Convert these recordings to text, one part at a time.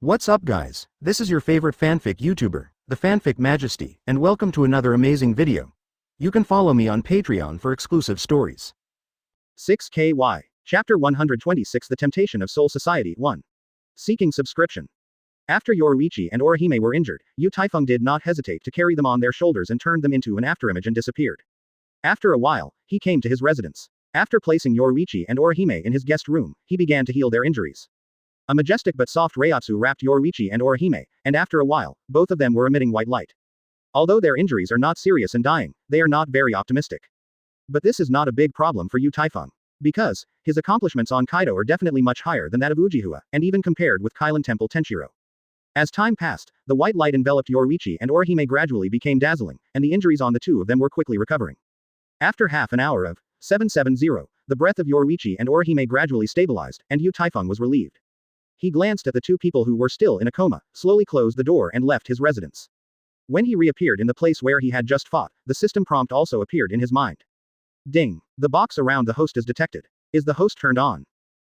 What's up guys, this is your favorite fanfic YouTuber, the Fanfic Majesty, and welcome to another amazing video. You can follow me on Patreon for exclusive stories. 6KY, Chapter 126 The Temptation of Soul Society 1. Seeking Subscription. After Yoruichi and Orihime were injured, Taifeng did not hesitate to carry them on their shoulders and turned them into an afterimage and disappeared. After a while, he came to his residence. After placing Yoruichi and Orihime in his guest room, he began to heal their injuries. A majestic but soft Reiatsu wrapped Yoruichi and Orihime, and after a while, both of them were emitting white light. Although their injuries are not serious and dying, they are not very optimistic. But this is not a big problem for Taifeng. Because, his accomplishments on Kaido are definitely much higher than that of Uchiha, and even compared with Kailan Temple Tenshiro. As time passed, the white light enveloped Yoruichi and Orihime gradually became dazzling, and the injuries on the two of them were quickly recovering. After half an hour of 770, the breath of Yoruichi and Orihime gradually stabilized, and Taifeng was relieved. He glanced at the two people who were still in a coma, slowly closed the door and left his residence. When he reappeared in the place where he had just fought, the system prompt also appeared in his mind. Ding. The box around the host is detected. Is the host turned on?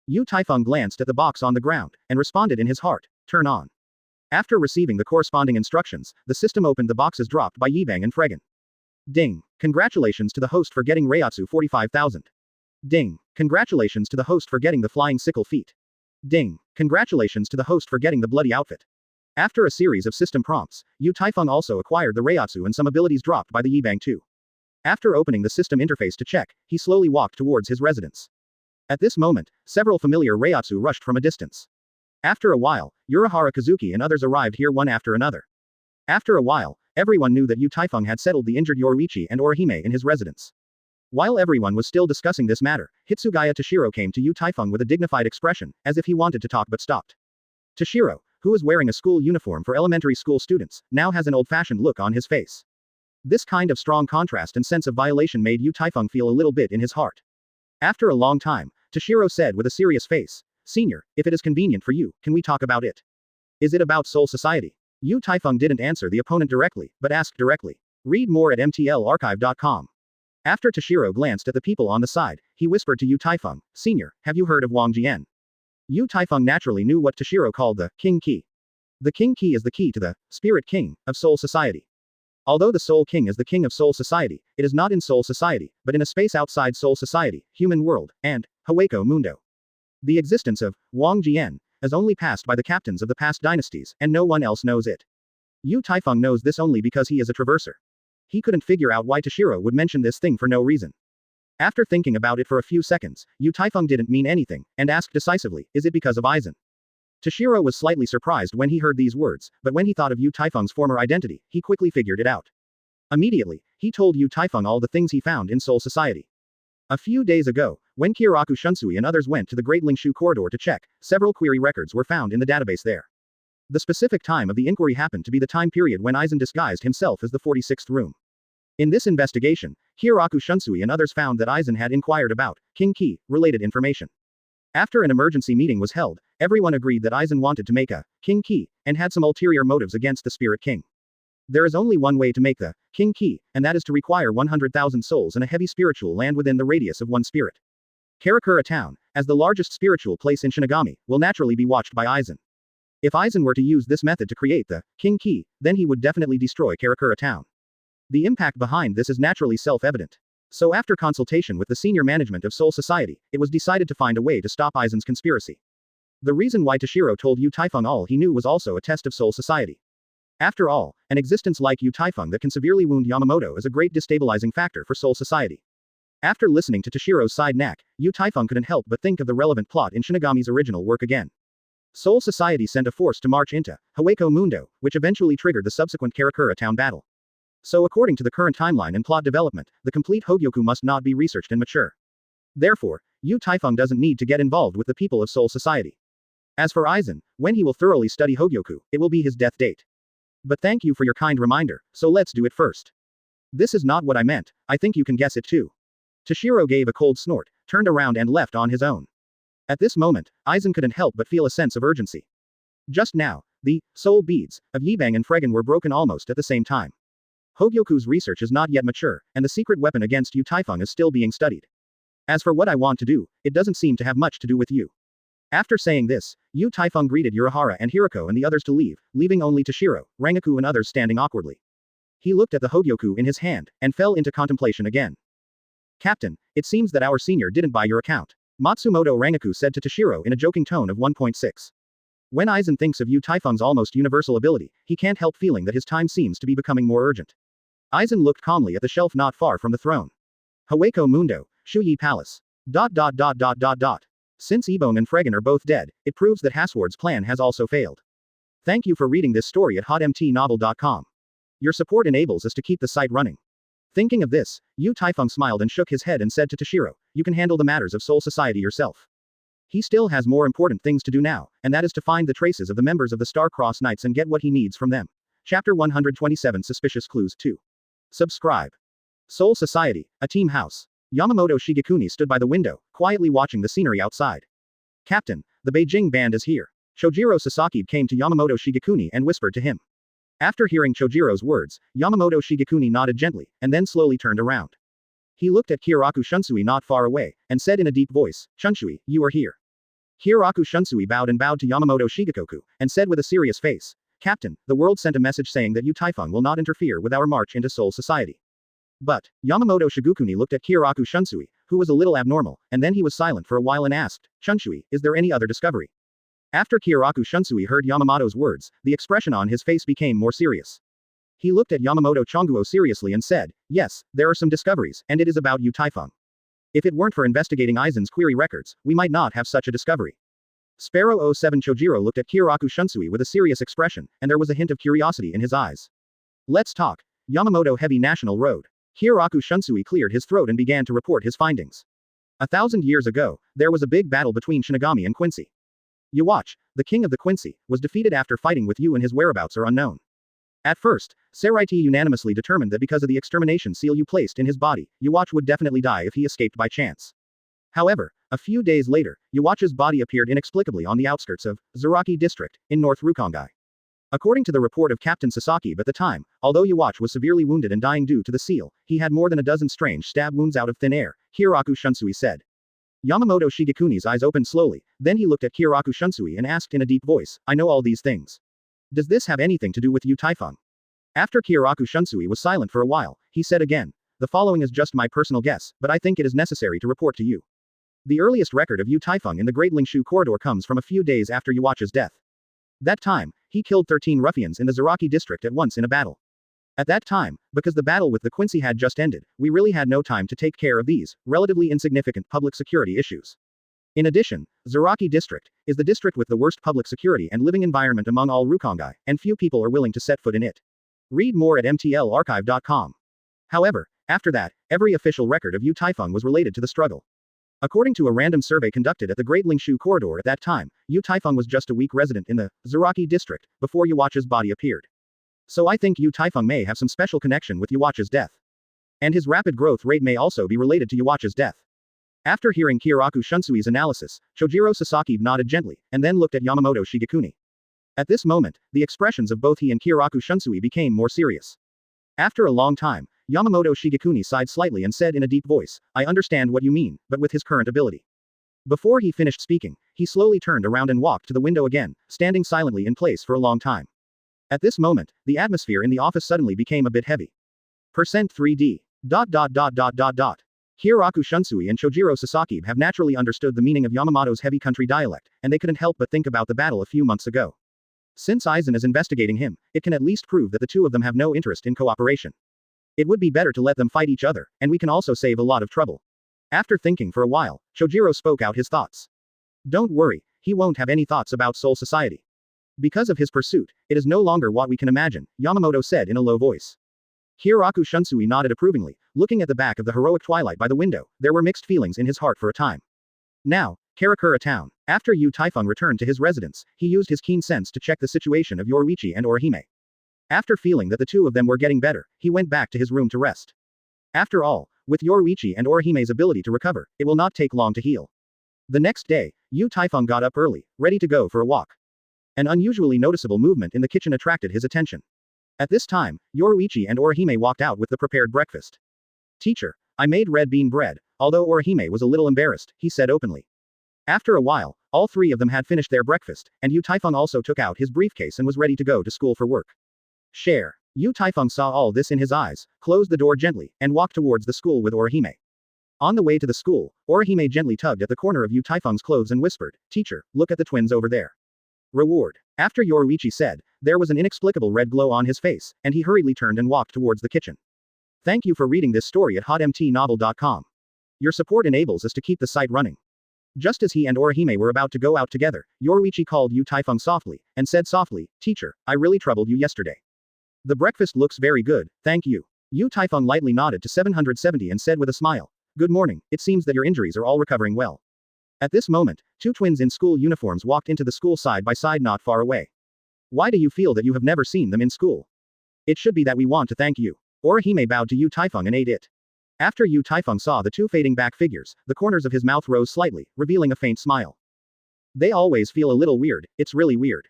Taifeng glanced at the box on the ground, and responded in his heart, turn on. After receiving the corresponding instructions, the system opened the boxes dropped by Yibang and Fregan. Ding. Congratulations to the host for getting Reiatsu 45,000. Ding. Congratulations to the host for getting the flying sickle feat. Ding. Congratulations to the host for getting the bloody outfit. After a series of system prompts, Taifeng also acquired the Reiatsu and some abilities dropped by the Yibang too. After opening the system interface to check, he slowly walked towards his residence. At this moment, several familiar Reiatsu rushed from a distance. After a while, Urahara Kazuki and others arrived here one after another. After a while, everyone knew that Taifeng had settled the injured Yoruichi and Orihime in his residence. While everyone was still discussing this matter, Hitsugaya Toshiro came to Taifeng with a dignified expression, as if he wanted to talk but stopped. Toshiro, who was wearing a school uniform for elementary school students, now has an old-fashioned look on his face. This kind of strong contrast and sense of violation made Taifeng feel a little bit in his heart. After a long time, Toshiro said with a serious face, Senior, if it is convenient for you, can we talk about it? Is it about Soul Society? Taifeng didn't answer the opponent directly, but asked directly. Read more at mtlarchive.com. After Toshiro glanced at the people on the side, he whispered to Taifeng, Senior, have you heard of Wang Jian? Taifeng naturally knew what Toshiro called the King Key. The King Key is the key to the Spirit King of Soul Society. Although the Soul King is the king of Soul Society, it is not in Soul Society, but in a space outside Soul Society, Human World, and Hawako Mundo. The existence of Wang Jian is only passed by the captains of the past dynasties, and no one else knows it. Taifeng knows this only because he is a traverser. He couldn't figure out why Toshiro would mention this thing for no reason. After thinking about it for a few seconds, Taifeng didn't mean anything, and asked decisively, is it because of Aizen? Toshiro was slightly surprised when he heard these words, but when he thought of Taifeng's former identity, he quickly figured it out. Immediately, he told Taifeng all the things he found in Soul Society. A few days ago, when Kyoraku Shunsui and others went to the Great Lingshu corridor to check, several query records were found in the database there. The specific time of the inquiry happened to be the time period when Aizen disguised himself as the 46th room. In this investigation, Kyoraku Shunsui and others found that Aizen had inquired about King Key related information. After an emergency meeting was held, everyone agreed that Aizen wanted to make a King Key and had some ulterior motives against the Spirit King. There is only one way to make the King Key, and that is to require 100,000 souls and a heavy spiritual land within the radius of one spirit. Karakura Town, as the largest spiritual place in Shinigami, will naturally be watched by Aizen. If Aizen were to use this method to create the King Key, then he would definitely destroy Karakura Town. The impact behind this is naturally self-evident. So after consultation with the senior management of Soul Society, it was decided to find a way to stop Aizen's conspiracy. The reason why Toshiro told Taifeng all he knew was also a test of Soul Society. After all, an existence like Taifeng that can severely wound Yamamoto is a great destabilizing factor for Soul Society. After listening to Toshiro's side knack, Taifeng couldn't help but think of the relevant plot in Shinigami's original work again. Soul Society sent a force to march into Hawako Mundo, which eventually triggered the subsequent Karakura Town battle. So according to the current timeline and plot development, the complete Hogyoku must not be researched and mature. Therefore, Taifeng doesn't need to get involved with the people of Soul Society. As for Aizen, when he will thoroughly study Hogyoku, it will be his death date. But thank you for your kind reminder, so let's do it first. This is not what I meant, I think you can guess it too. Toshiro gave a cold snort, turned around and left on his own. At this moment, Aizen couldn't help but feel a sense of urgency. Just now, the soul beads of Yibang and Fregan were broken almost at the same time. Hogyoku's research is not yet mature, and the secret weapon against Taifeng is still being studied. As for what I want to do, it doesn't seem to have much to do with you. After saying this, Yu Taifeng greeted Urahara and Hirako and the others to leave, leaving only Toshiro, Rangaku and others standing awkwardly. He looked at the Hogyoku in his hand, and fell into contemplation again. Captain, it seems that our senior didn't buy your account. Matsumoto Rangaku said to Toshiro in a joking tone of 1.6. When Aizen thinks of Yu Taifeng's almost universal ability, he can't help feeling that his time seems to be becoming more urgent. Aizen looked calmly at the shelf not far from the throne. Haweko Mundo, Shuyi Palace. Since Ebone and Fregan are both dead, it proves that Hasward's plan has also failed. Thank you for reading this story at hotmtnovel.com. Your support enables us to keep the site running. Thinking of this, Yu Taifeng smiled and shook his head and said to Toshiro, you can handle the matters of Soul Society yourself. He still has more important things to do now, and that is to find the traces of the members of the Star-Crossed Knights and get what he needs from them. Chapter 127 Suspicious Clues 2. Subscribe. Soul Society, a team house. Yamamoto Shigekuni stood by the window, quietly watching the scenery outside. Captain, the Beijing band is here. Chojiro Sasaki came to Yamamoto Shigekuni and whispered to him. After hearing Chojiro's words, Yamamoto Shigekuni nodded gently, and then slowly turned around. He looked at Kiraku Shunsui not far away, and said in a deep voice, Shunsui, you are here. Kiraku Shunsui bowed to Yamamoto Shigekoku, and said with a serious face, Captain, the world sent a message saying that Yu Taifeng will not interfere with our march into Soul Society. But, Yamamoto Shigekuni looked at Kiraku Shunsui, who was a little abnormal, and then he was silent for a while and asked, Shunsui, is there any other discovery? After Kiraku Shunsui heard Yamamoto's words, the expression on his face became more serious. He looked at Yamamoto Chonguo seriously and said, yes, there are some discoveries, and it is about Yu Taifeng. If it weren't for investigating Aizen's query records, we might not have such a discovery. Sparrow 07 Chojiro looked at Kiraku Shunsui with a serious expression, and there was a hint of curiosity in his eyes. Let's talk. Yamamoto Heavy National Road. Kiraku Shunsui cleared his throat and began to report his findings. 1,000 years ago, there was a big battle between Shinigami and Quincy. Yhwach, the king of the Quincy, was defeated after fighting with Yu and his whereabouts are unknown. At first, Seraiti unanimously determined that because of the extermination seal you placed in his body, Yhwach would definitely die if he escaped by chance. However, a few days later, Yhwach's body appeared inexplicably on the outskirts of Zaraki district, in North Rukongai. According to the report of Captain Sasaki at the time, although Yhwach was severely wounded and dying due to the seal, he had more than a dozen strange stab wounds out of thin air, Kiraku Shunsui said. Yamamoto Shigekuni's eyes opened slowly, then he looked at Kiraku Shunsui and asked in a deep voice, I know all these things. Does this have anything to do with Yu Taifeng? After Kiraku Shunsui was silent for a while, he said again, the following is just my personal guess, but I think it is necessary to report to you. The earliest record of Yu Taifeng in the Great Lingshu corridor comes from a few days after Yhwach's death. That time, he killed 13 ruffians in the Zaraki district at once in a battle. At that time, because the battle with the Quincy had just ended, we really had no time to take care of these, relatively insignificant public security issues. In addition, Zaraki district is the district with the worst public security and living environment among all Rukongai, and few people are willing to set foot in it. Read more at mtlarchive.com. However, after that, every official record of Yu Taifeng was related to the struggle. According to a random survey conducted at the Great Lingshu corridor at that time, Yu Taifeng was just a week resident in the Zaraki district before Yhwach's body appeared. So I think Yu Taifeng may have some special connection with Yhwach's death. And his rapid growth rate may also be related to Yhwach's death. After hearing Kiraku Shunsui's analysis, Chojiro Sasaki nodded gently, and then looked at Yamamoto Shigekuni. At this moment, the expressions of both he and Kiraku Shunsui became more serious. After a long time, Yamamoto Shigekuni sighed slightly and said in a deep voice, I understand what you mean, but with his current ability. Before he finished speaking, he slowly turned around and walked to the window again, standing silently in place for a long time. At this moment, the atmosphere in the office suddenly became a bit heavy. %3D. Kiraku Shunsui and Chojiro Sasaki have naturally understood the meaning of Yamamoto's heavy country dialect, and they couldn't help but think about the battle a few months ago. Since Aizen is investigating him, it can at least prove that the two of them have no interest in cooperation. It would be better to let them fight each other, and we can also save a lot of trouble. After thinking for a while, Chojiro spoke out his thoughts. Don't worry, he won't have any thoughts about Soul Society. Because of his pursuit, it is no longer what we can imagine, Yamamoto said in a low voice. Kiraku Shunsui nodded approvingly, looking at the back of the heroic twilight by the window. There were mixed feelings in his heart for a time. Now, Karakura town. After Yu Taifeng returned to his residence, he used his keen sense to check the situation of Yoruichi and Orihime. After feeling that the two of them were getting better, he went back to his room to rest. After all, with Yoruichi and Orihime's ability to recover, it will not take long to heal. The next day, Yu Taifeng got up early, ready to go for a walk. An unusually noticeable movement in the kitchen attracted his attention. At this time, Yoruichi and Orihime walked out with the prepared breakfast. Teacher, I made red bean bread, although Orihime was a little embarrassed, he said openly. After a while, All three of them had finished their breakfast, and Yu Taifeng also took out his briefcase and was ready to go to school for work. Share. Yu Taifeng saw all this in his eyes, closed the door gently, and walked towards the school with Orihime. On the way to the school, Orihime gently tugged at the corner of Yu Taifeng's clothes and whispered, "Teacher, look at the twins over there." Reward. After Yoruichi said, there was an inexplicable red glow on his face, and he hurriedly turned and walked towards the kitchen. Thank you for reading this story at hotmtnovel.com. Your support enables us to keep the site running. Just as he and Orihime were about to go out together, Yoruichi called Yu Taifeng softly, and said softly, "Teacher, I really troubled you yesterday. The breakfast looks very good, thank you." Yu Taifeng lightly nodded to 770 and said with a smile, "Good morning, it seems that your injuries are all recovering well." At this moment, two twins in school uniforms walked into the school side by side not far away. "Why do you feel that you have never seen them in school?" "It should be that we want to thank you." Orihime bowed to Yu Taifeng and ate it. After Yu Taifeng saw the two fading back figures, the corners of his mouth rose slightly, revealing a faint smile. "They always feel a little weird, it's really weird.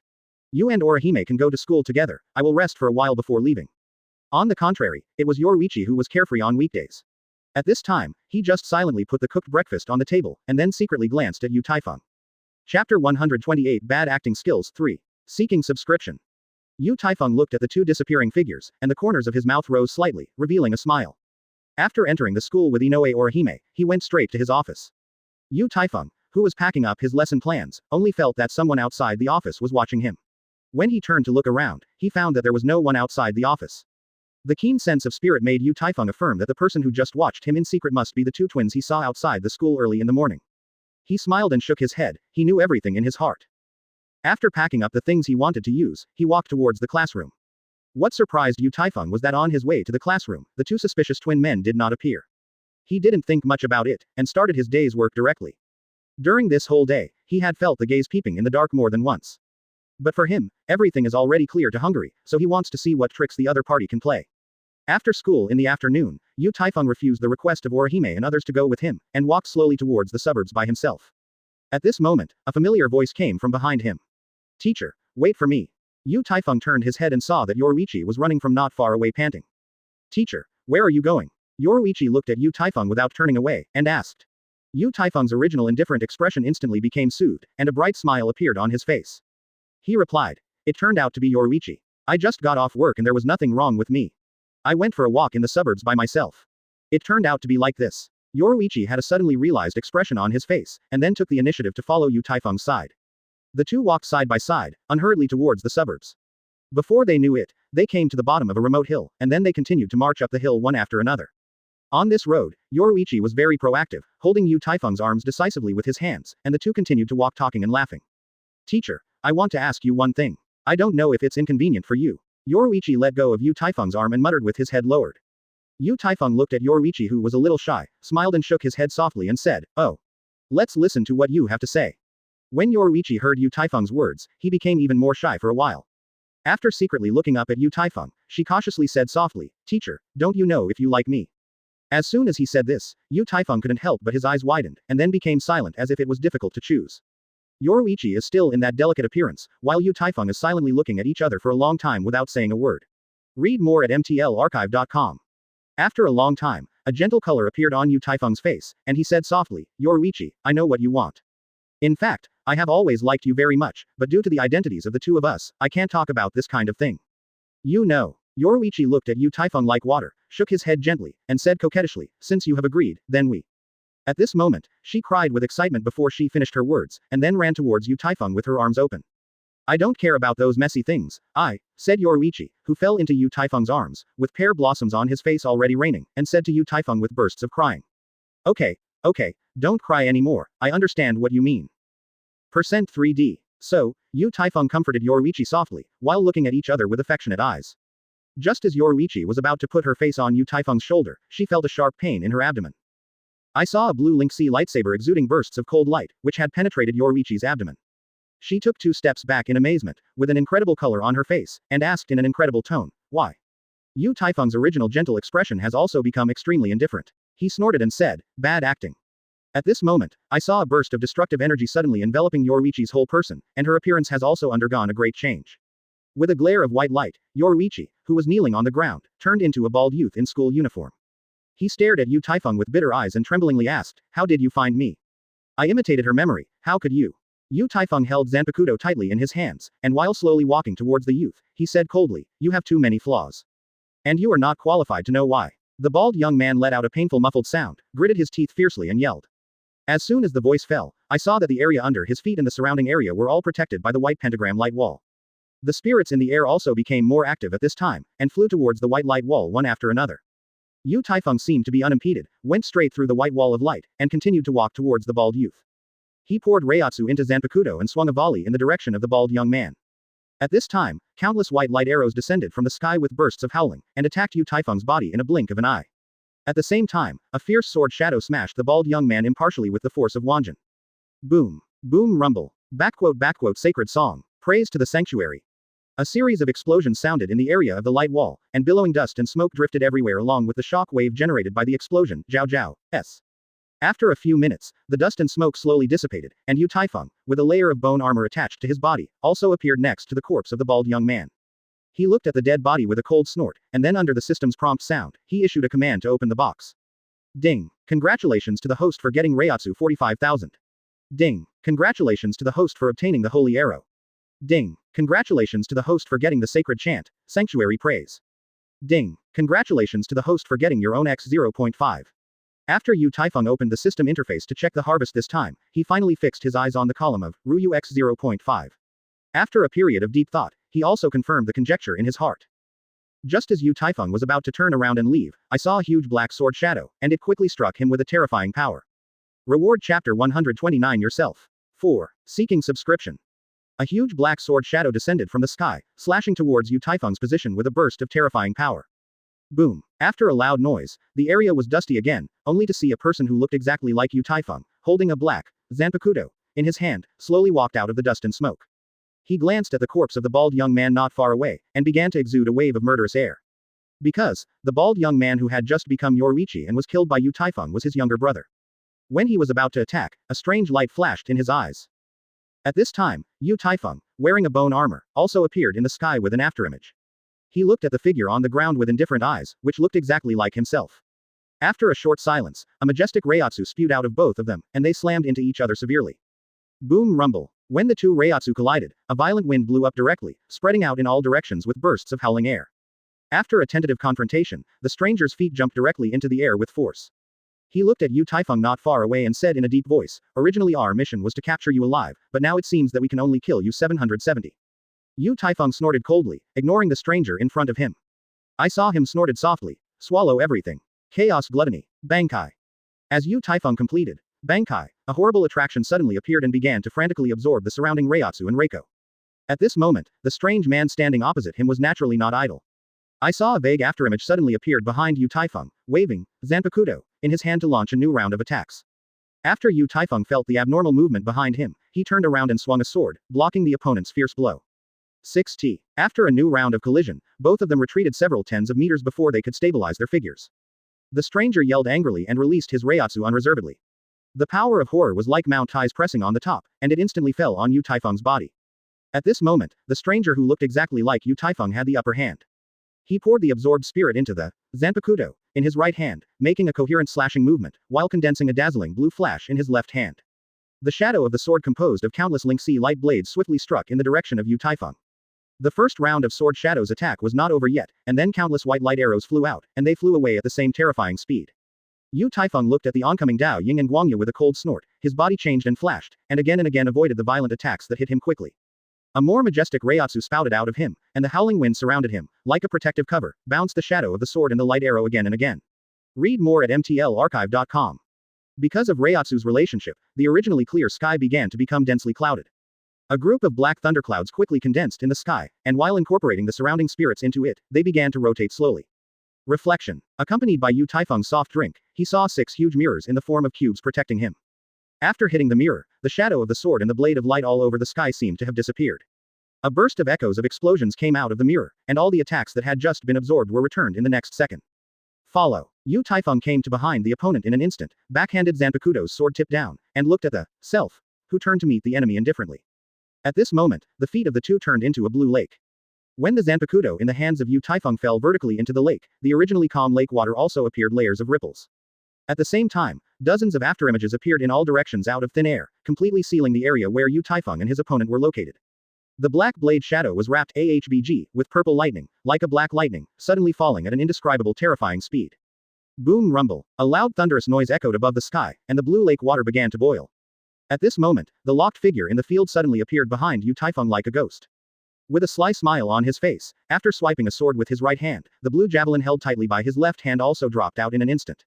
You and Orihime can go to school together, I will rest for a while before leaving." On the contrary, it was Yoruichi who was carefree on weekdays. At this time, he just silently put the cooked breakfast on the table, and then secretly glanced at Yu Taifeng. Chapter 128 Bad Acting Skills 3. Seeking Subscription. Yu Taifeng looked at the two disappearing figures, and the corners of his mouth rose slightly, revealing a smile. After entering the school with Inoue Orihime, he went straight to his office. Yu Taifeng, who was packing up his lesson plans, only felt that someone outside the office was watching him. When he turned to look around, he found that there was no one outside the office. The keen sense of spirit made Yu Taifeng affirm that the person who just watched him in secret must be the two twins he saw outside the school early in the morning. He smiled and shook his head, he knew everything in his heart. After packing up the things he wanted to use, he walked towards the classroom. What surprised Yu Taifeng was that on his way to the classroom, the two suspicious twin men did not appear. He didn't think much about it, and started his day's work directly. During this whole day, he had felt the gaze peeping in the dark more than once. But for him, everything is already clear to Hungary, so he wants to see what tricks the other party can play. After school in the afternoon, Yu Taifeng refused the request of Orihime and others to go with him, and walked slowly towards the suburbs by himself. At this moment, a familiar voice came from behind him. "Teacher, wait for me." Yu Taifeng turned his head and saw that Yoruichi was running from not far away panting. "Teacher, where are you going?" Yoruichi looked at Yu Taifeng without turning away, and asked. Yu Taifeng's original indifferent expression instantly became soothed, and a bright smile appeared on his face. He replied. "It turned out to be Yoruichi. I just got off work and there was nothing wrong with me. I went for a walk in the suburbs by myself. It turned out to be like this." Yoruichi had a suddenly realized expression on his face, and then took the initiative to follow Yu Taifeng's side. The two walked side by side, unhurriedly towards the suburbs. Before they knew it, they came to the bottom of a remote hill, and then they continued to march up the hill one after another. On this road, Yoruichi was very proactive, holding Yu Taifeng's arms decisively with his hands, and the two continued to walk talking and laughing. "Teacher, I want to ask you one thing. I don't know if it's inconvenient for you." Yoruichi let go of Yu Taifeng's arm and muttered with his head lowered. Yu Taifeng looked at Yoruichi, who was a little shy, smiled and shook his head softly and said, "Oh. Let's listen to what you have to say." When Yoruichi heard Yu Taifeng's words, he became even more shy for a while. After secretly looking up at Yu Taifeng, she cautiously said softly, "Teacher, don't you know if you like me?" As soon as he said this, Yu Taifeng couldn't help but his eyes widened, and then became silent as if it was difficult to choose. Yoruichi is still in that delicate appearance, while Yu Taifeng is silently looking at each other for a long time without saying a word. Read more at mtlarchive.com. After a long time, a gentle color appeared on Yu Taifeng's face, and he said softly, "Yoruichi, I know what you want. In fact, I have always liked you very much, but due to the identities of the two of us, I can't talk about this kind of thing. You know." Yoruichi looked at Yu Taifeng like water, shook his head gently, and said coquettishly, "Since you have agreed, then we." At this moment, she cried with excitement before she finished her words, and then ran towards Yu Taifeng with her arms open. "I don't care about those messy things, said Yoruichi, who fell into Yu Taifeng's arms, with pear blossoms on his face already raining, and said to Yu Taifeng with bursts of crying. Okay, don't cry anymore, I understand what you mean. Percent 3D. So, Yu Taifeng comforted Yoruichi softly, while looking at each other with affectionate eyes. Just as Yoruichi was about to put her face on Yu Taifeng's shoulder, she felt a sharp pain in her abdomen. I saw a blue Link C lightsaber exuding bursts of cold light, which had penetrated Yoruichi's abdomen. She took 2 steps back in amazement, with an incredible color on her face, and asked in an incredible tone, "Why?" Yu Taifeng's original gentle expression has also become extremely indifferent. He snorted and said, "Bad acting." At this moment, I saw a burst of destructive energy suddenly enveloping Yoruichi's whole person, and her appearance has also undergone a great change. With a glare of white light, Yoruichi, who was kneeling on the ground, turned into a bald youth in school uniform. He stared at Yu Taifeng with bitter eyes and tremblingly asked, "How did you find me?" I imitated her memory, how could you? Yu Taifeng held Zanpakuto tightly in his hands, and while slowly walking towards the youth, he said coldly, "You have too many flaws. And you are not qualified to know why." The bald young man let out a painful muffled sound, gritted his teeth fiercely and yelled. As soon as the voice fell, I saw that the area under his feet and the surrounding area were all protected by the white pentagram light wall. The spirits in the air also became more active at this time, and flew towards the white light wall one after another. Yu Taifeng seemed to be unimpeded, went straight through the white wall of light, and continued to walk towards the bald youth. He poured Reiatsu into Zanpakuto and swung a volley in the direction of the bald young man. At this time, countless white light arrows descended from the sky with bursts of howling, and attacked Yu Taifeng's body in a blink of an eye. At the same time, a fierce sword shadow smashed the bald young man impartially with the force of Wanjin. Boom. Boom rumble. Sacred song. Praise to the sanctuary. A series of explosions sounded in the area of the light wall, and billowing dust and smoke drifted everywhere along with the shock wave generated by the explosion. S. After a few minutes, the dust and smoke slowly dissipated, and Yu Taifeng, with a layer of bone armor attached to his body, also appeared next to the corpse of the bald young man. He looked at the dead body with a cold snort, and then under the system's prompt sound, he issued a command to open the box. Ding. Congratulations to the host for getting Reiatsu 45,000. Ding. Congratulations to the host for obtaining the holy arrow. Ding. Congratulations to the host for getting the sacred chant, sanctuary praise. Ding. Congratulations to the host for getting your own X 0.5. After Yu Taifeng opened the system interface to check the harvest this time, he finally fixed his eyes on the column of Ryu X 0.5. After a period of deep thought, he also confirmed the conjecture in his heart. Just as Yu Taifeng was about to turn around and leave, I saw a huge black sword shadow, and it quickly struck him with a terrifying power. Reward Chapter 129 Yourself. 4. Seeking subscription. A huge black sword shadow descended from the sky, slashing towards Yu Taifeng's position with a burst of terrifying power. Boom. After a loud noise, the area was dusty again, only to see a person who looked exactly like Yu Taifeng, holding a black Zanpakuto in his hand, slowly walked out of the dust and smoke. He glanced at the corpse of the bald young man not far away, and began to exude a wave of murderous air. Because, the bald young man who had just become Yoruichi and was killed by Yu Taifeng was his younger brother. When he was about to attack, a strange light flashed in his eyes. At this time, Yu Taifeng, wearing a bone armor, also appeared in the sky with an afterimage. He looked at the figure on the ground with indifferent eyes, which looked exactly like himself. After a short silence, a majestic Reiatsu spewed out of both of them, and they slammed into each other severely. Boom rumble. When the two Reiatsu collided, a violent wind blew up directly, spreading out in all directions with bursts of howling air. After a tentative confrontation, the stranger's feet jumped directly into the air with force. He looked at Yu Taifeng not far away and said in a deep voice, "Originally our mission was to capture you alive, but now it seems that we can only kill you 770. Yu Taifeng snorted coldly, ignoring the stranger in front of him. I saw him snorted softly, "Swallow everything. Chaos gluttony. Bankai." As Yu Taifeng completed Bankai, a horrible attraction suddenly appeared and began to frantically absorb the surrounding Reiatsu and Reiko. At this moment, the strange man standing opposite him was naturally not idle. I saw a vague afterimage suddenly appeared behind Yu Taifeng, waving Zanpakuto in his hand to launch a new round of attacks. After Yu Taifeng felt the abnormal movement behind him, he turned around and swung a sword, blocking the opponent's fierce blow. 6T. After a new round of collision, both of them retreated several tens of meters before they could stabilize their figures. The stranger yelled angrily and released his Reiatsu unreservedly. The power of horror was like Mount Tai's pressing on the top, and it instantly fell on Yu Taifeng's body. At this moment, the stranger who looked exactly like Yu Taifeng had the upper hand. He poured the absorbed spirit into the Zanpakuto in his right hand, making a coherent slashing movement, while condensing a dazzling blue flash in his left hand. The shadow of the sword composed of countless lynxy light blades swiftly struck in the direction of Yu Taifeng. The first round of Sword Shadow's attack was not over yet, and then countless white light arrows flew out, and they flew away at the same terrifying speed. Yu Taifeng looked at the oncoming Dao Ying and Guangyu with a cold snort, his body changed and flashed, and again avoided the violent attacks that hit him quickly. A more majestic Reiatsu spouted out of him, and the howling wind surrounded him, like a protective cover, bounced the shadow of the sword and the light arrow again and again. Read more at mtlarchive.com. Because of Reiatsu's relationship, the originally clear sky began to become densely clouded. A group of black thunderclouds quickly condensed in the sky, and while incorporating the surrounding spirits into it, they began to rotate slowly. Reflection. Accompanied by Yu Taifeng's soft drink, he saw 6 huge mirrors in the form of cubes protecting him. After hitting the mirror, the shadow of the sword and the blade of light all over the sky seemed to have disappeared. A burst of echoes of explosions came out of the mirror, and all the attacks that had just been absorbed were returned in the next second. Follow. Yu Taifeng came to behind the opponent in an instant, backhanded Zanpakuto's sword tipped down, and looked at the self, who turned to meet the enemy indifferently. At this moment, the feet of the two turned into a blue lake. When the Zanpakuto in the hands of Yu Taifeng fell vertically into the lake, the originally calm lake water also appeared layers of ripples. At the same time, Dozens of afterimages appeared in all directions out of thin air, completely sealing the area where Yu Taifeng and his opponent were located. The black blade shadow was wrapped ahbg with purple lightning, like a black lightning, suddenly falling at an indescribable terrifying speed. Boom rumble, a loud thunderous noise echoed above the sky, and the blue lake water began to boil. At this moment, the locked figure in the field suddenly appeared behind Yu Taifeng like a ghost. With a sly smile on his face, after swiping a sword with his right hand, the blue javelin held tightly by his left hand also dropped out in an instant.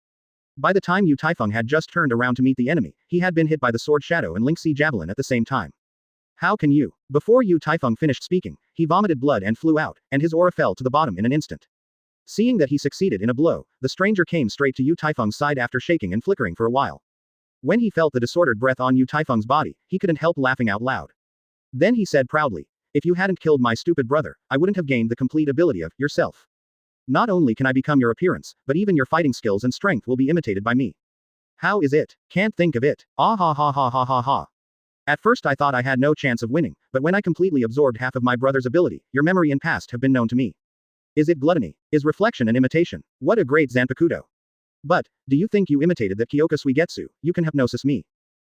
By the time Yu Taifeng had just turned around to meet the enemy, he had been hit by the sword shadow and Lingxi javelin at the same time. How can you? Before Yu Taifeng finished speaking, he vomited blood and flew out, and his aura fell to the bottom in an instant. Seeing that he succeeded in a blow, the stranger came straight to Yu Taifeng's side after shaking and flickering for a while. When he felt the disordered breath on Yu Taifeng's body, he couldn't help laughing out loud. Then he said proudly, "If you hadn't killed my stupid brother, I wouldn't have gained the complete ability of yourself. Not only can I become your appearance, but even your fighting skills and strength will be imitated by me. How is it? Can't think of it. Ah ha ha ha ha ha ha. At first I thought I had no chance of winning, but when I completely absorbed half of my brother's ability, your memory and past have been known to me. Is it gluttony? Is reflection and imitation? What a great Zanpakuto. But, do you think you imitated that Kyoka Suigetsu, you can hypnosis me?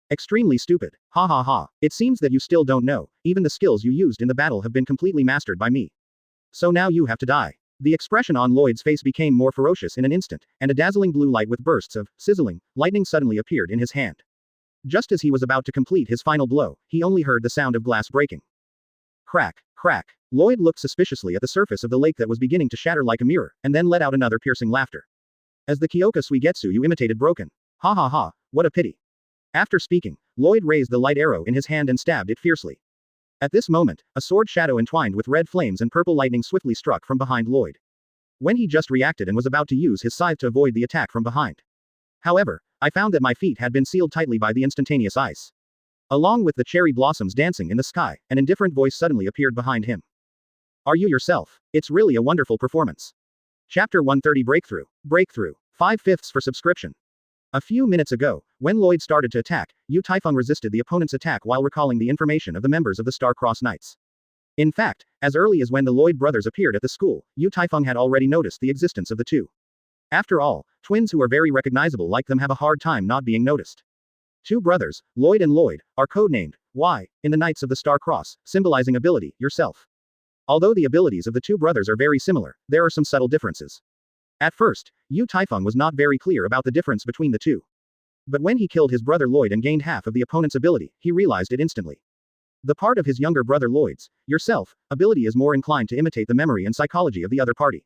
Extremely stupid. Ha ha ha. It seems that you still don't know, even the skills you used in the battle have been completely mastered by me. So now you have to die." The expression on Lloyd's face became more ferocious in an instant, and a dazzling blue light with bursts of sizzling lightning suddenly appeared in his hand. Just as he was about to complete his final blow, he only heard the sound of glass breaking. Crack, crack. Lloyd looked suspiciously at the surface of the lake that was beginning to shatter like a mirror, and then let out another piercing laughter. As the Kyoka Suigetsu you imitated broken. Ha ha ha, what a pity. After speaking, Lloyd raised the light arrow in his hand and stabbed it fiercely. At this moment, a sword shadow entwined with red flames and purple lightning swiftly struck from behind Lloyd. When he just reacted and was about to use his scythe to avoid the attack from behind. However, I found that my feet had been sealed tightly by the instantaneous ice. Along with the cherry blossoms dancing in the sky, an indifferent voice suddenly appeared behind him. Are you yourself? It's really a wonderful performance. Chapter 130 Breakthrough. Breakthrough. 5/5 for subscription. A few minutes ago, when Lloyd started to attack, Yu Taifeng resisted the opponent's attack while recalling the information of the members of the Star-Crossed Knights. In fact, as early as when the Lloyd brothers appeared at the school, Yu Taifeng had already noticed the existence of the two. After all, twins who are very recognizable like them have a hard time not being noticed. Two brothers, Lloyd and Lloyd, are codenamed Y in the Knights of the Star Cross, symbolizing ability, yourself. Although the abilities of the two brothers are very similar, there are some subtle differences. At first, Yu Taifeng was not very clear about the difference between the two. But when he killed his brother Lloyd and gained half of the opponent's ability, he realized it instantly. The part of his younger brother Lloyd's, yourself, ability is more inclined to imitate the memory and psychology of the other party.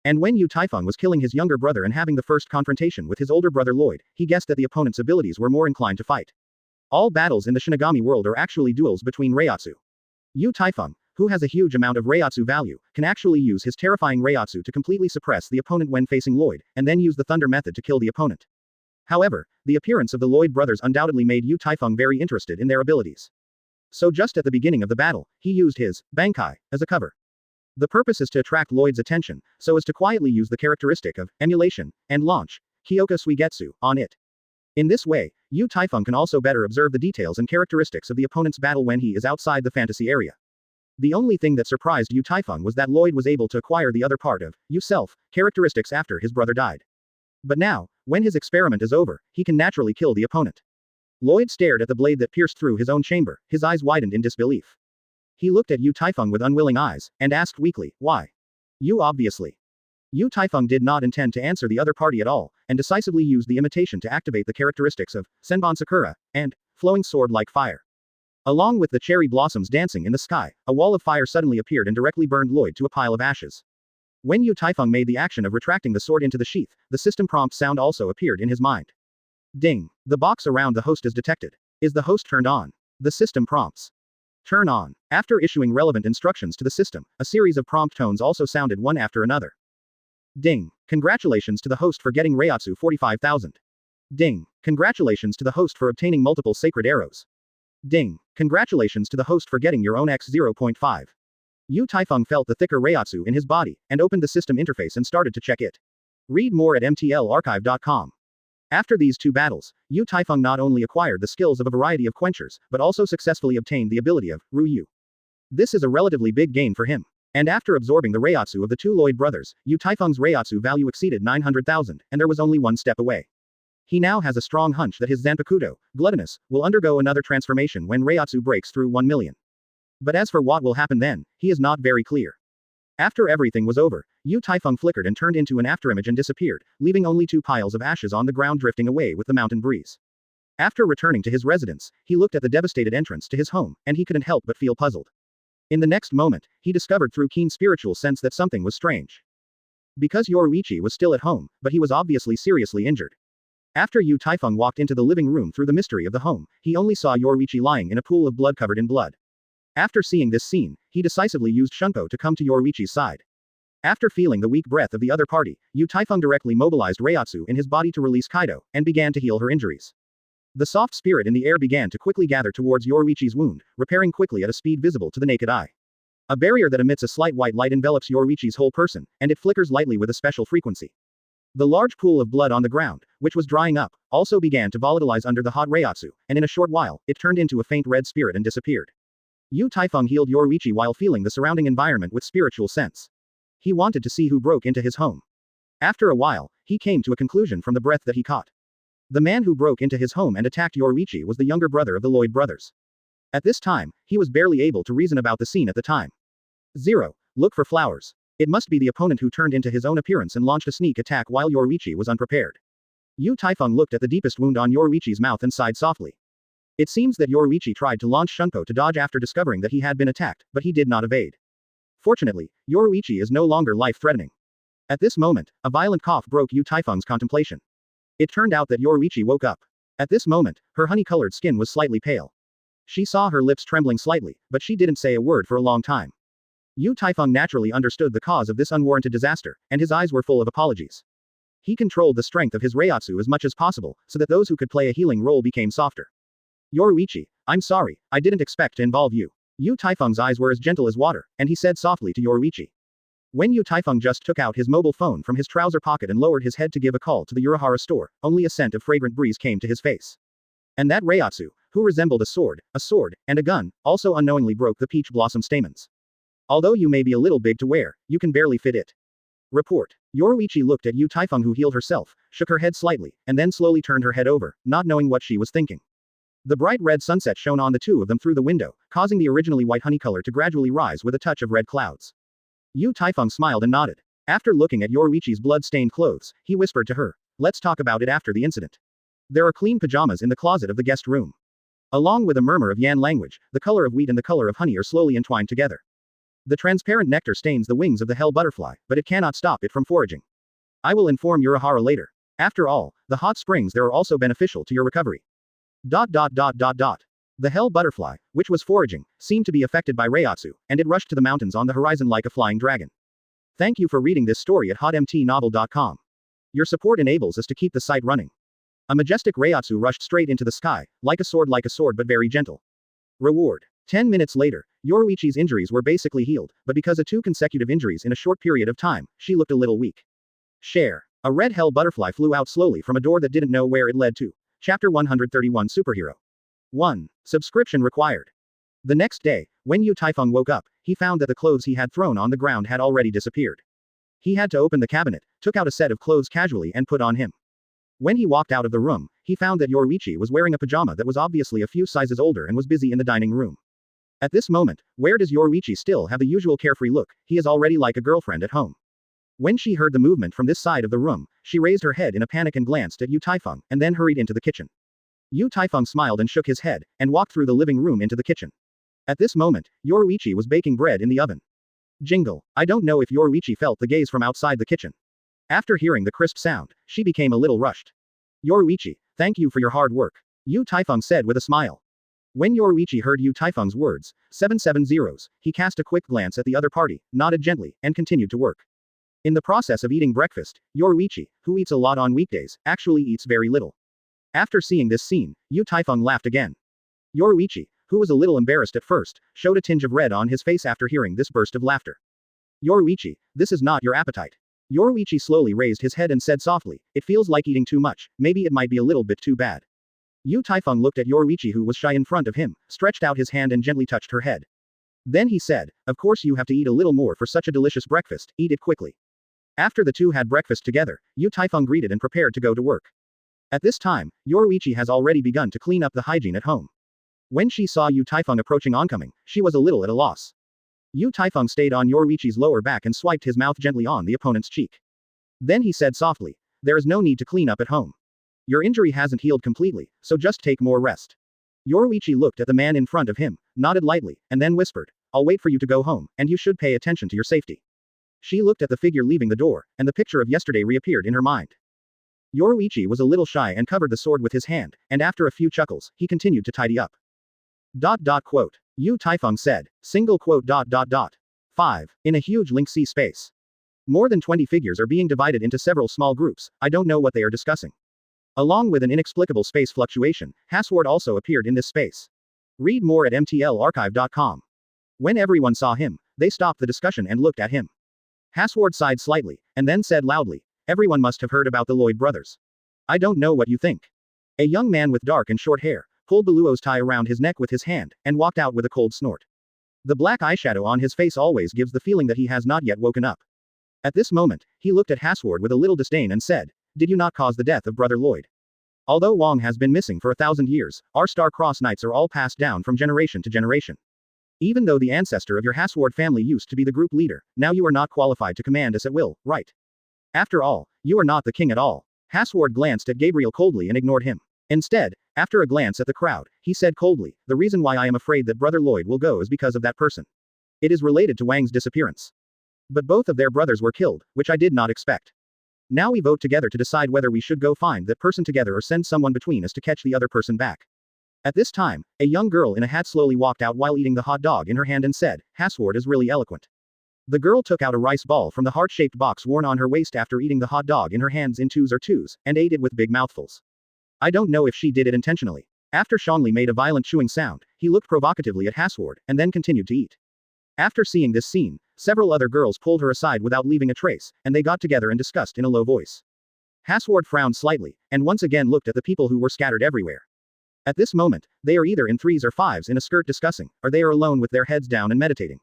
And when Yu Taifeng was killing his younger brother and having the first confrontation with his older brother Lloyd, he guessed that the opponent's abilities were more inclined to fight. All battles in the Shinigami world are actually duels between Reiatsu. Yu Taifeng, who has a huge amount of Reiatsu value, can actually use his terrifying Reiatsu to completely suppress the opponent when facing Lloyd, and then use the thunder method to kill the opponent. However, the appearance of the Lloyd brothers undoubtedly made Yu Taifeng very interested in their abilities. So just at the beginning of the battle, he used his Bankai as a cover. The purpose is to attract Lloyd's attention, so as to quietly use the characteristic of emulation and launch Kyoka Suigetsu on it. In this way, Yu Taifeng can also better observe the details and characteristics of the opponent's battle when he is outside the fantasy area. The only thing that surprised Yu Taifeng was that Lloyd was able to acquire the other part of Yu-self characteristics after his brother died. But now, when his experiment is over, he can naturally kill the opponent. Lloyd stared at the blade that pierced through his own chamber, his eyes widened in disbelief. He looked at Yu Taifeng with unwilling eyes, and asked weakly, why? You obviously. Yu Taifeng did not intend to answer the other party at all, and decisively used the imitation to activate the characteristics of Senbon Sakura and flowing sword like fire. Along with the cherry blossoms dancing in the sky, a wall of fire suddenly appeared and directly burned Lloyd to a pile of ashes. When Yu Taifeng made the action of retracting the sword into the sheath, the system prompt sound also appeared in his mind. Ding. The box around the host is detected. Is the host turned on? The system prompts. Turn on. After issuing relevant instructions to the system, a series of prompt tones also sounded one after another. Ding. Congratulations to the host for getting Reiatsu 45,000. Ding. Congratulations to the host for obtaining multiple sacred arrows. Ding. Congratulations to the host for getting your own X 0.5. Yu Taifeng felt the thicker Reiatsu in his body, and opened the system interface and started to check it. Read more at mtlarchive.com. After these two battles, Yu Taifeng not only acquired the skills of a variety of quenchers, but also successfully obtained the ability of Ryu. This is a relatively big gain for him. And after absorbing the Reiatsu of the two Lloyd brothers, Yu Taifeng's Reiatsu value exceeded 900,000, and there was only one step away. He now has a strong hunch that his Zanpakuto, gluttonous, will undergo another transformation when Reiatsu breaks through 1 million. But as for what will happen then, he is not very clear. After everything was over, Yu Taifeng flickered and turned into an afterimage and disappeared, leaving only 2 piles of ashes on the ground drifting away with the mountain breeze. After returning to his residence, he looked at the devastated entrance to his home, and he couldn't help but feel puzzled. In the next moment, he discovered through keen spiritual sense that something was strange. Because Yoruichi was still at home, but he was obviously seriously injured. After Yu Taifeng walked into the living room through the mystery of the home, he only saw Yoruichi lying in a pool of blood covered in blood. After seeing this scene, he decisively used Shunko to come to Yoruichi's side. After feeling the weak breath of the other party, Yu Taifeng directly mobilized Reiatsu in his body to release Kaido, and began to heal her injuries. The soft spirit in the air began to quickly gather towards Yoruichi's wound, repairing quickly at a speed visible to the naked eye. A barrier that emits a slight white light envelops Yoruichi's whole person, and it flickers lightly with a special frequency. The large pool of blood on the ground, which was drying up, also began to volatilize under the hot Reiatsu, and in a short while, it turned into a faint red spirit and disappeared. Yu Taifeng healed Yoruichi while feeling the surrounding environment with spiritual sense. He wanted to see who broke into his home. After a while, he came to a conclusion from the breath that he caught. The man who broke into his home and attacked Yoruichi was the younger brother of the Lloyd brothers. At this time, he was barely able to reason about the scene at the time. 0. Look for flowers. It must be the opponent who turned into his own appearance and launched a sneak attack while Yoruichi was unprepared. Yu Taifeng looked at the deepest wound on Yoruichi's mouth and sighed softly. It seems that Yoruichi tried to launch Shunko to dodge after discovering that he had been attacked, but he did not evade. Fortunately, Yoruichi is no longer life-threatening. At this moment, a violent cough broke Yu Taifeng's contemplation. It turned out that Yoruichi woke up. At this moment, her honey-colored skin was slightly pale. She saw her lips trembling slightly, but she didn't say a word for a long time. Yu Taifeng naturally understood the cause of this unwarranted disaster, and his eyes were full of apologies. He controlled the strength of his Reiatsu as much as possible, so that those who could play a healing role became softer. Yoruichi, I'm sorry, I didn't expect to involve you. Yu Taifeng's eyes were as gentle as water, and he said softly to Yoruichi. When Yu Taifeng just took out his mobile phone from his trouser pocket and lowered his head to give a call to the Urahara store, only a scent of fragrant breeze came to his face. And that Reiatsu, who resembled a sword, and a gun, also unknowingly broke the peach blossom stamens. Although you may be a little big to wear, you can barely fit it. Report. Yoruichi looked at Yu Taifeng, who healed herself, shook her head slightly, and then slowly turned her head over, not knowing what she was thinking. The bright red sunset shone on the two of them through the window, causing the originally white honey color to gradually rise with a touch of red clouds. Yu Taifeng smiled and nodded. After looking at Yoruichi's blood-stained clothes, he whispered to her, let's talk about it after the incident. There are clean pajamas in the closet of the guest room. Along with a murmur of Yan language, the color of wheat and the color of honey are slowly entwined together. The transparent nectar stains the wings of the hell butterfly, but it cannot stop it from foraging. I will inform Urahara later. After all, the hot springs there are also beneficial to your recovery. The hell butterfly, which was foraging, seemed to be affected by Reiatsu, and it rushed to the mountains on the horizon like a flying dragon. Thank you for reading this story at hotmtnovel.com. Your support enables us to keep the site running. A majestic Reiatsu rushed straight into the sky, like a sword but very gentle. Reward. 10 minutes later, Yoruichi's injuries were basically healed, but because of 2 consecutive injuries in a short period of time, she looked a little weak. Share. A red hell butterfly flew out slowly from a door that didn't know where it led to. Chapter 131 Superhero. 1. Subscription required. The next day, when Yu Taifeng woke up, he found that the clothes he had thrown on the ground had already disappeared. He had to open the cabinet, took out a set of clothes casually and put on him. When he walked out of the room, he found that Yoruichi was wearing a pajama that was obviously a few sizes older and was busy in the dining room. At this moment, where does Yoruichi still have the usual carefree look? He is already like a girlfriend at home. When she heard the movement from this side of the room, she raised her head in a panic and glanced at Yu Taifeng, and then hurried into the kitchen. Yu Taifeng smiled and shook his head, and walked through the living room into the kitchen. At this moment, Yoruichi was baking bread in the oven. Jingle. I don't know if Yoruichi felt the gaze from outside the kitchen. After hearing the crisp sound, she became a little rushed. Yoruichi, thank you for your hard work. Yu Taifeng said with a smile. When Yoruichi heard Yu Taifeng's words, 770s, he cast a quick glance at the other party, nodded gently, and continued to work. In the process of eating breakfast, Yoruichi, who eats a lot on weekdays, actually eats very little. After seeing this scene, Yu Taifeng laughed again. Yoruichi, who was a little embarrassed at first, showed a tinge of red on his face after hearing this burst of laughter. Yoruichi, this is not your appetite. Yoruichi slowly raised his head and said softly, it feels like eating too much, maybe it might be a little bit too bad. Yu Taifeng looked at Yoruichi, who was shy in front of him, stretched out his hand and gently touched her head. Then he said, of course you have to eat a little more for such a delicious breakfast, eat it quickly. After the two had breakfast together, Yu Taifeng greeted and prepared to go to work. At this time, Yoruichi has already begun to clean up the hygiene at home. When she saw Yu Taifeng approaching oncoming, she was a little at a loss. Yu Taifeng stayed on Yoruichi's lower back and swiped his mouth gently on the opponent's cheek. Then he said softly, "There is no need to clean up at home. Your injury hasn't healed completely, so just take more rest." Yoruichi looked at the man in front of him, nodded lightly, and then whispered, "I'll wait for you to go home, and you should pay attention to your safety." She looked at the figure leaving the door, and the picture of yesterday reappeared in her mind. Yoruichi was a little shy and covered the sword with his hand, and after a few chuckles, he continued to tidy up. Quote. Yu Taifeng said, quote. 5. In a huge link C space. More than 20 figures are being divided into several small groups, I don't know what they are discussing. Along with an inexplicable space fluctuation, Yhwach also appeared in this space. Read more at mtlarchive.com. When everyone saw him, they stopped the discussion and looked at him. Yhwach sighed slightly, and then said loudly, "Everyone must have heard about the Lloyd brothers. I don't know what you think." A young man with dark and short hair pulled Beluo's tie around his neck with his hand, and walked out with a cold snort. The black eyeshadow on his face always gives the feeling that he has not yet woken up. At this moment, he looked at Yhwach with a little disdain and said, "Did you not cause the death of Brother Lloyd? Although Wong has been missing for 1,000 years, our star-crossed knights are all passed down from generation to generation. Even though the ancestor of your Yhwach family used to be the group leader, now you are not qualified to command us at will, right? After all, you are not the king at all." Yhwach glanced at Gabriel coldly and ignored him. Instead, after a glance at the crowd, he said coldly, "The reason why I am afraid that Brother Lloyd will go is because of that person. It is related to Wang's disappearance. But both of their brothers were killed, which I did not expect. Now we vote together to decide whether we should go find that person together or send someone between us to catch the other person back." At this time, a young girl in a hat slowly walked out while eating the hot dog in her hand and said, "Yhwach is really eloquent." The girl took out a rice ball from the heart-shaped box worn on her waist after eating the hot dog in her hands in twos or twos, and ate it with big mouthfuls. I don't know if she did it intentionally. After Shangli made a violent chewing sound, he looked provocatively at Yhwach, and then continued to eat. After seeing this scene, several other girls pulled her aside without leaving a trace, and they got together and discussed in a low voice. Yhwach frowned slightly, and once again looked at the people who were scattered everywhere. At this moment, they are either in threes or fives in a skirt discussing, or they are alone with their heads down and meditating.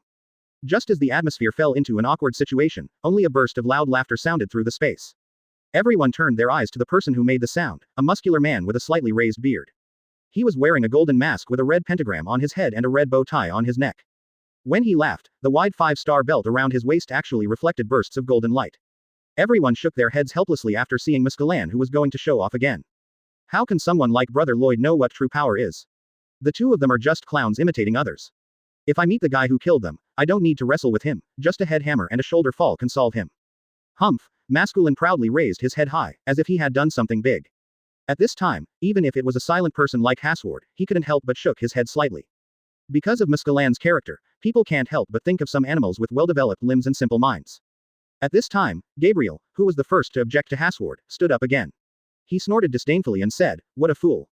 Just as the atmosphere fell into an awkward situation, only a burst of loud laughter sounded through the space. Everyone turned their eyes to the person who made the sound, a muscular man with a slightly raised beard. He was wearing a golden mask with a red pentagram on his head and a red bow tie on his neck. When he laughed, the wide 5-star belt around his waist actually reflected bursts of golden light. Everyone shook their heads helplessly after seeing Muscalan, who was going to show off again. How can someone like Brother Lloyd know what true power is? The two of them are just clowns imitating others. If I meet the guy who killed them, I don't need to wrestle with him, just a head hammer and a shoulder fall can solve him. Humph. Masculine proudly raised his head high, as if he had done something big. At this time, even if it was a silent person like Yhwach, he couldn't help but shook his head slightly. Because of Muscalan's character, people can't help but think of some animals with well-developed limbs and simple minds. At this time, Gabriel, who was the first to object to Yhwach, stood up again. He snorted disdainfully and said, "What a fool."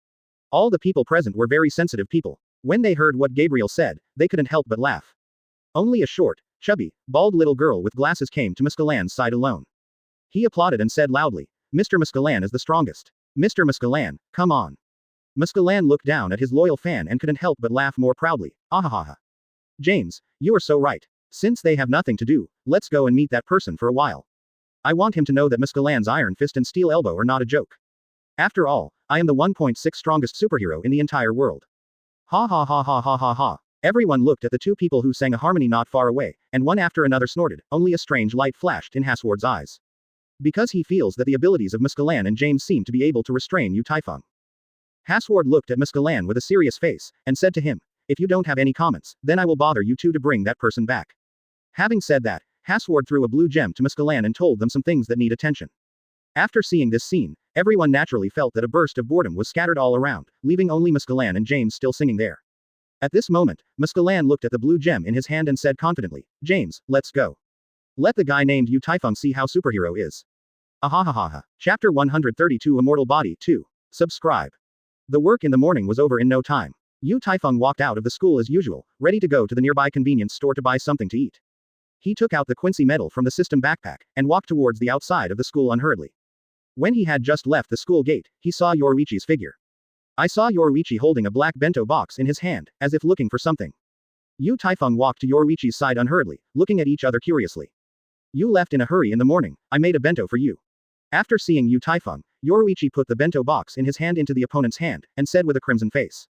All the people present were very sensitive people. When they heard what Gabriel said, they couldn't help but laugh. Only a short, chubby, bald little girl with glasses came to Muscalan's side alone. He applauded and said loudly, "Mr. Muscalan is the strongest. Mr. Muscalan, come on." Muscalan looked down at his loyal fan and couldn't help but laugh more proudly. "Ahahaha. James, you are so right. Since they have nothing to do, let's go and meet that person for a while. I want him to know that Muscalan's iron fist and steel elbow are not a joke. After all, I am the 1.6 strongest superhero in the entire world." Ha ha ha ha ha ha ha. Everyone looked at the two people who sang a harmony not far away, and one after another snorted, only a strange light flashed in Yhwach's eyes. Because he feels that the abilities of Muscalan and James seem to be able to restrain Yu Taifeng. Yhwach looked at Muscalan with a serious face, and said to him, "If you don't have any comments, then I will bother you two to bring that person back." Having said that, Yhwach threw a blue gem to Muscalan and told them some things that need attention. After seeing this scene, everyone naturally felt that a burst of boredom was scattered all around, leaving only Muscalan and James still singing there. At this moment, Muscalan looked at the blue gem in his hand and said confidently, "James, let's go. Let the guy named Yu Taifeng see how superhero is." Ahahaha. Chapter 132 Immortal Body 2. Subscribe. The work in the morning was over in no time. Yu Taifeng walked out of the school as usual, ready to go to the nearby convenience store to buy something to eat. He took out the Quincy medal from the system backpack, and walked towards the outside of the school unhurriedly. When he had just left the school gate, he saw Yoruichi's figure. I saw Yoruichi holding a black bento box in his hand, as if looking for something. Yu Taifeng walked to Yoruichi's side unhurriedly, looking at each other curiously. "You left in a hurry in the morning, I made a bento for you." After seeing Yu Taifeng, Yoruichi put the bento box in his hand into the opponent's hand, and said with a crimson face.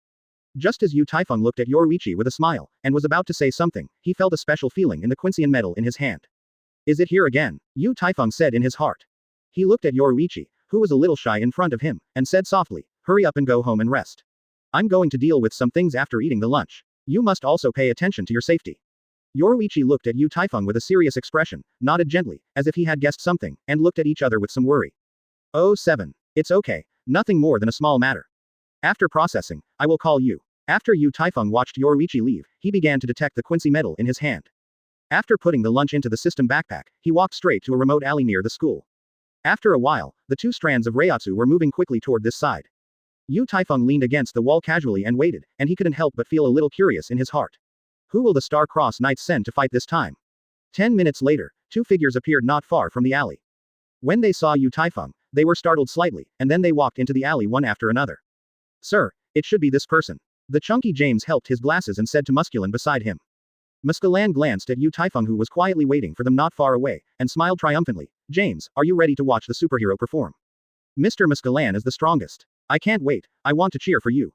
Just as Yu Taifeng looked at Yoruichi with a smile, and was about to say something, he felt a special feeling in the Quincean metal in his hand. Is it here again? Yu Taifeng said in his heart. He looked at Yoruichi, who was a little shy in front of him, and said softly, hurry up and go home and rest. I'm going to deal with some things after eating the lunch. You must also pay attention to your safety. Yoruichi looked at Yu Taifeng with a serious expression, nodded gently, as if he had guessed something, and looked at each other with some worry. Oh 7. It's okay, nothing more than a small matter. After processing, I will call you. After Yu Taifeng watched Yoruichi leave, he began to detect the Quincy metal in his hand. After putting the lunch into the system backpack, he walked straight to a remote alley near the school. After a while, the two strands of Reiatsu were moving quickly toward this side. Yu Taifeng leaned against the wall casually and waited, and he couldn't help but feel a little curious in his heart. Who will the Star-Crossed Knights send to fight this time? 10 minutes later, two figures appeared not far from the alley. When they saw Yu Taifeng, they were startled slightly, and then they walked into the alley one after another. Sir, it should be this person. The chunky James helped his glasses and said to Musculan beside him. Musculan glanced at Yu Taifeng, who was quietly waiting for them not far away, and smiled triumphantly. James, are you ready to watch the superhero perform? Mr. Musculan is the strongest. I can't wait, I want to cheer for you.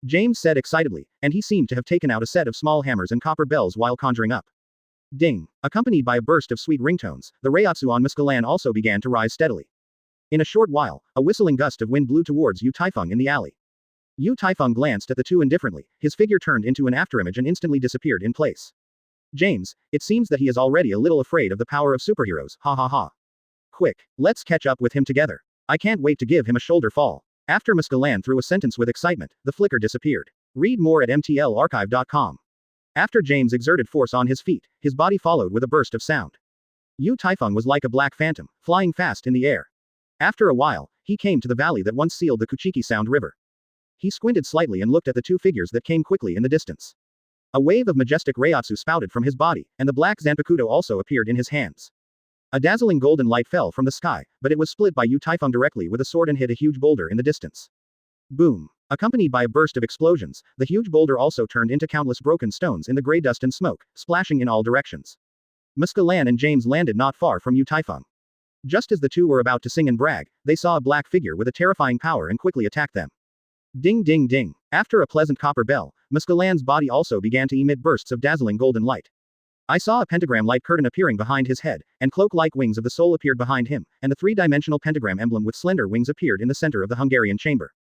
James said excitedly, and he seemed to have taken out a set of small hammers and copper bells while conjuring up. Ding! Accompanied by a burst of sweet ringtones, the Reiatsu on Musculan also began to rise steadily. In a short while, a whistling gust of wind blew towards Yu Taifeng in the alley. Yu Taifeng glanced at the two indifferently, his figure turned into an afterimage and instantly disappeared in place. James, it seems that he is already a little afraid of the power of superheroes, ha ha ha. Quick, let's catch up with him together. I can't wait to give him a shoulder fall. After Musculan threw a sentence with excitement, the flicker disappeared. Read more at mtlarchive.com. After James exerted force on his feet, his body followed with a burst of sound. Yu Taifeng was like a black phantom, flying fast in the air. After a while, he came to the valley that once sealed the Kuchiki Sound River. He squinted slightly and looked at the two figures that came quickly in the distance. A wave of majestic Reiatsu spouted from his body, and the black Zanpakuto also appeared in his hands. A dazzling golden light fell from the sky, but it was split by Yu Taifeng directly with a sword and hit a huge boulder in the distance. Boom! Accompanied by a burst of explosions, the huge boulder also turned into countless broken stones in the gray dust and smoke, splashing in all directions. Musculan and James landed not far from Yu Taifeng. Just as the two were about to sing and brag, they saw a black figure with a terrifying power and quickly attacked them. Ding ding ding! After a pleasant copper bell, Musculan's body also began to emit bursts of dazzling golden light. I saw a pentagram-like curtain appearing behind his head, and cloak-like wings of the soul appeared behind him, and the three-dimensional pentagram emblem with slender wings appeared in the center of the Hungarian chamber.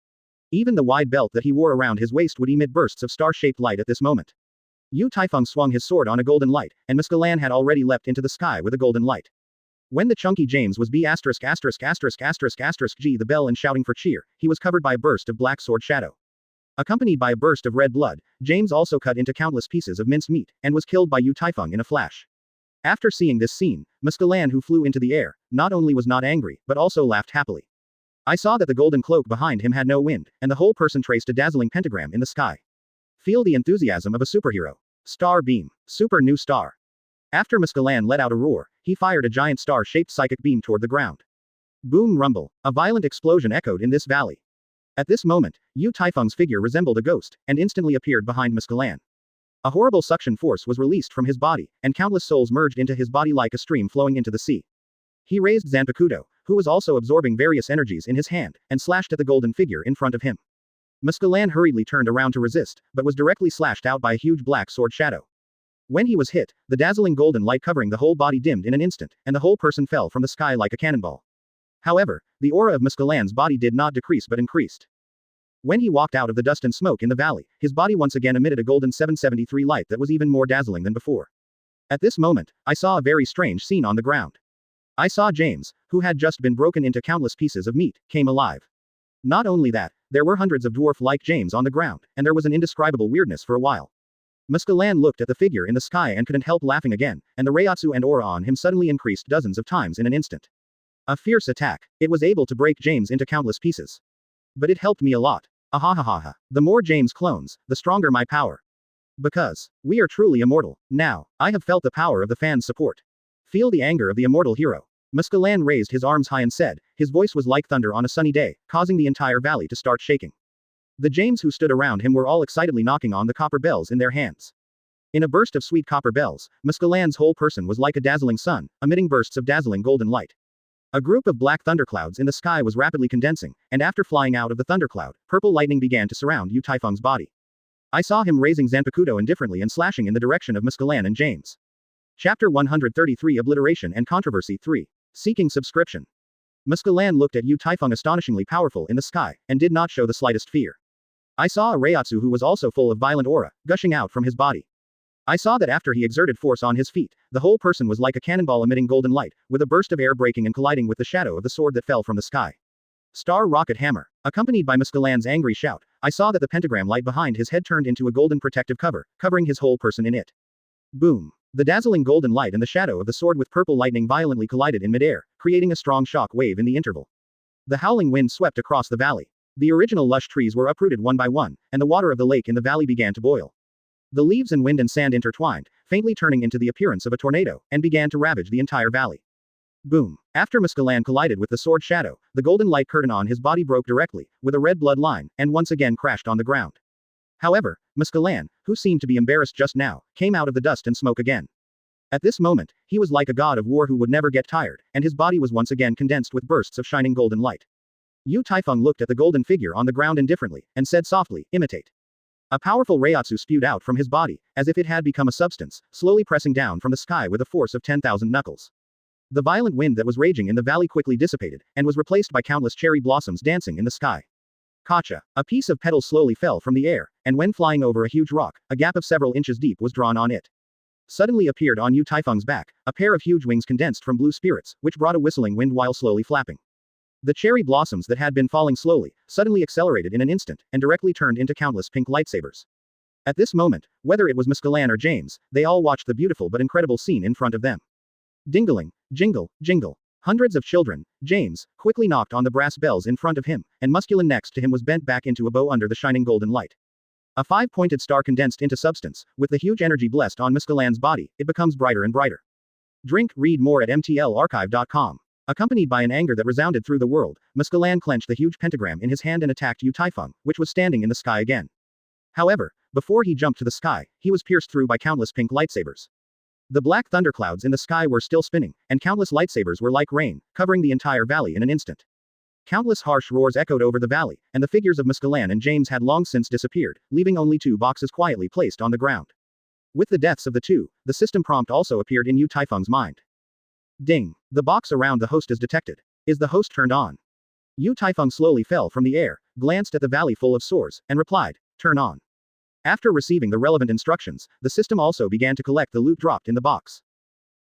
Even the wide belt that he wore around his waist would emit bursts of star-shaped light at this moment. Yu Taifeng swung his sword on a golden light, and Musculan had already leapt into the sky with a golden light. When the chunky James was G the bell and shouting for cheer, he was covered by a burst of black sword shadow. Accompanied by a burst of red blood, James also cut into countless pieces of minced meat, and was killed by Yu Taifeng in a flash. After seeing this scene, Musculan, who flew into the air, not only was not angry, but also laughed happily. I saw that the golden cloak behind him had no wind, and the whole person traced a dazzling pentagram in the sky. Feel the enthusiasm of a superhero. Star beam. Super new star. After Musculan let out a roar, he fired a giant star-shaped psychic beam toward the ground. Boom rumble. A violent explosion echoed in this valley. At this moment, Yu Taifeng's figure resembled a ghost, and instantly appeared behind Musculan. A horrible suction force was released from his body, and countless souls merged into his body like a stream flowing into the sea. He raised Zanpakuto, who was also absorbing various energies in his hand, and slashed at the golden figure in front of him. Musculan hurriedly turned around to resist, but was directly slashed out by a huge black sword shadow. When he was hit, the dazzling golden light covering the whole body dimmed in an instant, and the whole person fell from the sky like a cannonball. However, the aura of Musculan's body did not decrease but increased. When he walked out of the dust and smoke in the valley, his body once again emitted a golden 773 light that was even more dazzling than before. At this moment, I saw a very strange scene on the ground. I saw James, who had just been broken into countless pieces of meat, came alive. Not only that, there were hundreds of dwarf-like James on the ground, and there was an indescribable weirdness for a while. Musculan looked at the figure in the sky and couldn't help laughing again, and the Reiatsu and aura on him suddenly increased dozens of times in an instant. A fierce attack. It was able to break James into countless pieces. But it helped me a lot. Ahahaha. The more James clones, the stronger my power. Because we are truly immortal. Now, I have felt the power of the fans' support. Feel the anger of the immortal hero. Musculan raised his arms high and said, his voice was like thunder on a sunny day, causing the entire valley to start shaking. The James who stood around him were all excitedly knocking on the copper bells in their hands. In a burst of sweet copper bells, Musculan's whole person was like a dazzling sun, emitting bursts of dazzling golden light. A group of black thunderclouds in the sky was rapidly condensing, and after flying out of the thundercloud, purple lightning began to surround Taifeng's body. I saw him raising Zanpakuto indifferently and slashing in the direction of Muscalan and James. Chapter 133 Obliteration and Controversy 3. Seeking Subscription. Muscalan looked at Taifeng astonishingly powerful in the sky, and did not show the slightest fear. I saw a Reiatsu who was also full of violent aura, gushing out from his body. I saw that after he exerted force on his feet, the whole person was like a cannonball emitting golden light, with a burst of air breaking and colliding with the shadow of the sword that fell from the sky. Star Rocket Hammer. Accompanied by Muscalan's angry shout, I saw that the pentagram light behind his head turned into a golden protective cover, covering his whole person in it. Boom. The dazzling golden light and the shadow of the sword with purple lightning violently collided in midair, creating a strong shock wave in the interval. The howling wind swept across the valley. The original lush trees were uprooted one by one, and the water of the lake in the valley began to boil. The leaves and wind and sand intertwined, faintly turning into the appearance of a tornado, and began to ravage the entire valley. Boom. After Muscalan collided with the sword shadow, the golden light curtain on his body broke directly, with a red blood line, and once again crashed on the ground. However, Muscalan, who seemed to be embarrassed just now, came out of the dust and smoke again. At this moment, he was like a god of war who would never get tired, and his body was once again condensed with bursts of shining golden light. Taifeng looked at the golden figure on the ground indifferently, and said softly, imitate. A powerful Reiatsu spewed out from his body, as if it had become a substance, slowly pressing down from the sky with a force of 10,000 knuckles. The violent wind that was raging in the valley quickly dissipated, and was replaced by countless cherry blossoms dancing in the sky. Kacha. A piece of petals slowly fell from the air, and when flying over a huge rock, a gap of several inches deep was drawn on it. Suddenly appeared on Taifeng's back, a pair of huge wings condensed from blue spirits, which brought a whistling wind while slowly flapping. The cherry blossoms that had been falling slowly, suddenly accelerated in an instant, and directly turned into countless pink lightsabers. At this moment, whether it was Muscalan or James, they all watched the beautiful but incredible scene in front of them. Dingling, jingle, jingle. Hundreds of children, James, quickly knocked on the brass bells in front of him, and Muscalan next to him was bent back into a bow under the shining golden light. A five-pointed star condensed into substance, with the huge energy blessed on Muscalan's body, it becomes brighter and brighter. Drink, read more at mtlarchive.com. Accompanied by an anger that resounded through the world, Muscalan clenched the huge pentagram in his hand and attacked Taifeng, which was standing in the sky again. However, before he jumped to the sky, he was pierced through by countless pink lightsabers. The black thunderclouds in the sky were still spinning, and countless lightsabers were like rain, covering the entire valley in an instant. Countless harsh roars echoed over the valley, and the figures of Muscalan and James had long since disappeared, leaving only two boxes quietly placed on the ground. With the deaths of the two, the system prompt also appeared in Taifeng's mind. Ding. The box around the host is detected. Is the host turned on? Taifeng slowly fell from the air, glanced at the valley full of sores, and replied, turn on. After receiving the relevant instructions, the system also began to collect the loot dropped in the box.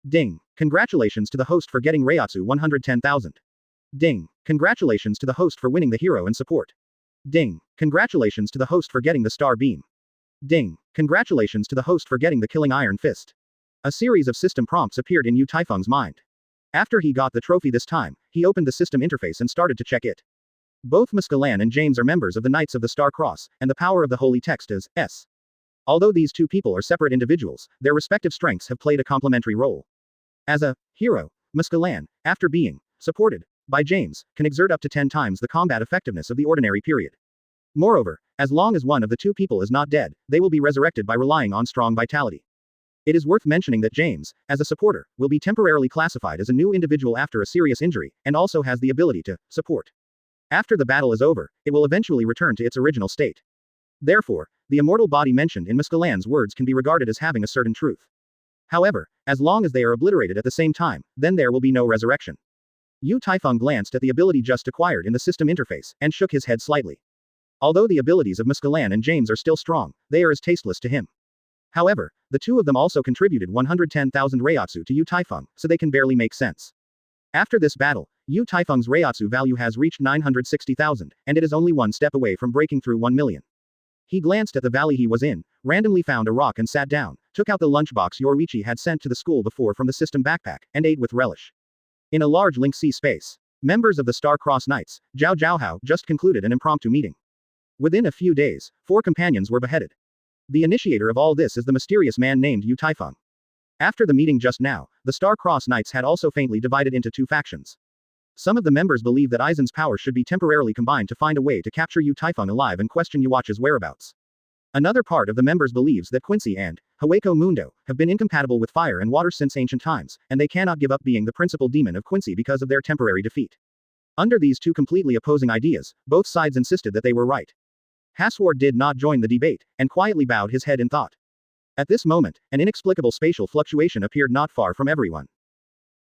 Ding. Congratulations to the host for getting Reiatsu 110,000. Ding. Congratulations to the host for winning the hero and support. Ding. Congratulations to the host for getting the star beam. Ding. Congratulations to the host for getting the killing iron fist. A series of system prompts appeared in Taifeng's mind. After he got the trophy this time, he opened the system interface and started to check it. Both Muscalan and James are members of the Knights of the Star Cross, and the power of the holy text is S. Although these two people are separate individuals, their respective strengths have played a complementary role. As a hero, Muscalan, after being supported by James, can exert up to 10 times the combat effectiveness of the ordinary period. Moreover, as long as one of the two people is not dead, they will be resurrected by relying on strong vitality. It is worth mentioning that James, as a supporter, will be temporarily classified as a new individual after a serious injury, and also has the ability to support. After the battle is over, it will eventually return to its original state. Therefore, the immortal body mentioned in Muscalan's words can be regarded as having a certain truth. However, as long as they are obliterated at the same time, then there will be no resurrection. Taifeng glanced at the ability just acquired in the system interface, and shook his head slightly. Although the abilities of Muscalan and James are still strong, they are as tasteless to him. However, the two of them also contributed 110,000 Reiatsu to Taifeng, so they can barely make sense. After this battle, Taifeng's Reiatsu value has reached 960,000, and it is only one step away from breaking through 1 million. He glanced at the valley he was in, randomly found a rock and sat down, took out the lunchbox Yoruichi had sent to the school before from the system backpack, and ate with relish. In a large Link C space, members of the Star Cross Knights, Zhao Zhaohao, just concluded an impromptu meeting. Within a few days, 4 companions were beheaded. The initiator of all this is the mysterious man named Taifeng. After the meeting just now, the Star Cross Knights had also faintly divided into 2 factions. Some of the members believe that Aizen's power should be temporarily combined to find a way to capture Taifeng alive and question Yhwach's whereabouts. Another part of the members believes that Quincy and Hawako Mundo have been incompatible with fire and water since ancient times, and they cannot give up being the principal demon of Quincy because of their temporary defeat. Under these two completely opposing ideas, both sides insisted that they were right. Hasward did not join the debate, and quietly bowed his head in thought. At this moment, an inexplicable spatial fluctuation appeared not far from everyone.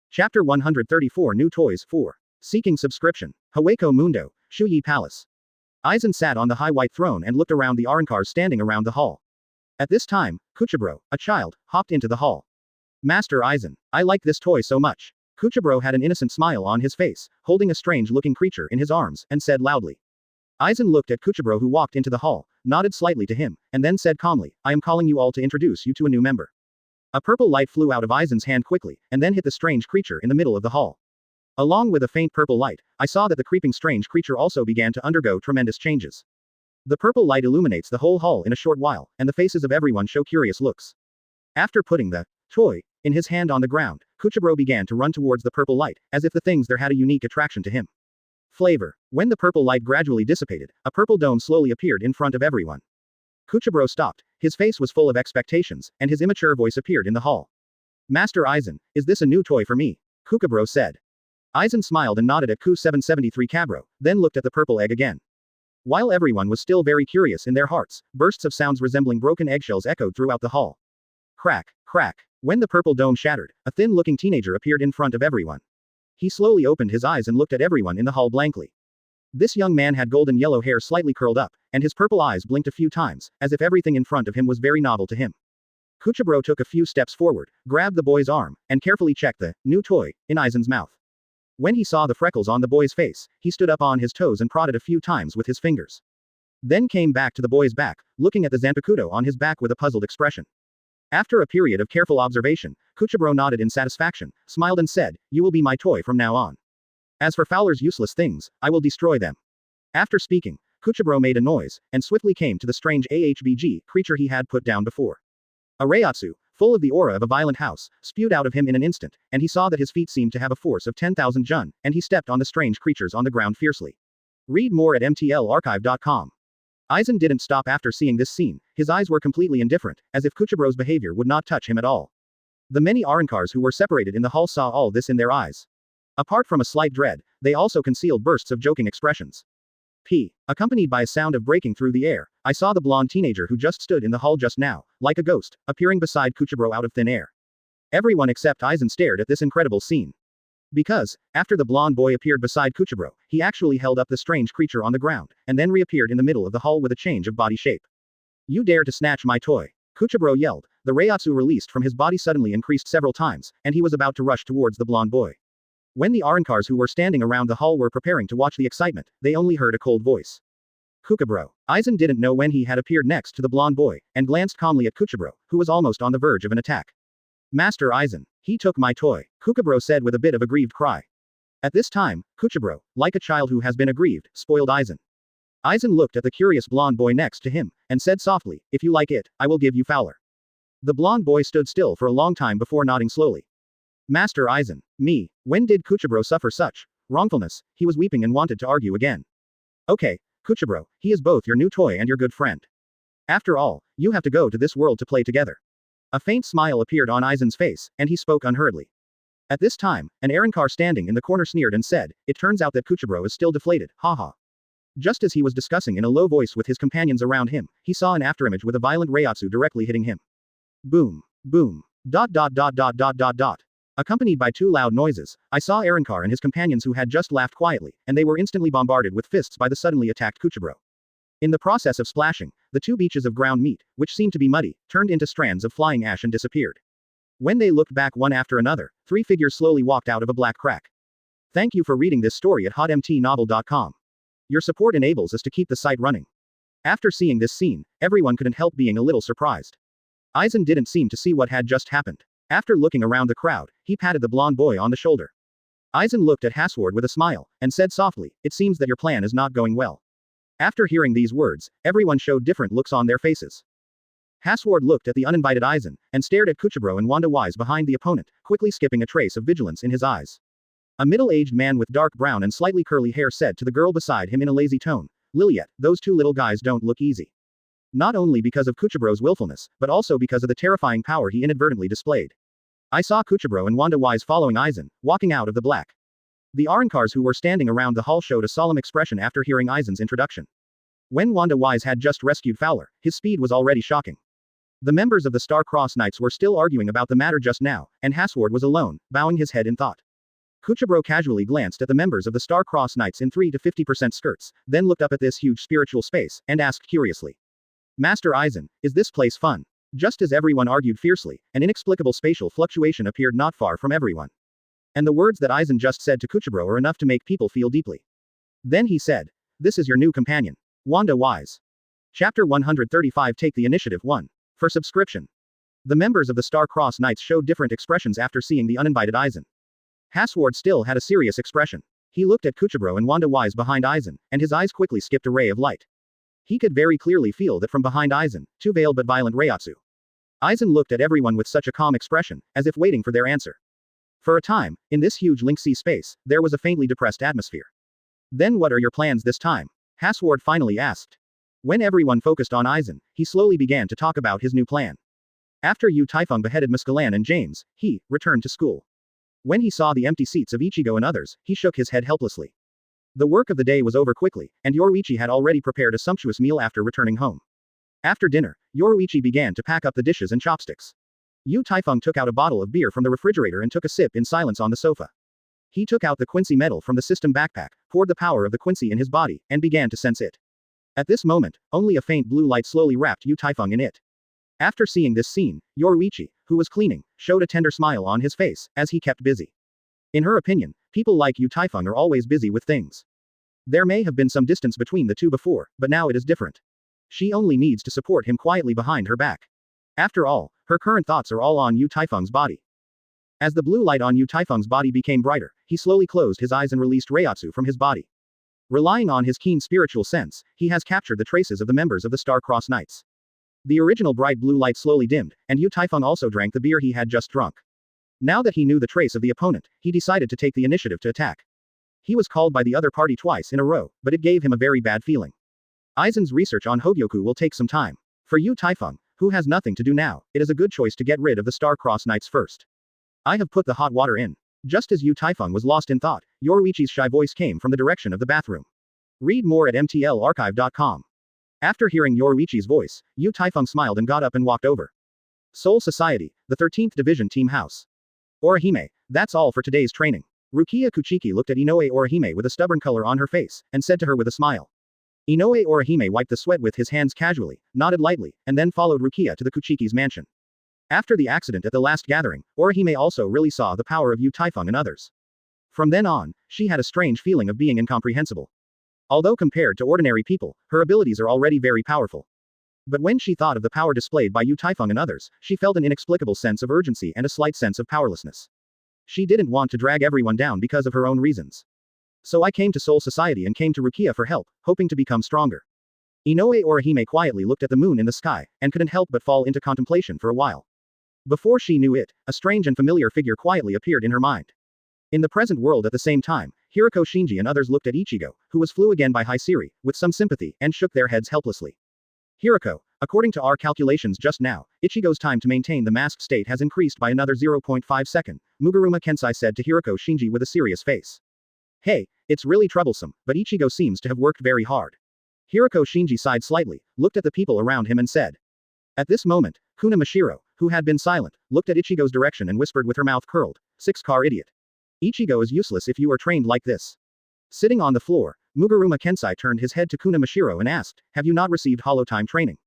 Chapter 134 New Toys 4. Seeking Subscription. Hawako Mundo, Shuyi Palace. Aizen sat on the high white throne and looked around the Arankars standing around the hall. At this time, Kuchiburo, a child, hopped into the hall. Master Aizen, I like this toy so much. Kuchiburo had an innocent smile on his face, holding a strange-looking creature in his arms, and said loudly. Aizen looked at Kuchiburo who walked into the hall, nodded slightly to him, and then said calmly, I am calling you all to introduce you to a new member. A purple light flew out of Aizen's hand quickly, and then hit the strange creature in the middle of the hall. Along with a faint purple light, I saw that the creeping strange creature also began to undergo tremendous changes. The purple light illuminates the whole hall in a short while, and the faces of everyone show curious looks. After putting the toy in his hand on the ground, Kuchiburo began to run towards the purple light, as if the things there had a unique attraction to him. Flavor. When the purple light gradually dissipated, a purple dome slowly appeared in front of everyone. Kuchiburo stopped, his face was full of expectations, and his immature voice appeared in the hall. Master Aizen, is this a new toy for me? Kuchiburo said. Aizen smiled and nodded at Ku-773 Cabro, then looked at the purple egg again. While everyone was still very curious in their hearts, bursts of sounds resembling broken eggshells echoed throughout the hall. Crack, crack. When the purple dome shattered, a thin-looking teenager appeared in front of everyone. He slowly opened his eyes and looked at everyone in the hall blankly. This young man had golden yellow hair slightly curled up, and his purple eyes blinked a few times, as if everything in front of him was very novel to him. Kuchiburo took a few steps forward, grabbed the boy's arm, and carefully checked the new toy in Aizen's mouth. When he saw the freckles on the boy's face, he stood up on his toes and prodded a few times with his fingers. Then came back to the boy's back, looking at the Zanpakuto on his back with a puzzled expression. After a period of careful observation, Kuchiburo nodded in satisfaction, smiled and said, You will be my toy from now on. As for Fowler's useless things, I will destroy them. After speaking, Kuchiburo made a noise, and swiftly came to the strange AHBG creature he had put down before. A Reiatsu, full of the aura of a violent house, spewed out of him in an instant, and he saw that his feet seemed to have a force of 10,000 jun, and he stepped on the strange creatures on the ground fiercely. Read more at mtlarchive.com. Aizen didn't stop after seeing this scene, his eyes were completely indifferent, as if Kuchiburo's behavior would not touch him at all. The many Arankars who were separated in the hall saw all this in their eyes. Apart from a slight dread, they also concealed bursts of joking expressions. Accompanied by a sound of breaking through the air, I saw the blonde teenager who just stood in the hall just now, like a ghost, appearing beside Kuchiburo out of thin air. Everyone except Aizen stared at this incredible scene. Because, after the blonde boy appeared beside Kuchiburo, he actually held up the strange creature on the ground, and then reappeared in the middle of the hall with a change of body shape. You dare to snatch my toy! Kuchiburo yelled, the Reiatsu released from his body suddenly increased several times, and he was about to rush towards the blonde boy. When the Arankars who were standing around the hall were preparing to watch the excitement, they only heard a cold voice. Kuchiburo. Aizen didn't know when he had appeared next to the blonde boy, and glanced calmly at Kuchiburo, who was almost on the verge of an attack. Master Aizen, he took my toy, Kuchiburo said with a bit of a grieved cry. At this time, Kuchiburo, like a child who has been aggrieved, spoiled Aizen. Aizen looked at the curious blonde boy next to him, and said softly, if you like it, I will give you Fowler. The blonde boy stood still for a long time before nodding slowly. Master Aizen, me, when did Kuchiburo suffer such wrongfulness? He was weeping and wanted to argue again. Okay, Kuchiburo, he is both your new toy and your good friend. After all, you have to go to this world to play together. A faint smile appeared on Aizen's face, and he spoke unhurriedly. At this time, an Arankar standing in the corner sneered and said, it turns out that Kuchiburo is still deflated, haha. Just as he was discussing in a low voice with his companions around him, he saw an afterimage with a violent Reiatsu directly hitting him. Boom. Boom. ... Accompanied by two loud noises, I saw Arankar and his companions who had just laughed quietly, and they were instantly bombarded with fists by the suddenly attacked Kuchiburo. In the process of splashing, the two beaches of ground meat, which seemed to be muddy, turned into strands of flying ash and disappeared. When they looked back one after another, three figures slowly walked out of a black crack. Thank you for reading this story at hotmtnovel.com. Your support enables us to keep the site running. After seeing this scene, everyone couldn't help being a little surprised. Aizen didn't seem to see what had just happened. After looking around the crowd, he patted the blonde boy on the shoulder. Aizen looked at Hasward with a smile, and said softly, it seems that your plan is not going well. After hearing these words, everyone showed different looks on their faces. Hasward looked at the uninvited Aizen, and stared at Kuchiburo and Wanda Wise behind the opponent, quickly skipping a trace of vigilance in his eyes. A middle-aged man with dark brown and slightly curly hair said to the girl beside him in a lazy tone, Liliet, those two little guys don't look easy. Not only because of Kuchibro's willfulness, but also because of the terrifying power he inadvertently displayed. I saw Kuchibro and Wanda Wise following Aizen, walking out of the black. The Arankars who were standing around the hall showed a solemn expression after hearing Aizen's introduction. When Wanda Wise had just rescued Fowler, his speed was already shocking. The members of the Star-Crossed Knights were still arguing about the matter just now, and Hasward was alone, bowing his head in thought. Kuchibro casually glanced at the members of the Star-Crossed Knights in 3 to 50% skirts, then looked up at this huge spiritual space, and asked curiously. Master Aizen, is this place fun? Just as everyone argued fiercely, an inexplicable spatial fluctuation appeared not far from everyone. And the words that Aizen just said to Kuchibro are enough to make people feel deeply. Then he said, "This is your new companion. Wanda Wise." Chapter 135 Take the Initiative 1. For subscription. The members of the Star-Crossed Knights showed different expressions after seeing the uninvited Aizen. Hasward still had a serious expression. He looked at Kuchibro and Wanda Wise behind Aizen, and his eyes quickly skipped a ray of light. He could very clearly feel that from behind Aizen, two veiled but violent Reiatsu. Aizen looked at everyone with such a calm expression, as if waiting for their answer. For a time, in this huge Link-sea space, there was a faintly depressed atmosphere. Then what are your plans this time? Hasward finally asked. When everyone focused on Aizen, he slowly began to talk about his new plan. After Taifeng beheaded Muscalan and James, he returned to school. When he saw the empty seats of Ichigo and others, he shook his head helplessly. The work of the day was over quickly, and Yoruichi had already prepared a sumptuous meal after returning home. After dinner, Yoruichi began to pack up the dishes and chopsticks. Taifeng took out a bottle of beer from the refrigerator and took a sip in silence on the sofa. He took out the Quincy medal from the system backpack, poured the power of the Quincy in his body, and began to sense it. At this moment, only a faint blue light slowly wrapped Taifeng in it. After seeing this scene, Yoruichi, who was cleaning, showed a tender smile on his face, as he kept busy. In her opinion, people like Taifeng are always busy with things. There may have been some distance between the two before, but now it is different. She only needs to support him quietly behind her back. After all, her current thoughts are all on Taifeng's body. As the blue light on Taifeng's body became brighter, he slowly closed his eyes and released Reiatsu from his body. Relying on his keen spiritual sense, he has captured the traces of the members of the Star-Crossed Knights. The original bright blue light slowly dimmed, and Taifeng also drank the beer he had just drunk. Now that he knew the trace of the opponent, he decided to take the initiative to attack. He was called by the other party twice in a row, but it gave him a very bad feeling. Aizen's research on Hogyoku will take some time. For Taifeng, who has nothing to do now, it is a good choice to get rid of the Star-Crossed Knights first. I have put the hot water in. Just as Taifeng was lost in thought, Yoruichi's shy voice came from the direction of the bathroom. Read more at mtlarchive.com. After hearing Yoruichi's voice, Taifeng smiled and got up and walked over. Soul Society, the 13th Division Team House. Orihime, that's all for today's training. Rukia Kuchiki looked at Inoue Orihime with a stubborn color on her face, and said to her with a smile. Inoue Orihime wiped the sweat with his hands casually, nodded lightly, and then followed Rukia to the Kuchiki's mansion. After the accident at the last gathering, Orihime also really saw the power of Taifeng and others. From then on, she had a strange feeling of being incomprehensible. Although compared to ordinary people, her abilities are already very powerful. But when she thought of the power displayed by Taifeng and others, she felt an inexplicable sense of urgency and a slight sense of powerlessness. She didn't want to drag everyone down because of her own reasons. So I came to Soul Society and came to Rukia for help, hoping to become stronger. Inoue Orihime quietly looked at the moon in the sky, and couldn't help but fall into contemplation for a while. Before she knew it, a strange and familiar figure quietly appeared in her mind. In the present world at the same time, Hirako Shinji and others looked at Ichigo, who was flew again by Haisiri, with some sympathy, and shook their heads helplessly. Hirako, according to our calculations just now, Ichigo's time to maintain the masked state has increased by another 0.5 second, Muguruma Kensai said to Hirako Shinji with a serious face. Hey, it's really troublesome, but Ichigo seems to have worked very hard. Hirako Shinji sighed slightly, looked at the people around him and said. At this moment, Kuna Mashiro, who had been silent, looked at Ichigo's direction and whispered with her mouth curled, "6-car idiot. Ichigo is useless if you are trained like this." Sitting on the floor, Muguruma Kensai turned his head to Kuna Mashiro and asked, "Have you not received hollow time training?"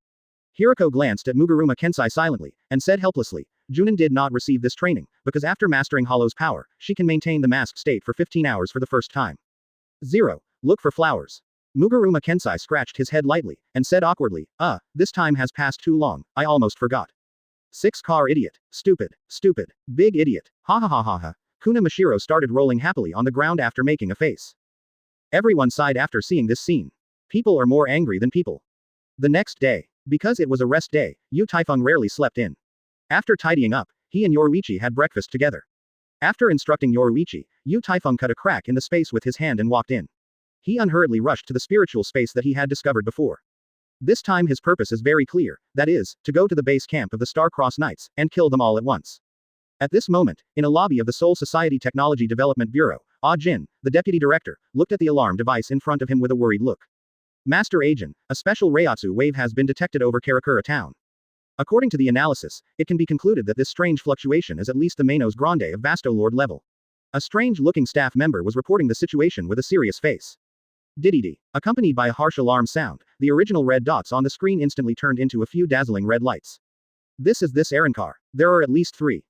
Hirako glanced at Muguruma Kensai silently, and said helplessly, "Junin did not receive this training, because after mastering Hollow's power, she can maintain the masked state for 15 hours for the first time." 0. Look for flowers. Muguruma Kensai scratched his head lightly, and said awkwardly, this time has passed too long, I almost forgot. 6-car idiot. Stupid. Stupid. Big idiot. Ha ha ha ha ha. Kuna Mashiro started rolling happily on the ground after making a face. Everyone sighed after seeing this scene. People are more angry than people. The next day. Because it was a rest day, Taifeng rarely slept in. After tidying up, he and Yoruichi had breakfast together. After instructing Yoruichi, Taifeng cut a crack in the space with his hand and walked in. He unhurriedly rushed to the spiritual space that he had discovered before. This time his purpose is very clear, that is, to go to the base camp of the Star-Crossed Knights, and kill them all at once. At this moment, in a lobby of the Seoul Society Technology Development Bureau, Ah Jin, the deputy director, looked at the alarm device in front of him with a worried look. Master Aizen, a special Reiatsu wave has been detected over Karakura town. According to the analysis, it can be concluded that this strange fluctuation is at least the Manos Grande of Vasto Lord level. A strange-looking staff member was reporting the situation with a serious face. Diddy, accompanied by a harsh alarm sound, the original red dots on the screen instantly turned into a few dazzling red lights. This is this errand car. There are at least 3.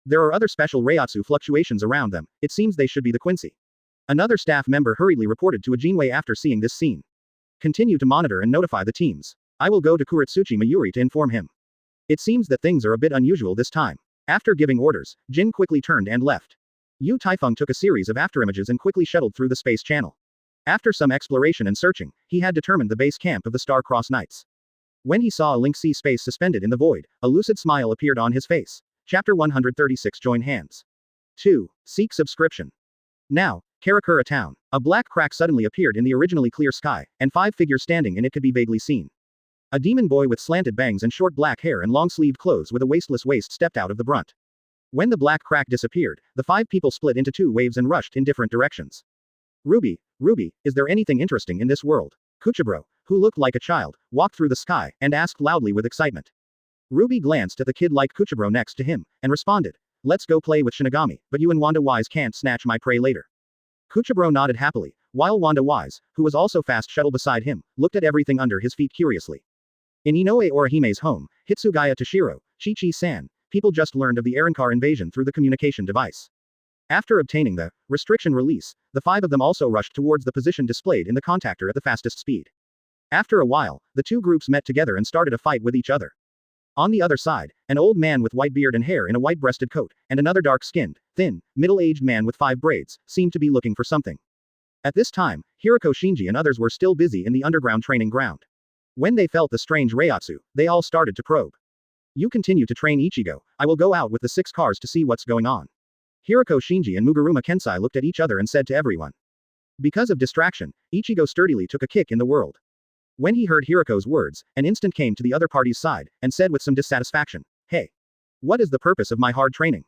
There are other special Reiatsu fluctuations around them, it seems they should be the Quincy. Another staff member hurriedly reported to Ajinwei after seeing this scene. Continue to monitor and notify the teams. I will go to Kuretsuchi Mayuri to inform him. It seems that things are a bit unusual this time. After giving orders, Jin quickly turned and left. Yu Taifeng took a series of afterimages and quickly shuttled through the space channel. After some exploration and searching, he had determined the base camp of the Star-Crossed Knights. When he saw a Link C space suspended in the void, a lucid smile appeared on his face. Chapter 136 Join Hands. 2. Seek subscription. Now, Karakura town. A black crack suddenly appeared in the originally clear sky, and 5 figures standing in it could be vaguely seen. A demon boy with slanted bangs and short black hair and long-sleeved clothes with a waistless waist stepped out of the brunt. When the black crack disappeared, the 5 people split into 2 waves and rushed in different directions. Ruby, is there anything interesting in this world? Kuchibro, who looked like a child, walked through the sky, and asked loudly with excitement. Ruby glanced at the kid like Kuchibro next to him, and responded, let's go play with Shinigami, but you and Wanda Wise can't snatch my prey later. Kuchibro nodded happily, while Wanda Wise, who was also fast shuttle beside him, looked at everything under his feet curiously. In Inoue Orihime's home, Hitsugaya Toshiro, Chi-Chi-san, people just learned of the Arankar invasion through the communication device. After obtaining the restriction release, the 5 of them also rushed towards the position displayed in the contactor at the fastest speed. After a while, the 2 groups met together and started a fight with each other. On the other side, an old man with white beard and hair in a white-breasted coat, and another dark-skinned, thin, middle-aged man with 5 braids, seemed to be looking for something. At this time, Hiroko Shinji and others were still busy in the underground training ground. When they felt the strange Reiatsu, they all started to probe. You continue to train Ichigo, I will go out with the 6 cars to see what's going on. Hiroko Shinji and Muguruma Kensai looked at each other and said to everyone. Because of distraction, Ichigo sturdily took a kick in the world. When he heard Hiroko's words, an instant came to the other party's side, and said with some dissatisfaction, hey. What is the purpose of my hard training?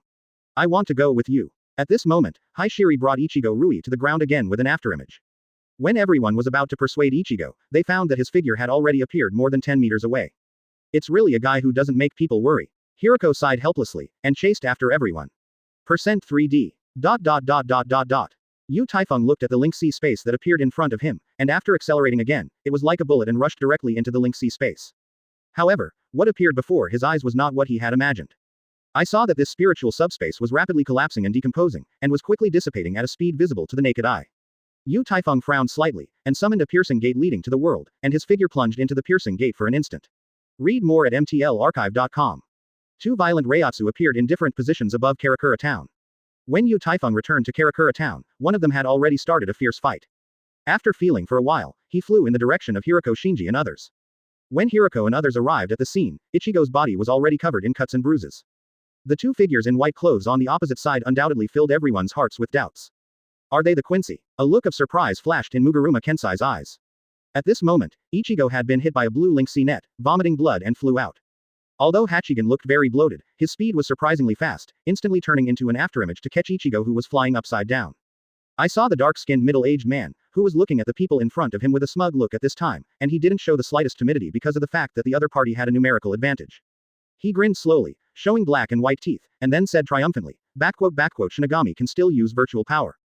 I want to go with you. At this moment, Haishiri brought Ichigo Rui to the ground again with an afterimage. When everyone was about to persuade Ichigo, they found that his figure had already appeared more than 10 meters away. It's really a guy who doesn't make people worry. Hiroko sighed helplessly, and chased after everyone. %3D. Yu Taifeng looked at the Link C space that appeared in front of him, and after accelerating again, it was like a bullet and rushed directly into the Link C space. However, what appeared before his eyes was not what he had imagined. I saw that this spiritual subspace was rapidly collapsing and decomposing, and was quickly dissipating at a speed visible to the naked eye. Yu Taifeng frowned slightly, and summoned a piercing gate leading to the world, and his figure plunged into the piercing gate for an instant. Read more at mtlarchive.com. 2 violent Reiatsu appeared in different positions above Karakura town. When Yu Taifeng returned to Karakura town, one of them had already started a fierce fight. After feeling for a while, he flew in the direction of Hiroko Shinji and others. When Hiroko and others arrived at the scene, Ichigo's body was already covered in cuts and bruises. The 2 figures in white clothes on the opposite side undoubtedly filled everyone's hearts with doubts. Are they the Quincy? A look of surprise flashed in Muguruma Kensai's eyes. At this moment, Ichigo had been hit by a blue Link C net, vomiting blood and flew out. Although Hachigan looked very bloated, his speed was surprisingly fast, instantly turning into an afterimage to catch Ichigo who was flying upside down. I saw the dark-skinned middle-aged man, who was looking at the people in front of him with a smug look at this time, and he didn't show the slightest timidity because of the fact that the other party had a numerical advantage. He grinned slowly, showing black and white teeth, and then said triumphantly, Shinigami can still use virtual power.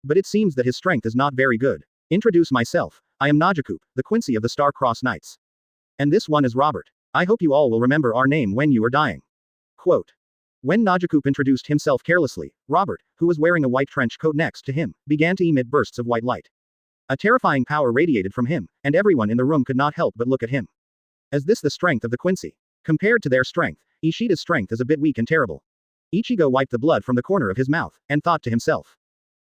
But it seems that his strength is not very good. Introduce myself, I am Najakup, the Quincy of the Star-Crossed Knights. And this one is Robert. I hope you all will remember our name when you are dying. Quote. When Najakup introduced himself carelessly, Robert, who was wearing a white trench coat next to him, began to emit bursts of white light. A terrifying power radiated from him, and everyone in the room could not help but look at him. Is this the strength of the Quincy? Compared to their strength, Ishida's strength is a bit weak and terrible. Ichigo wiped the blood from the corner of his mouth, and thought to himself.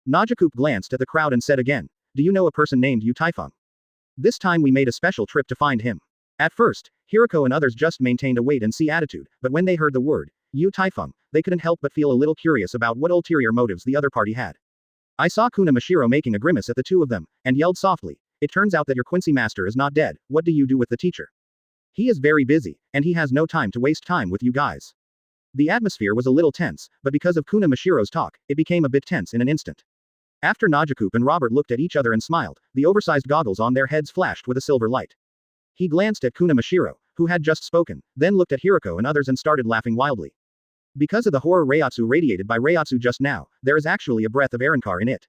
Najakup glanced at the crowd and said again, do you know a person named Yu Taifeng? This time we made a special trip to find him. At first, Hiroko and others just maintained a wait-and-see attitude, but when they heard the word, Yu Taifeng, they couldn't help but feel a little curious about what ulterior motives the other party had. I saw Kuna Mashiro making a grimace at the 2 of them, and yelled softly, it turns out that your Quincy master is not dead. What do you do with the teacher? He is very busy, and he has no time to waste time with you guys. The atmosphere was a little tense, but because of Kuna Mashiro's talk, it became a bit tense in an instant. After Najakup and Robert looked at each other and smiled, the oversized goggles on their heads flashed with a silver light. He glanced at Kuna Mashiro, who had just spoken, then looked at Hiroko and others and started laughing wildly. Because of the horror Reiatsu radiated by Reiatsu just now, there is actually a breath of Arankar in it.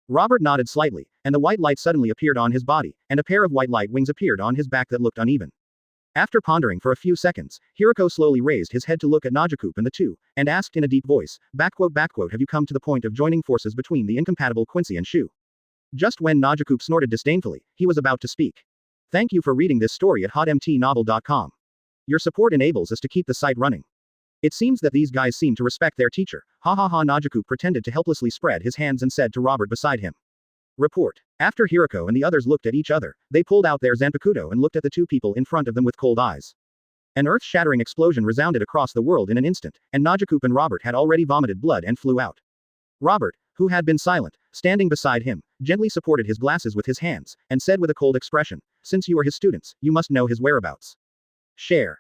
Robert nodded slightly, and the white light suddenly appeared on his body, and a pair of white light wings appeared on his back that looked uneven. After pondering for a few seconds, Hiroko slowly raised his head to look at Najakup and the two, and asked in a deep voice, have you come to the point of joining forces between the incompatible Quincy and Shu? Just when Najakup snorted disdainfully, he was about to speak. Thank you for reading this story at hotmtnovel.com. Your support enables us to keep the site running. It seems that these guys seem to respect their teacher. Ha ha ha. Najakup pretended to helplessly spread his hands and said to Robert beside him. Report. After Hiroko and the others looked at each other, they pulled out their Zanpakuto and looked at the two people in front of them with cold eyes. An earth-shattering explosion resounded across the world in an instant, and Najakup and Robert had already vomited blood and flew out. Robert, who had been silent, standing beside him, gently supported his glasses with his hands, and said with a cold expression, since you are his students, you must know his whereabouts. Share.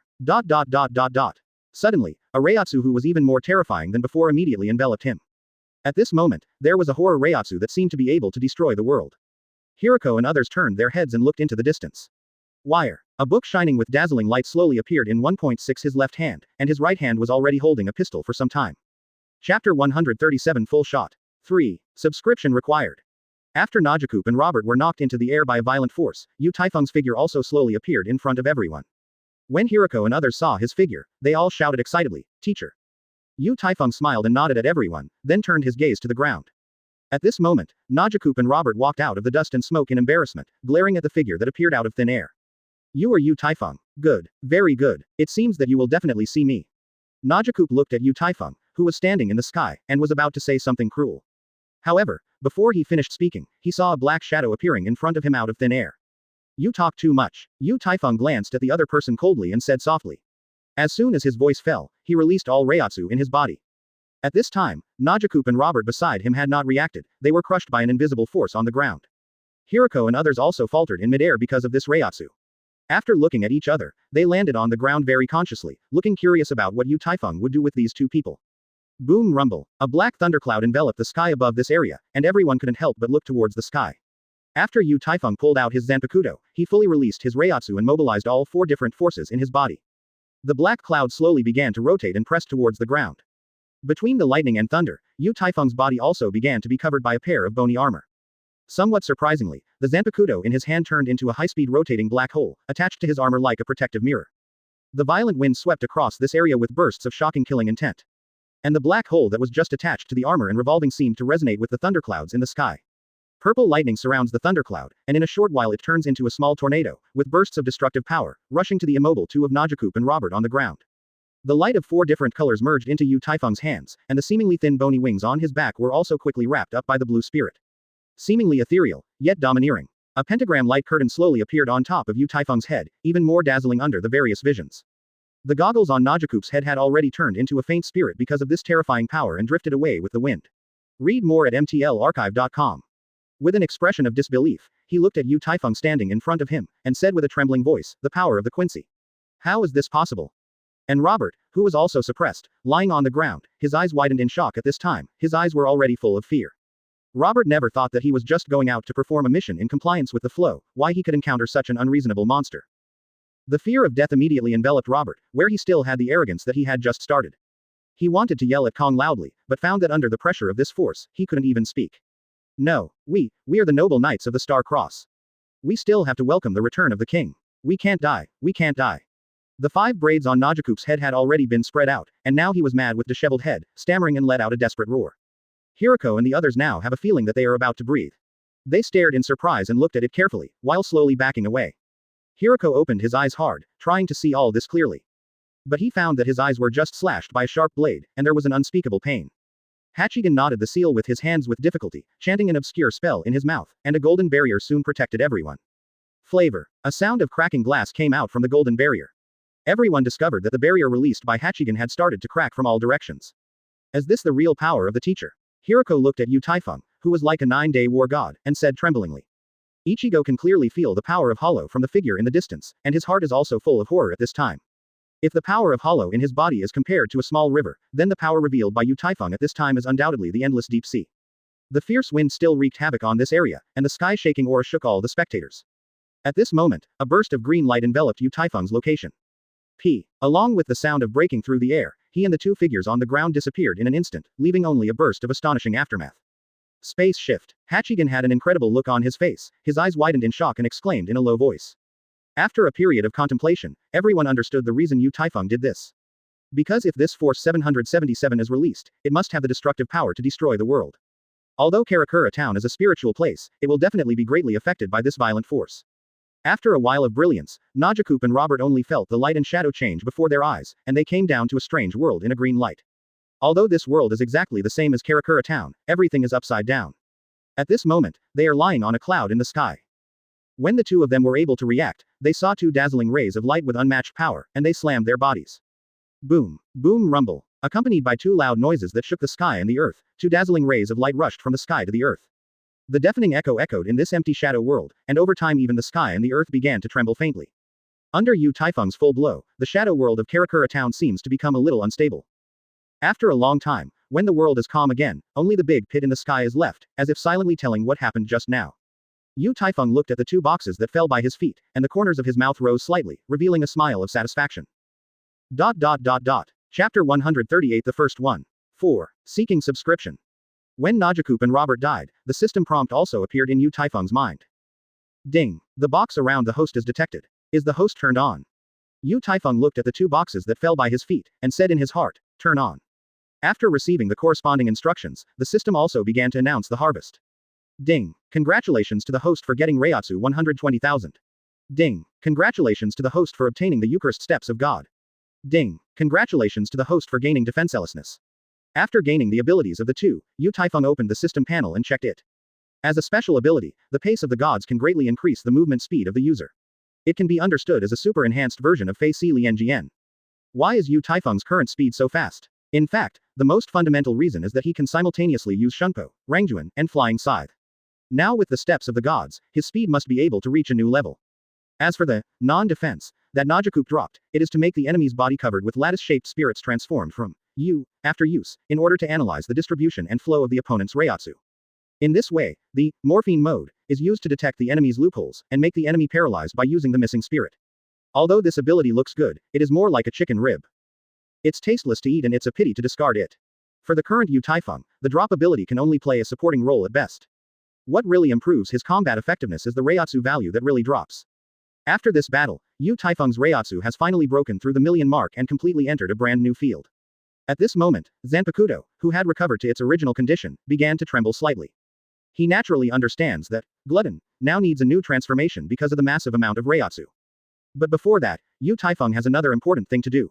Suddenly, a Reiatsu who was even more terrifying than before immediately enveloped him. At this moment, there was a horror Reiatsu that seemed to be able to destroy the world. Hiroko and others turned their heads and looked into the distance. Wire. A book shining with dazzling light slowly appeared in 1.6 his left hand, and his right hand was already holding a pistol for some time. Chapter 137 Full Shot. 3. Subscription required. After Najakup and Robert were knocked into the air by a violent force, Yu Taifeng's figure also slowly appeared in front of everyone. When Hiroko and others saw his figure, they all shouted excitedly, Teacher. Yu Taifeng smiled and nodded at everyone, then turned his gaze to the ground. At this moment, Najakup and Robert walked out of the dust and smoke in embarrassment, glaring at the figure that appeared out of thin air. You are Yu Taifeng. Good. Very good. It seems that you will definitely see me. Najakup looked at Yu Taifeng, who was standing in the sky, and was about to say something cruel. However, before he finished speaking, he saw a black shadow appearing in front of him out of thin air. You talk too much. Yu Taifeng glanced at the other person coldly and said softly. As soon as his voice fell, he released all Reiatsu in his body. At this time, Najakup and Robert beside him had not reacted, they were crushed by an invisible force on the ground. Hiroko and others also faltered in midair because of this Reiatsu. After looking at each other, they landed on the ground very consciously, looking curious about what Yu Taifeng would do with these two people. Boom rumble. A black thundercloud enveloped the sky above this area, and everyone couldn't help but look towards the sky. After Yu Taifeng pulled out his Zanpakuto, he fully released his Reiatsu and mobilized all four different forces in his body. The black cloud slowly began to rotate and pressed towards the ground. Between the lightning and thunder, Yu Taifeng's body also began to be covered by a pair of bony armor. Somewhat surprisingly, the Zanpakuto in his hand turned into a high-speed rotating black hole, attached to his armor like a protective mirror. The violent wind swept across this area with bursts of shocking killing intent. And the black hole that was just attached to the armor and revolving seemed to resonate with the thunderclouds in the sky. Purple lightning surrounds the thundercloud, and in a short while it turns into a small tornado, with bursts of destructive power, rushing to the immobile two of Najakup and Robert on the ground. The light of four different colors merged into Yu Taifeng's hands, and the seemingly thin bony wings on his back were also quickly wrapped up by the blue spirit. Seemingly ethereal, yet domineering. A pentagram light curtain slowly appeared on top of Yu Taifeng's head, even more dazzling under the various visions. The goggles on Najakup's head had already turned into a faint spirit because of this terrifying power and drifted away with the wind. Read more at mtlarchive.com. With an expression of disbelief, he looked at Yu Taifeng standing in front of him, and said with a trembling voice, the power of the Quincy. How is this possible? And Robert, who was also suppressed, lying on the ground, his eyes widened in shock at this time, his eyes were already full of fear. Robert never thought that he was just going out to perform a mission in compliance with the flow, why he could encounter such an unreasonable monster. The fear of death immediately enveloped Robert, where he still had the arrogance that he had just started. He wanted to yell at Kong loudly, but found that under the pressure of this force, he couldn't even speak. No, we are the noble knights of the Star Cross. We still have to welcome the return of the king. We can't die, we can't die. The 5 braids on Najakup's head had already been spread out, and now he was mad with disheveled head, stammering and let out a desperate roar. Hiroko and the others now have a feeling that they are about to breathe. They stared in surprise and looked at it carefully, while slowly backing away. Hiroko opened his eyes hard, trying to see all this clearly. But he found that his eyes were just slashed by a sharp blade, and there was an unspeakable pain. Hachigan knotted the seal with his hands with difficulty, chanting an obscure spell in his mouth, and a golden barrier soon protected everyone. Flavor. A sound of cracking glass came out from the golden barrier. Everyone discovered that the barrier released by Hachigan had started to crack from all directions. Is this the real power of the teacher? Hiroko looked at Yu Taifeng, who was like a 9-day war god, and said tremblingly. Ichigo can clearly feel the power of Hollow from the figure in the distance, and his heart is also full of horror at this time. If the power of Hollow in his body is compared to a small river, then the power revealed by Yu Taifeng at this time is undoubtedly the endless deep sea. The fierce wind still wreaked havoc on this area, and the sky-shaking aura shook all the spectators. At this moment, a burst of green light enveloped Yu Taifeng's location. Along with the sound of breaking through the air, he and the two figures on the ground disappeared in an instant, leaving only a burst of astonishing aftermath. Space shift. Hachigen had an incredible look on his face, his eyes widened in shock and exclaimed in a low voice. After a period of contemplation, everyone understood the reason Yu Taifeng did this. Because if this Force 777 is released, it must have the destructive power to destroy the world. Although Karakura town is a spiritual place, it will definitely be greatly affected by this violent force. After a while of brilliance, Najakup and Robert only felt the light and shadow change before their eyes, and they came down to a strange world in a green light. Although this world is exactly the same as Karakura town, everything is upside down. At this moment, they are lying on a cloud in the sky. When the two of them were able to react, they saw two dazzling rays of light with unmatched power, and they slammed their bodies. Boom, boom, rumble. Accompanied by two loud noises that shook the sky and the earth, two dazzling rays of light rushed from the sky to the earth. The deafening echo echoed in this empty shadow world, and over time even the sky and the earth began to tremble faintly. Under Yu Taifeng's full blow, the shadow world of Karakura town seems to become a little unstable. After a long time, when the world is calm again, only the big pit in the sky is left, as if silently telling what happened just now. Yu Taifeng looked at the two boxes that fell by his feet, and the corners of his mouth rose slightly, revealing a smile of satisfaction. Chapter 138 The First One. 4. Seeking Subscription. When Najakup and Robert died, the system prompt also appeared in Yu Taifeng's mind. Ding. The box around the host is detected. Is the host turned on? Yu Taifeng looked at the two boxes that fell by his feet, and said in his heart, turn on. After receiving the corresponding instructions, the system also began to announce the harvest. Ding. Congratulations to the host for getting Reiatsu 120,000. Ding. Congratulations to the host for obtaining the Eucharist steps of God. Ding. Congratulations to the host for gaining defenselessness. After gaining the abilities of the two, Yu Taifeng opened the system panel and checked it. As a special ability, the pace of the gods can greatly increase the movement speed of the user. It can be understood as a super enhanced version of Fei Si Lian Jian. Why is Yu Taifeng's current speed so fast? In fact, the most fundamental reason is that he can simultaneously use Shunpo, Rangjuan, and Flying Scythe. Now with the steps of the gods, his speed must be able to reach a new level. As for the non-defense that Najakup dropped, it is to make the enemy's body covered with lattice-shaped spirits transformed from Yu, after use, in order to analyze the distribution and flow of the opponent's Reiatsu. In this way, the morphine mode is used to detect the enemy's loopholes and make the enemy paralyzed by using the missing spirit. Although this ability looks good, it is more like a chicken rib. It's tasteless to eat and it's a pity to discard it. For the current Yu Taifeng, the drop ability can only play a supporting role at best. What really improves his combat effectiveness is the Reiatsu value that really drops. After this battle, Yu Taifeng's Reiatsu has finally broken through the million mark and completely entered a brand new field. At this moment, Zanpakuto, who had recovered to its original condition, began to tremble slightly. He naturally understands that Glutton now needs a new transformation because of the massive amount of Reiatsu. But before that, Yu Taifeng has another important thing to do.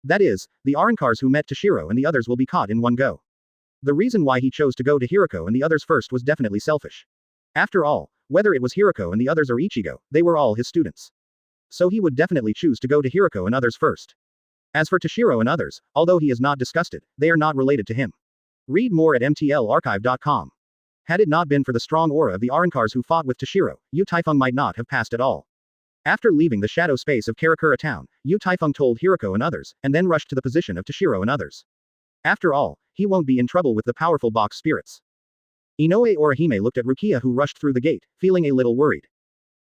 That is, the Arankars who met Toshiro and the others will be caught in one go. The reason why he chose to go to Hiroko and the others first was definitely selfish. After all, whether it was Hiroko and the others or Ichigo, they were all his students. So he would definitely choose to go to Hiroko and others first. As for Toshiro and others, although he is not disgusted, they are not related to him. Read more at mtlarchive.com. Had it not been for the strong aura of the Arankars who fought with Toshiro, Yu Taifeng might not have passed at all. After leaving the shadow space of Karakura town, Yu Taifeng told Hiroko and others, and then rushed to the position of Toshiro and others. After all, he won't be in trouble with the powerful box spirits. Inoue Orihime looked at Rukia who rushed through the gate, feeling a little worried.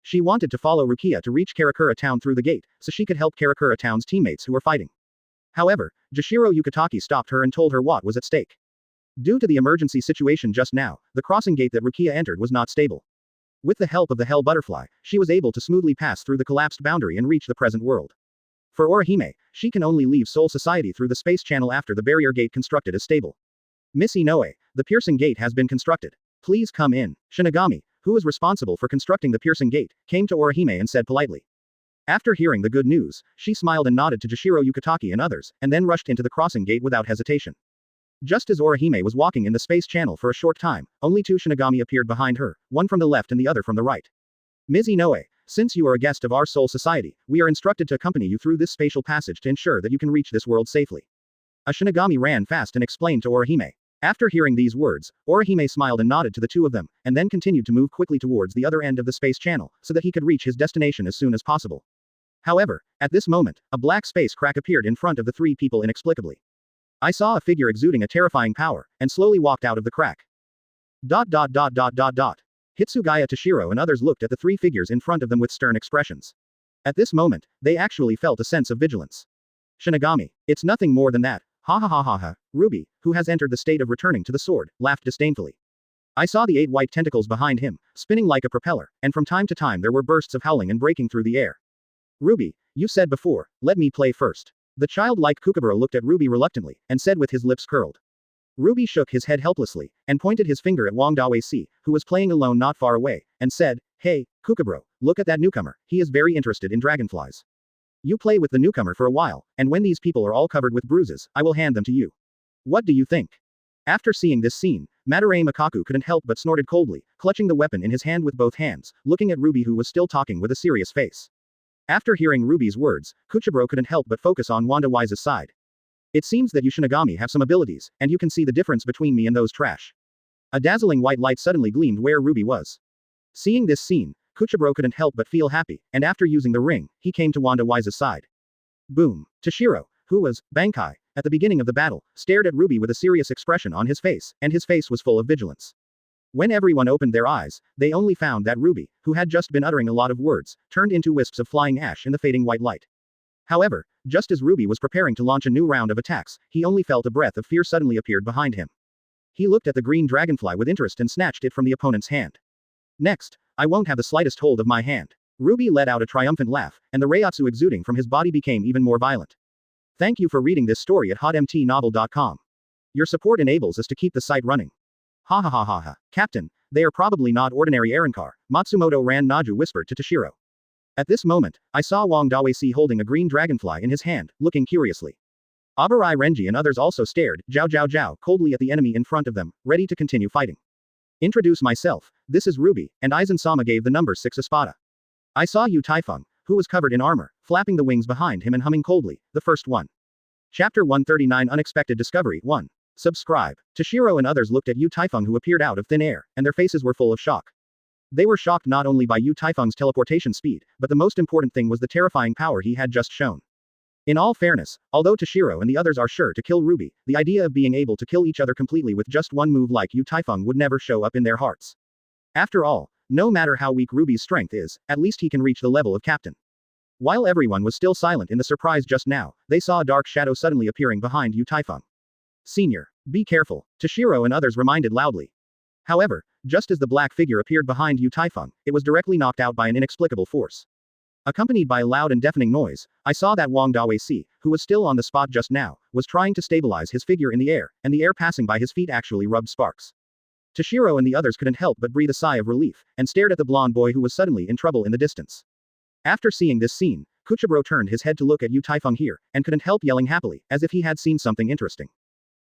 She wanted to follow Rukia to reach Karakura town through the gate, so she could help Karakura town's teammates who were fighting. However, Jashiro Yukitaki stopped her and told her what was at stake. Due to the emergency situation just now, the crossing gate that Rukia entered was not stable. With the help of the Hell Butterfly, she was able to smoothly pass through the collapsed boundary and reach the present world. For Orihime, she can only leave Soul Society through the space channel after the barrier gate constructed is stable. Miss Inoue, the piercing gate has been constructed. Please come in. Shinigami, who was responsible for constructing the piercing gate, came to Orihime and said politely. After hearing the good news, she smiled and nodded to Jashiro Yukitaki and others, and then rushed into the crossing gate without hesitation. Just as Orihime was walking in the space channel for a short time, only two Shinigami appeared behind her, one from the left and the other from the right. Ms. Inoue, since you are a guest of our Soul Society, we are instructed to accompany you through this spatial passage to ensure that you can reach this world safely. A Shinigami ran fast and explained to Orihime. After hearing these words, Orihime smiled and nodded to the two of them, and then continued to move quickly towards the other end of the space channel, so that he could reach his destination as soon as possible. However, at this moment, a black space crack appeared in front of the three people inexplicably. I saw a figure exuding a terrifying power, and slowly walked out of the crack. Hitsugaya Toshiro and others looked at the three figures in front of them with stern expressions. At this moment, they actually felt a sense of vigilance. Shinigami. It's nothing more than that. Ha ha ha ha ha. Ruby, who has entered the state of returning to the sword, laughed disdainfully. I saw the 8 white tentacles behind him, spinning like a propeller, and from time to time there were bursts of howling and breaking through the air. Ruby, you said before, let me play first. The childlike Kukaburo looked at Ruby reluctantly, and said with his lips curled. Ruby shook his head helplessly, and pointed his finger at Wang Dawei-si, who was playing alone not far away, and said, Hey, Kukaburo, look at that newcomer, he is very interested in dragonflies. You play with the newcomer for a while, and when these people are all covered with bruises, I will hand them to you. What do you think? After seeing this scene, Madarame Makaku couldn't help but snorted coldly, clutching the weapon in his hand with both hands, looking at Ruby who was still talking with a serious face. After hearing Ruby's words, Kuchiburo couldn't help but focus on Wanda Wise's side. It seems that you Shinigami have some abilities, and you can see the difference between me and those trash. A dazzling white light suddenly gleamed where Ruby was. Seeing this scene, Kuchiburo couldn't help but feel happy, and after using the ring, he came to Wanda Wise's side. Boom. Toshiro, who was Bankai at the beginning of the battle, stared at Ruby with a serious expression on his face, and his face was full of vigilance. When everyone opened their eyes, they only found that Ruby, who had just been uttering a lot of words, turned into wisps of flying ash in the fading white light. However, just as Ruby was preparing to launch a new round of attacks, he only felt a breath of fear suddenly appeared behind him. He looked at the green dragonfly with interest and snatched it from the opponent's hand. Next, I won't have the slightest hold of my hand. Ruby let out a triumphant laugh, and the reiatsu exuding from his body became even more violent. Thank you for reading this story at hotmtnovel.com. Your support enables us to keep the site running. Ha ha ha ha ha. Captain, they are probably not ordinary Arankar, Matsumoto Ran Naju whispered to Toshiro. At this moment, I saw Wang Dawei-si holding a green dragonfly in his hand, looking curiously. Abarai Renji and others also stared, Zhao coldly at the enemy in front of them, ready to continue fighting. Introduce myself, this is Ruby, and Aizen-sama gave the number 6 espada. I saw Yu Taifeng, who was covered in armor, flapping the wings behind him and humming coldly, the first one. Chapter 139 Unexpected Discovery 1. Subscribe. Toshiro and others looked at Yu Taifeng who appeared out of thin air, and their faces were full of shock. They were shocked not only by Yu Taifeng's teleportation speed, but the most important thing was the terrifying power he had just shown. In all fairness, although Toshiro and the others are sure to kill Ruby, the idea of being able to kill each other completely with just one move like Yu Taifeng would never show up in their hearts. After all, no matter how weak Ruby's strength is, at least he can reach the level of captain. While everyone was still silent in the surprise just now, they saw a dark shadow suddenly appearing behind Yu Taifeng. Senior, be careful, Toshiro and others reminded loudly. However, just as the black figure appeared behind Yu Taifeng, it was directly knocked out by an inexplicable force. Accompanied by a loud and deafening noise, I saw that Wang Dawei-si, who was still on the spot just now, was trying to stabilize his figure in the air, and the air passing by his feet actually rubbed sparks. Toshiro and the others couldn't help but breathe a sigh of relief, and stared at the blonde boy who was suddenly in trouble in the distance. After seeing this scene, Kuchiburo turned his head to look at Yu Taifeng here, and couldn't help yelling happily, as if he had seen something interesting.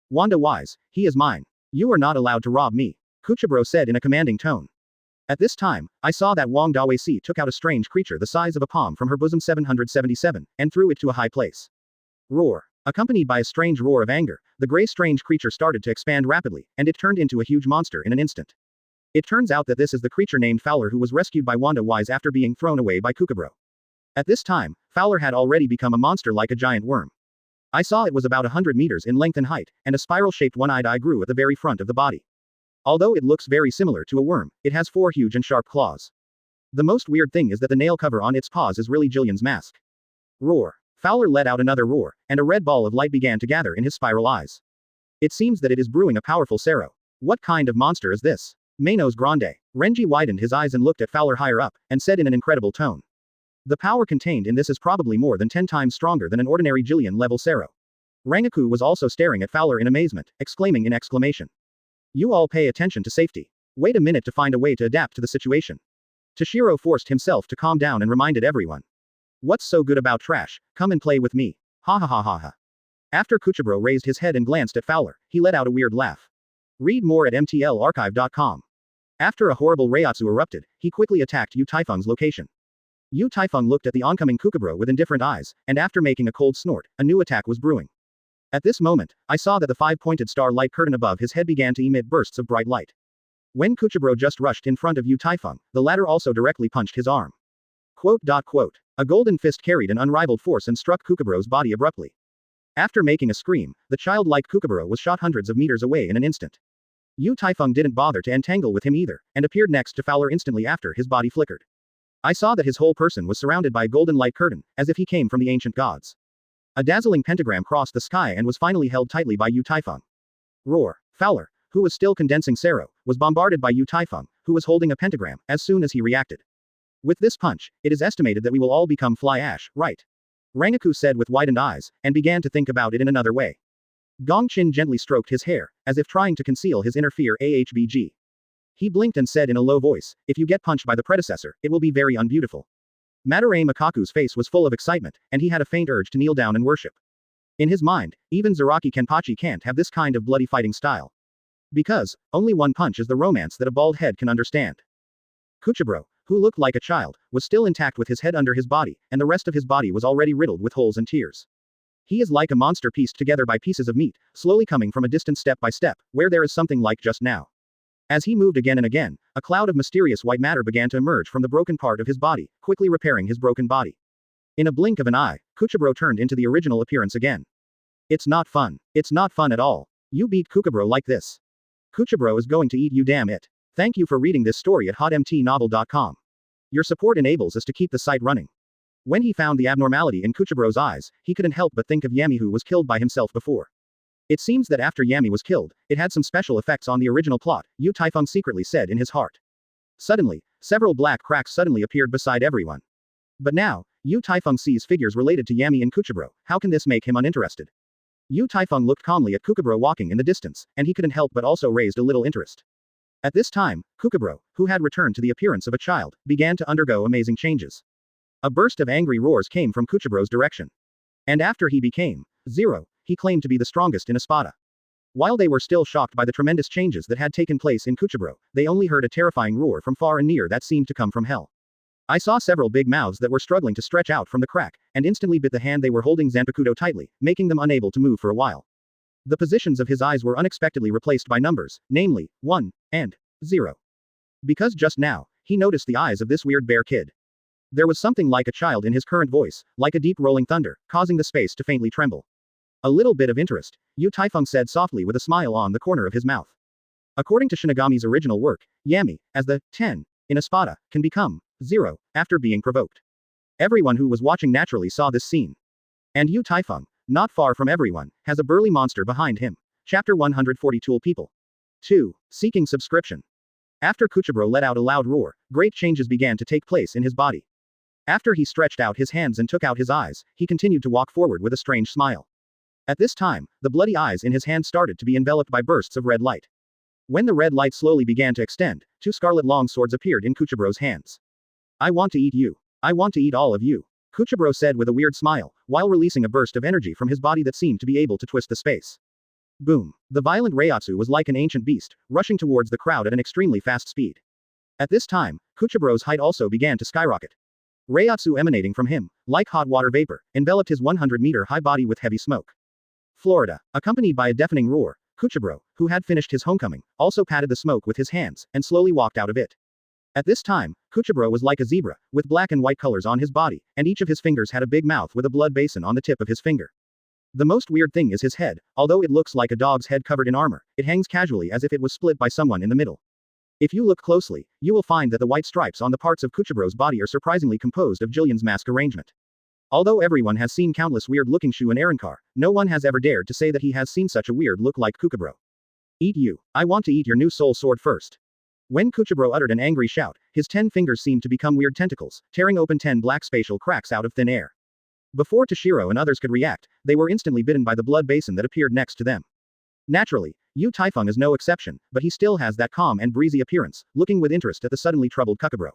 Wanda Wise, he is mine. You are not allowed to rob me, Kuchiburo said in a commanding tone. At this time, I saw that Wang Dawei-si took out a strange creature the size of a palm from her bosom 777, and threw it to a high place. Roar. Accompanied by a strange roar of anger, the gray strange creature started to expand rapidly, and it turned into a huge monster in an instant. It turns out that this is the creature named Fowler who was rescued by Wanda Wise after being thrown away by Kukaburo. At this time, Fowler had already become a monster like a giant worm. I saw it was about 100 meters in length and height, and a spiral-shaped one-eyed eye grew at the very front of the body. Although it looks very similar to a worm, it has 4 huge and sharp claws. The most weird thing is that the nail cover on its paws is really Jillian's mask. Roar. Fowler let out another roar, and a red ball of light began to gather in his spiral eyes. It seems that it is brewing a powerful Sero. What kind of monster is this? Manos Grande. Renji widened his eyes and looked at Fowler higher up, and said in an incredible tone. The power contained in this is probably more than 10 times stronger than an ordinary Jillian-level Sero. Rangaku was also staring at Fowler in amazement, exclaiming in exclamation. You all pay attention to safety. Wait a minute to find a way to adapt to the situation. Toshiro forced himself to calm down and reminded everyone. What's so good about trash? Come and play with me. Ha ha ha ha ha. After Kuchiburo raised his head and glanced at Fowler, he let out a weird laugh. Read more at mtlarchive.com. After a horrible reiatsu erupted, he quickly attacked Yu Taifeng's location. Yu Taifeng looked at the oncoming Kukaburo with indifferent eyes, and after making a cold snort, a new attack was brewing. At this moment, I saw that the five-pointed star light curtain above his head began to emit bursts of bright light. When Kuchiburo just rushed in front of Yu Taifeng, the latter also directly punched his arm. Quote. A golden fist carried an unrivaled force and struck Kuchiburo's body abruptly. After making a scream, the childlike Kuchiburo was shot hundreds of meters away in an instant. Yu Taifeng didn't bother to entangle with him either, and appeared next to Fowler instantly after his body flickered. I saw that his whole person was surrounded by a golden light curtain, as if he came from the ancient gods. A dazzling pentagram crossed the sky and was finally held tightly by Yu Taifeng. Roar. Fowler, who was still condensing Sero, was bombarded by Yu Taifeng, who was holding a pentagram, as soon as he reacted. With this punch, it is estimated that we will all become fly ash, right? Rangaku said with widened eyes, and began to think about it in another way. Gong Qin gently stroked his hair, as if trying to conceal his inner fear. Ahbg. He blinked and said in a low voice, if you get punched by the predecessor, it will be very unbeautiful. Madarame Makaku's face was full of excitement, and he had a faint urge to kneel down and worship. In his mind, even Zaraki Kenpachi can't have this kind of bloody fighting style. Because, only one punch is the romance that a bald head can understand. Kuchiburo, who looked like a child, was still intact with his head under his body, and the rest of his body was already riddled with holes and tears. He is like a monster pieced together by pieces of meat, slowly coming from a distance step by step, where there is something like just now. As he moved again and again, a cloud of mysterious white matter began to emerge from the broken part of his body, quickly repairing his broken body. In a blink of an eye, Kuchiburo turned into the original appearance again. It's not fun. It's not fun at all. You beat Kuchiburo like this. Kuchiburo is going to eat you, damn it. Thank you for reading this story at hotmtnovel.com. Your support enables us to keep the site running. When he found the abnormality in Kuchiburo's eyes, he couldn't help but think of Yami, who was killed by himself before. It seems that after Yami was killed, it had some special effects on the original plot, Yu Taifeng secretly said in his heart. Suddenly, several black cracks suddenly appeared beside everyone. But now, Yu Taifeng sees figures related to Yami and Kuchiburo. How can this make him uninterested? Yu Taifeng looked calmly at Kuchiburo walking in the distance, and he couldn't help but also raised a little interest. At this time, Kuchiburo, who had returned to the appearance of a child, began to undergo amazing changes. A burst of angry roars came from Kuchiburo's direction. And after he became Zero, he claimed to be the strongest in Espada. While they were still shocked by the tremendous changes that had taken place in Kuchiburo, they only heard a terrifying roar from far and near that seemed to come from hell. I saw several big mouths that were struggling to stretch out from the crack, and instantly bit the hand they were holding Zanpakuto tightly, making them unable to move for a while. The positions of his eyes were unexpectedly replaced by numbers, namely, 1 and 0. Because just now, he noticed the eyes of this weird bear kid. There was something like a child in his current voice, like a deep rolling thunder, causing the space to faintly tremble. A little bit of interest, Yu Taifeng said softly with a smile on the corner of his mouth. According to Shinigami's original work, Yami, as the 10 in Espada, can become 0 after being provoked. Everyone who was watching naturally saw this scene. And Yu Taifeng, not far from everyone, has a burly monster behind him. Chapter 140 Tool People. 2. Seeking subscription. After Kuchiburo let out a loud roar, great changes began to take place in his body. After he stretched out his hands and took out his eyes, he continued to walk forward with a strange smile. At this time, the bloody eyes in his hand started to be enveloped by bursts of red light. When the red light slowly began to extend, 2 scarlet long swords appeared in Kuchiburo's hands. I want to eat you. I want to eat all of you. Kuchiburo said with a weird smile, while releasing a burst of energy from his body that seemed to be able to twist the space. Boom. The violent Reiatsu was like an ancient beast, rushing towards the crowd at an extremely fast speed. At this time, Kuchiburo's height also began to skyrocket. Reiatsu emanating from him, like hot water vapor, enveloped his 100-meter high body with heavy smoke. Florida, accompanied by a deafening roar, Kuchiburo, who had finished his homecoming, also patted the smoke with his hands, and slowly walked out of it. At this time, Kuchiburo was like a zebra, with black and white colors on his body, and each of his fingers had a big mouth with a blood basin on the tip of his finger. The most weird thing is his head, although it looks like a dog's head covered in armor, it hangs casually as if it was split by someone in the middle. If you look closely, you will find that the white stripes on the parts of Kuchiburo's body are surprisingly composed of Jillian's mask arrangement. Although everyone has seen countless weird-looking Shu and Arankar, no one has ever dared to say that he has seen such a weird look like Kuchiburo. Eat you. I want to eat your new soul sword first. When Kuchiburo uttered an angry shout, his 10 fingers seemed to become weird tentacles, tearing open 10 black spatial cracks out of thin air. Before Toshiro and others could react, they were instantly bitten by the blood basin that appeared next to them. Naturally, Yu Taifeng is no exception, but he still has that calm and breezy appearance, looking with interest at the suddenly troubled Kuchiburo.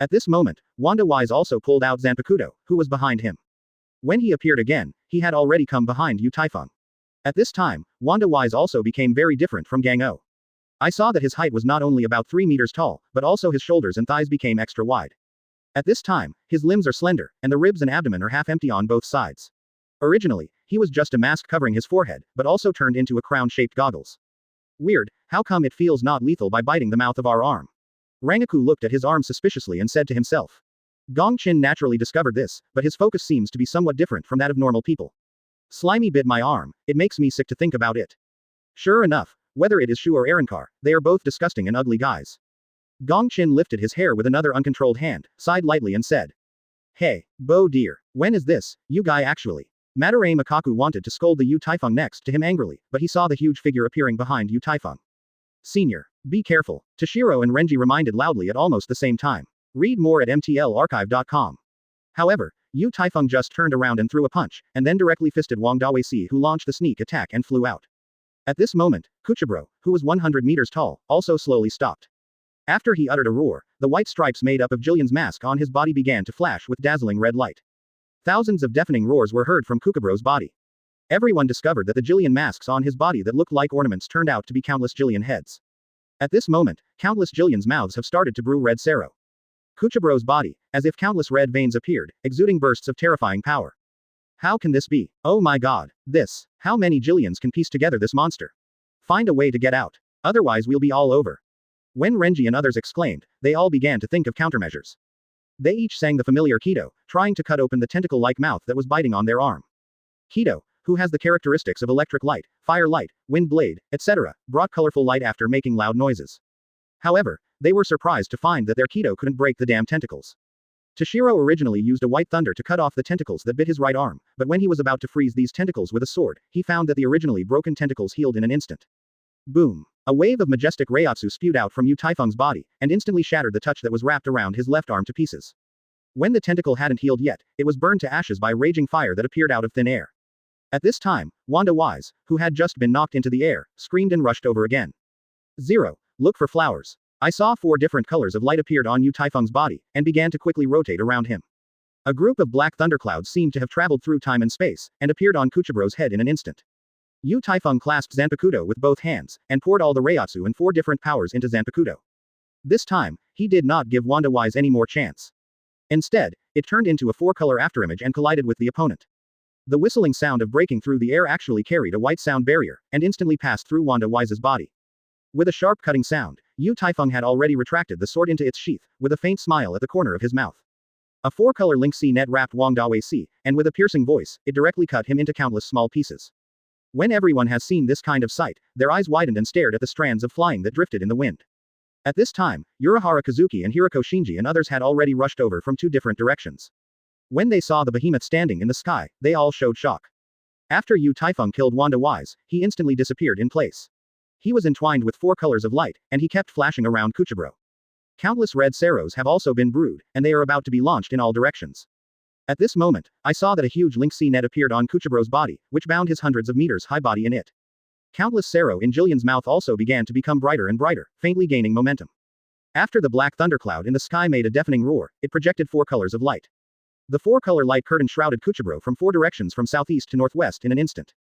At this moment, Wanda Wise also pulled out Zanpakuto, who was behind him. When he appeared again, he had already come behind Yu Taifeng. At this time, Wanda Wise also became very different from Gang O. I saw that his height was not only about 3 meters tall, but also his shoulders and thighs became extra wide. At this time, his limbs are slender, and the ribs and abdomen are half empty on both sides. Originally, He was just a mask covering his forehead, but also turned into a crown-shaped goggles. Weird, how come it feels not lethal by biting the mouth of our arm? Rangaku looked at his arm suspiciously and said to himself. Gong Qin naturally discovered this, but his focus seems to be somewhat different from that of normal people. Slimy bit my arm, it makes me sick to think about it. Sure enough, whether it is Shu or Arankar, they are both disgusting and ugly guys. Gong Qin lifted his hair with another uncontrolled hand, sighed lightly and said. Hey, Bo dear, when is this, you guy actually? Madarame Makaku wanted to scold the Yu Taifeng next to him angrily, but he saw the huge figure appearing behind Yu Taifeng. Senior, be careful, Toshiro and Renji reminded loudly at almost the same time. Read more at mtlarchive.com. However, Yu Taifeng just turned around and threw a punch, and then directly fisted Wang Dawei, who launched the sneak attack and flew out. At this moment, Kuchiburo, who was 100 meters tall, also slowly stopped. After he uttered a roar, the white stripes made up of Jillian's mask on his body began to flash with dazzling red light. Thousands of deafening roars were heard from Kuchiburo's body. Everyone discovered that the Jillian masks on his body that looked like ornaments turned out to be countless Jillian heads. At this moment, countless Jillian's mouths have started to brew red sero. Kuchiburo's body, as if countless red veins appeared, exuding bursts of terrifying power. How can this be? Oh my god, this. How many Jillians can piece together this monster? Find a way to get out. Otherwise we'll be all over. When Renji and others exclaimed, they all began to think of countermeasures. They each sang the familiar Kido, trying to cut open the tentacle-like mouth that was biting on their arm. Kido, who has the characteristics of electric light, fire light, wind blade, etc., brought colorful light after making loud noises. However, they were surprised to find that their Kido couldn't break the damn tentacles. Toshiro originally used a white thunder to cut off the tentacles that bit his right arm, but when he was about to freeze these tentacles with a sword, he found that the originally broken tentacles healed in an instant. Boom! A wave of majestic Reiatsu spewed out from Yu Taifeng's body, and instantly shattered the touch that was wrapped around his left arm to pieces. When the tentacle hadn't healed yet, it was burned to ashes by raging fire that appeared out of thin air. At this time, Wanda Wise, who had just been knocked into the air, screamed and rushed over again. 0. Look for flowers. I saw 4 different colors of light appeared on Yu Taifeng's body, and began to quickly rotate around him. A group of black thunderclouds seemed to have traveled through time and space, and appeared on Kuchiburo's head in an instant. Yu Taifeng clasped Zanpakuto with both hands, and poured all the Reiatsu and 4 different powers into Zanpakuto. This time, he did not give Wanda Wise any more chance. Instead, it turned into a 4-color afterimage and collided with the opponent. The whistling sound of breaking through the air actually carried a white sound barrier, and instantly passed through Wanda Wise's body. With a sharp cutting sound, Yu Taifeng had already retracted the sword into its sheath, with a faint smile at the corner of his mouth. A 4-color link C net wrapped Wang Dawei, and with a piercing voice, it directly cut him into countless small pieces. When everyone has seen this kind of sight, their eyes widened and stared at the strands of flying that drifted in the wind. At this time, Urahara Kazuki and Hiroko Shinji and others had already rushed over from 2 different directions. When they saw the behemoth standing in the sky, they all showed shock. After Yu Taifeng killed Wanda Wise, he instantly disappeared in place. He was entwined with 4 colors of light, and he kept flashing around Kuchiburo. Countless red seros have also been brewed, and they are about to be launched in all directions. At this moment, I saw that a huge link C net appeared on Kuchiburo's body, which bound his hundreds of meters high body in it. Countless sero in Jillian's mouth also began to become brighter and brighter, faintly gaining momentum. After the black thundercloud in the sky made a deafening roar, it projected 4 colors of light. The 4-color light curtain shrouded Kuchiburo from 4 directions from southeast to northwest in an instant.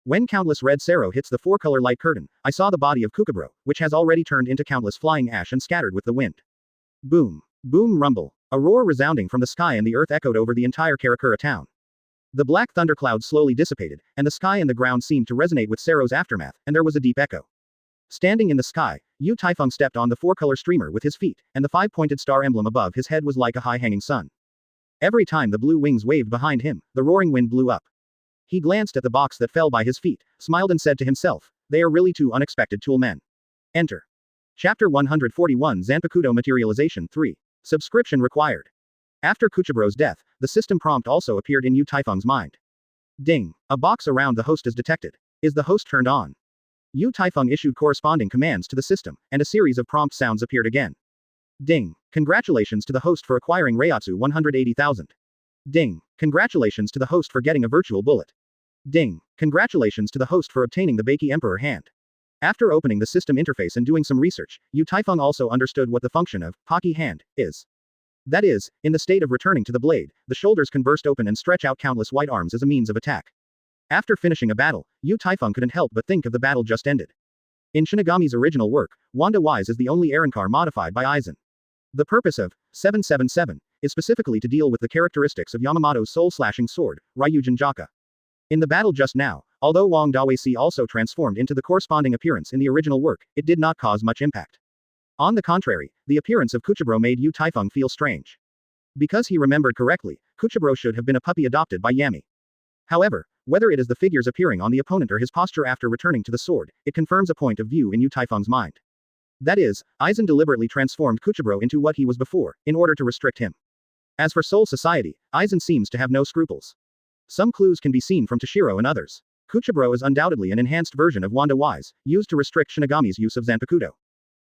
When countless red sero hits the 4-color light curtain, I saw the body of Kuchiburo, which has already turned into countless flying ash and scattered with the wind. Boom. Boom rumble. A roar resounding from the sky and the earth echoed over the entire Karakura town. The black thundercloud slowly dissipated, and the sky and the ground seemed to resonate with Sero's aftermath, and there was a deep echo. Standing in the sky, Yu Taifeng stepped on the 4-color streamer with his feet, and the 5-pointed star emblem above his head was like a high-hanging sun. Every time the blue wings waved behind him, the roaring wind blew up. He glanced at the box that fell by his feet, smiled and said to himself, they are really 2 unexpected tool men. Enter. Chapter 141 Zanpakuto Materialization 3. Subscription required. After Kuchiburo's death, the system prompt also appeared in Yu Taifeng's mind. Ding. A box around the host is detected. Is the host turned on? Yu Taifeng issued corresponding commands to the system, and a series of prompt sounds appeared again. Ding. Congratulations to the host for acquiring Reiatsu 180,000. Ding. Congratulations to the host for getting a virtual bullet. Ding. Congratulations to the host for obtaining the Baki Emperor hand. After opening the system interface and doing some research, Yu Taifeng also understood what the function of Baki hand is. That is, in the state of returning to the blade, the shoulders can burst open and stretch out countless white arms as a means of attack. After finishing a battle, Yu Taifeng couldn't help but think of the battle just ended. In Shinigami's original work, Wanda Wise is the only Arankar modified by Aizen. The purpose of 777 is specifically to deal with the characteristics of Yamamoto's soul-slashing sword, Ryujin Jaka. In the battle just now, although Wang Dawei also transformed into the corresponding appearance in the original work, it did not cause much impact. On the contrary, the appearance of Kuchiburo made Yu Taifeng feel strange. Because he remembered correctly, Kuchiburo should have been a puppy adopted by Yami. However, whether it is the figures appearing on the opponent or his posture after returning to the sword, it confirms a point of view in Yu Taifeng's mind. That is, Aizen deliberately transformed Kuchiburo into what he was before, in order to restrict him. As for Soul Society, Aizen seems to have no scruples. Some clues can be seen from Toshiro and others. Kuchiburo is undoubtedly an enhanced version of Wanda Wise, used to restrict Shinigami's use of Zanpakuto.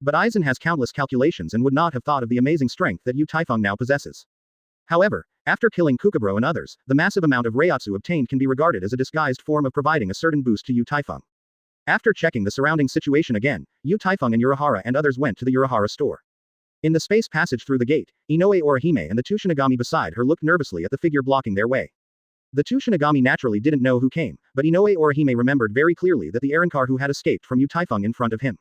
But Aizen has countless calculations and would not have thought of the amazing strength that Yu Taifeng now possesses. However, after killing Kuchiburo and others, the massive amount of Reiatsu obtained can be regarded as a disguised form of providing a certain boost to Yu Taifeng. After checking the surrounding situation again, Yu Taifeng and Urahara and others went to the Urahara store. In the space passage through the gate, Inoue Orihime and the two Shinigami beside her looked nervously at the figure blocking their way. The two Shinigami naturally didn't know who came, but Inoue Orihime remembered very clearly that the Arrancar who had escaped from Yu Taifeng in front of him.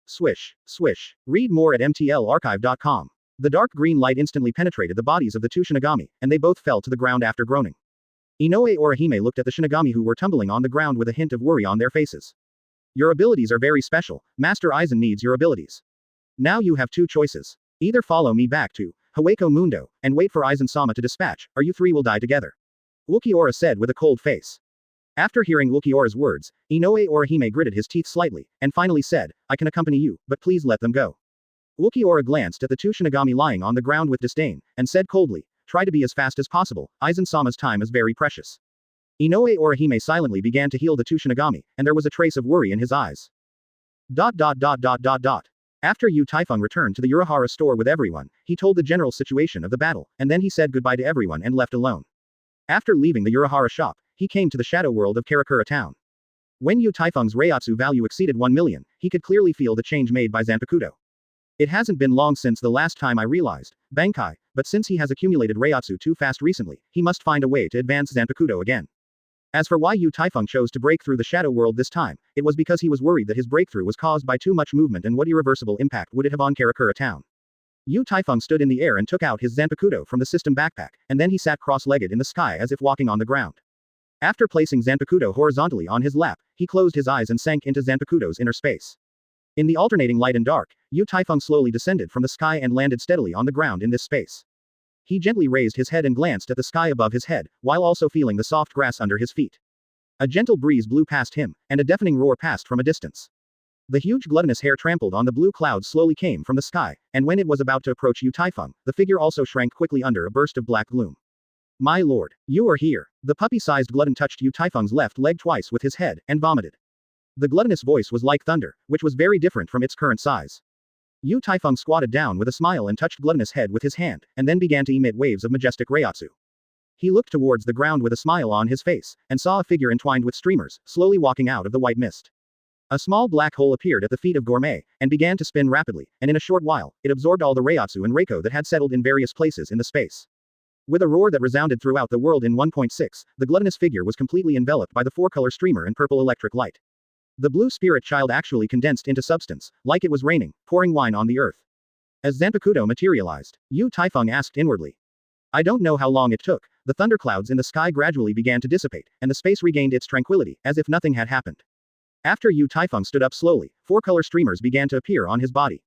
Swish, swish. Read more at mtlarchive.com. The dark green light instantly penetrated the bodies of the two Shinigami, and they both fell to the ground after groaning. Inoue Orihime looked at the Shinigami who were tumbling on the ground with a hint of worry on their faces. Your abilities are very special, Master Aizen needs your abilities. Now you have two choices. Either follow me back to Hueco Mundo, and wait for Aizen-sama to dispatch, or you three will die together. Ulquiorra said with a cold face. After hearing Ulquiorra's words, Inoue Orihime gritted his teeth slightly, and finally said, I can accompany you, but please let them go. Ulquiorra glanced at the two Shinigami lying on the ground with disdain, and said coldly, try to be as fast as possible, Aizen-sama's time is very precious. Inoue Orihime silently began to heal the two Shinigami, and there was a trace of worry in his eyes. After Yu Taifeng returned to the Urahara store with everyone, he told the general situation of the battle, and then he said goodbye to everyone and left alone. After leaving the Urahara shop, he came to the shadow world of Karakura town. When Yu Taifeng's Reiatsu value exceeded 1 million, he could clearly feel the change made by Zanpakuto. It hasn't been long since the last time I realized, Bankai, but since he has accumulated Reiatsu too fast recently, he must find a way to advance Zanpakuto again. As for why Yu Taifeng chose to break through the shadow world this time, it was because he was worried that his breakthrough was caused by too much movement and what irreversible impact would it have on Karakura town. Yu Taifeng stood in the air and took out his Zanpakuto from the system backpack, and then he sat cross-legged in the sky as if walking on the ground. After placing Zanpakuto horizontally on his lap, he closed his eyes and sank into Zanpakuto's inner space. In the alternating light and dark, Yu Taifeng slowly descended from the sky and landed steadily on the ground in this space. He gently raised his head and glanced at the sky above his head, while also feeling the soft grass under his feet. A gentle breeze blew past him, and a deafening roar passed from a distance. The huge gluttonous hair trampled on the blue clouds slowly came from the sky, and when it was about to approach Yu Taifeng, the figure also shrank quickly under a burst of black gloom. My lord, you are here. The puppy-sized glutton touched Yu Taifeng's left leg twice with his head, and vomited. The gluttonous voice was like thunder, which was very different from its current size. Yu Taifeng squatted down with a smile and touched gluttonous head with his hand, and then began to emit waves of majestic Reiatsu. He looked towards the ground with a smile on his face, and saw a figure entwined with streamers, slowly walking out of the white mist. A small black hole appeared at the feet of Gourmet, and began to spin rapidly, and in a short while, it absorbed all the Reiatsu and Reiko that had settled in various places in the space. With a roar that resounded throughout the world in 1.6, the gluttonous figure was completely enveloped by the four-color streamer and purple electric light. The blue spirit child actually condensed into substance, like it was raining, pouring wine on the earth. As Zanpakuto materialized, Yu Taifeng asked inwardly. I don't know how long it took, the thunderclouds in the sky gradually began to dissipate, and the space regained its tranquility, as if nothing had happened. After Yu Taifeng stood up slowly, four-color streamers began to appear on his body.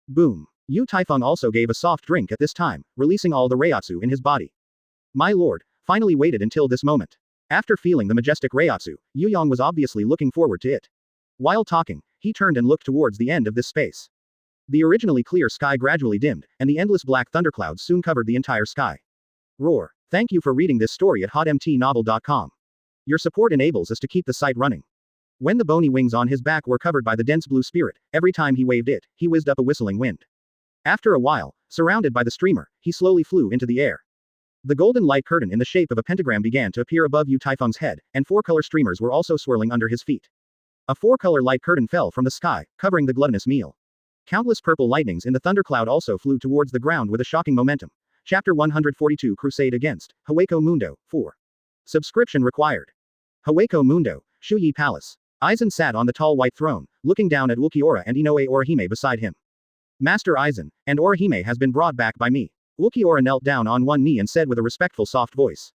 Boom. Yu Taifeng also gave a soft drink at this time, releasing all the Reiatsu in his body. My lord, finally waited until this moment. After feeling the majestic Reiatsu, Yu Yang was obviously looking forward to it. While talking, he turned and looked towards the end of this space. The originally clear sky gradually dimmed, and the endless black thunderclouds soon covered the entire sky. Roar. Thank you for reading this story at hotmtnovel.com. Your support enables us to keep the site running. When the bony wings on his back were covered by the dense blue spirit, every time he waved it, he whizzed up a whistling wind. After a while, surrounded by the streamer, he slowly flew into the air. The golden light curtain in the shape of a pentagram began to appear above Yu Taifeng's head, and four-color streamers were also swirling under his feet. A four-color light curtain fell from the sky, covering the gluttonous meal. Countless purple lightnings in the thundercloud also flew towards the ground with a shocking momentum. Chapter 142 Crusade Against Hueco Mundo, 4. Subscription required. Hueco Mundo, Shuyi Palace. Aizen sat on the tall white throne, looking down at Ulquiorra and Inoue Orihime beside him. Master Aizen, and Orihime has been brought back by me. Ulquiorra knelt down on one knee and said with a respectful soft voice.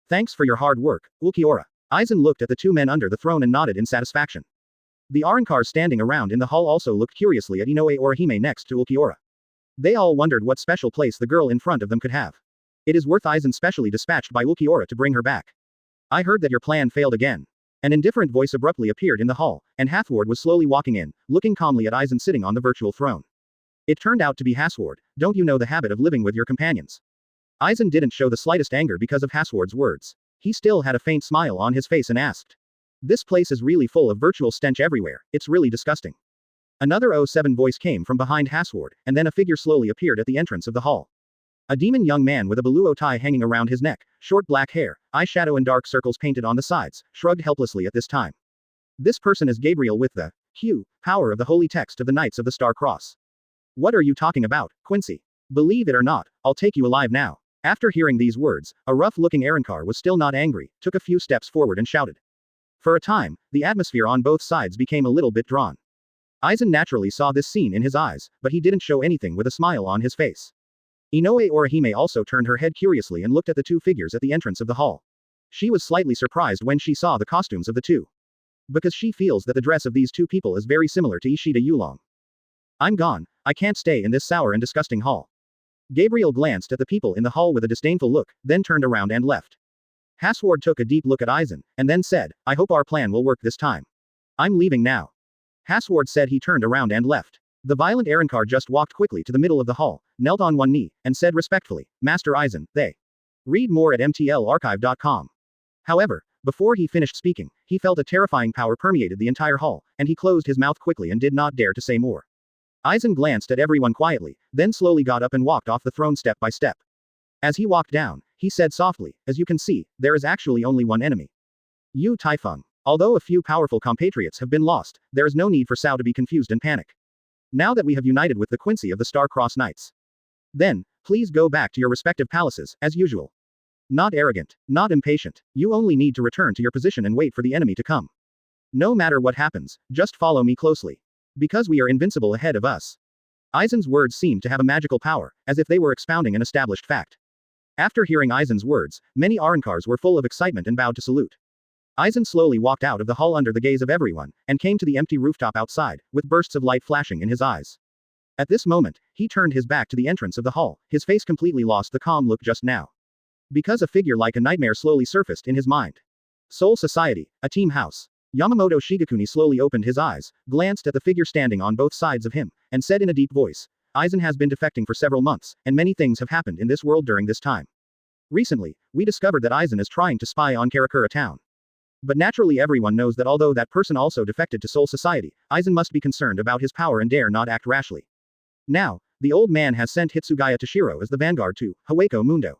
Thanks for your hard work, Ulquiorra. Aizen looked at the two men under the throne and nodded in satisfaction. The Arankars standing around in the hall also looked curiously at Inoue Orihime next to Ulquiorra. They all wondered what special place the girl in front of them could have. It is worth Aizen specially dispatched by Ulquiorra to bring her back. I heard that your plan failed again. An indifferent voice abruptly appeared in the hall, and Hathward was slowly walking in, looking calmly at Aizen sitting on the virtual throne. It turned out to be Hathward. Don't you know the habit of living with your companions? Aizen didn't show the slightest anger because of Hathward's words. He still had a faint smile on his face and asked. This place is really full of virtual stench everywhere, it's really disgusting. Another 07 voice came from behind Hathward, and then a figure slowly appeared at the entrance of the hall. A demon young man with a buluo tie hanging around his neck, short black hair, eyeshadow and dark circles painted on the sides, shrugged helplessly at this time. This person is Gabriel with the Q power of the holy text of the Knights of the Star Cross. What are you talking about, Quincy? Believe it or not, I'll take you alive now. After hearing these words, a rough-looking Arankar was still not angry, took a few steps forward and shouted. For a time, the atmosphere on both sides became a little bit drawn. Aizen naturally saw this scene in his eyes, but he didn't show anything with a smile on his face. Inoue Orihime also turned her head curiously and looked at the two figures at the entrance of the hall. She was slightly surprised when she saw the costumes of the two. Because she feels that the dress of these two people is very similar to Ishida Yulong. I'm gone, I can't stay in this sour and disgusting hall. Gabriel glanced at the people in the hall with a disdainful look, then turned around and left. Hathward took a deep look at Aizen, and then said, I hope our plan will work this time. I'm leaving now. Hathward said he turned around and left. The violent Arankar just walked quickly to the middle of the hall, knelt on one knee, and said respectfully, Master Aizen, they. Read more at mtlarchive.com. However, before he finished speaking, he felt a terrifying power permeated the entire hall, and he closed his mouth quickly and did not dare to say more. Aizen glanced at everyone quietly, then slowly got up and walked off the throne step by step. As he walked down, he said softly, as you can see, there is actually only one enemy. Yu Taifeng. Although a few powerful compatriots have been lost, there is no need for Cao to be confused and panic. Now that we have united with the Quincy of the Star Cross Knights. Then, please go back to your respective palaces, as usual. Not arrogant, not impatient, you only need to return to your position and wait for the enemy to come. No matter what happens, just follow me closely. Because we are invincible ahead of us. Aizen's words seemed to have a magical power, as if they were expounding an established fact. After hearing Aizen's words, many Arankars were full of excitement and bowed to salute. Aizen slowly walked out of the hall under the gaze of everyone, and came to the empty rooftop outside, with bursts of light flashing in his eyes. At this moment, he turned his back to the entrance of the hall, his face completely lost the calm look just now. Because a figure like a nightmare slowly surfaced in his mind. Soul Society, a team house. Yamamoto Shigekuni slowly opened his eyes, glanced at the figure standing on both sides of him, and said in a deep voice, Aizen has been defecting for several months, and many things have happened in this world during this time. Recently, we discovered that Aizen is trying to spy on Karakura town. But naturally everyone knows that although that person also defected to Soul Society, Aizen must be concerned about his power and dare not act rashly. Now, the old man has sent Hitsugaya Toshiro as the vanguard to Hawako Mundo.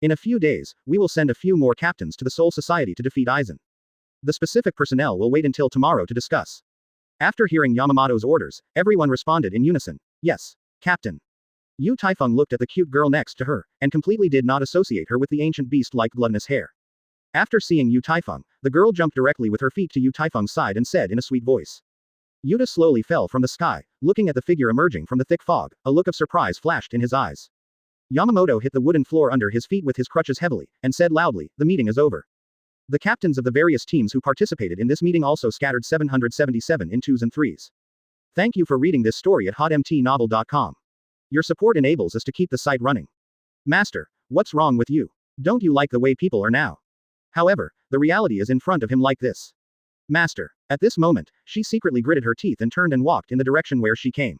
In a few days, we will send a few more captains to the Soul Society to defeat Aizen. The specific personnel will wait until tomorrow to discuss. After hearing Yamamoto's orders, everyone responded in unison. Yes, Captain. Yu Taifeng looked at the cute girl next to her, and completely did not associate her with the ancient beast-like gluttonous hair. After seeing Yu Taifeng, the girl jumped directly with her feet to Yu Taifeng's side and said in a sweet voice. Yuta slowly fell from the sky, looking at the figure emerging from the thick fog, a look of surprise flashed in his eyes. Yamamoto hit the wooden floor under his feet with his crutches heavily, and said loudly, the meeting is over. The captains of the various teams who participated in this meeting also scattered 777 in 2s and 3s. Thank you for reading this story at hotmtnovel.com. Your support enables us to keep the site running. Master, what's wrong with you? Don't you like the way people are now? However, the reality is in front of him like this. Master. At this moment, she secretly gritted her teeth and turned and walked in the direction where she came.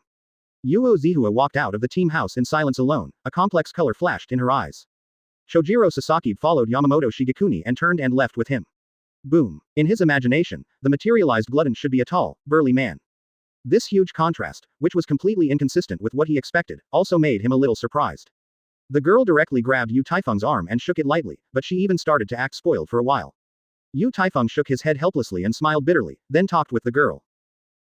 Yuo Zihua walked out of the team house in silence alone, a complex color flashed in her eyes. Shojiro Sasaki followed Yamamoto Shigekuni and turned and left with him. Boom. In his imagination, the materialized glutton should be a tall, burly man. This huge contrast, which was completely inconsistent with what he expected, also made him a little surprised. The girl directly grabbed Yu Taifeng's arm and shook it lightly, but she even started to act spoiled for a while. Yu Taifeng shook his head helplessly and smiled bitterly, then talked with the girl.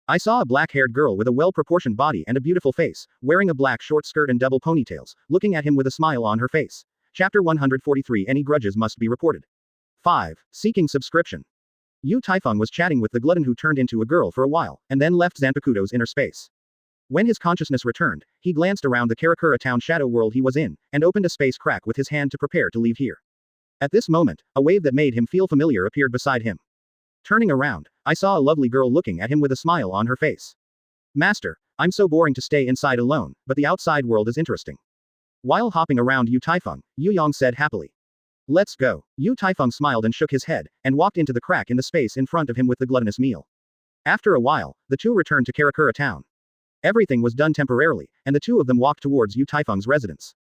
I saw a black-haired girl with a well-proportioned body and a beautiful face, wearing a black short skirt and double ponytails, looking at him with a smile on her face. Chapter 143 Any grudges must be reported. 5. Seeking subscription. Yu Taifeng was chatting with the glutton who turned into a girl for a while, and then left Zanpakuto's inner space. When his consciousness returned, he glanced around the Karakura town shadow world he was in, and opened a space crack with his hand to prepare to leave here. At this moment, a wave that made him feel familiar appeared beside him. Turning around, I saw a lovely girl looking at him with a smile on her face. Master, I'm so boring to stay inside alone, but the outside world is interesting. While hopping around Taifeng, Yhwach said happily. Let's go. Taifeng smiled and shook his head, and walked into the crack in the space in front of him with the gluttonous meal. After a while, the two returned to Karakura town. Everything was done temporarily, and the two of them walked towards Taifeng's residence.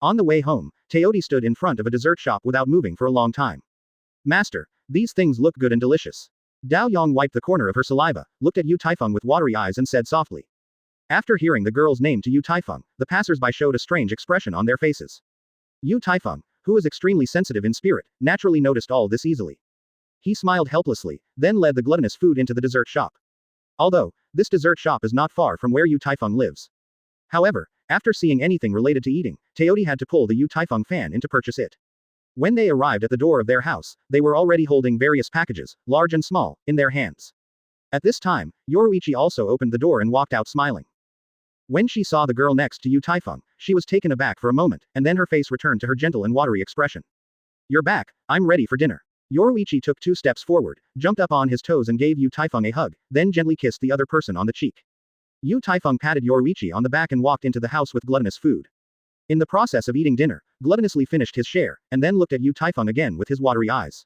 On the way home, Teodi stood in front of a dessert shop without moving for a long time. Master, these things look good and delicious. Dao Yong wiped the corner of her saliva, looked at Taifeng with watery eyes and said softly. After hearing the girl's name to Taifeng, the passers-by showed a strange expression on their faces. Taifeng, who was extremely sensitive in spirit, naturally noticed all this easily. He smiled helplessly, then led the gluttonous food into the dessert shop. Although, this dessert shop is not far from where Taifeng lives. However, after seeing anything related to eating, Teodi had to pull the Taifeng fan in to purchase it. When they arrived at the door of their house, they were already holding various packages, large and small, in their hands. At this time, Yoruichi also opened the door and walked out smiling. When she saw the girl next to Taifeng, she was taken aback for a moment, and then her face returned to her gentle and watery expression. You're back, I'm ready for dinner. Yoruichi took 2 steps forward, jumped up on his toes and gave Taifeng a hug, then gently kissed the other person on the cheek. Taifeng patted Yoruichi on the back and walked into the house with gluttonous food. In the process of eating dinner, gluttonously finished his share, and then looked at Taifeng again with his watery eyes.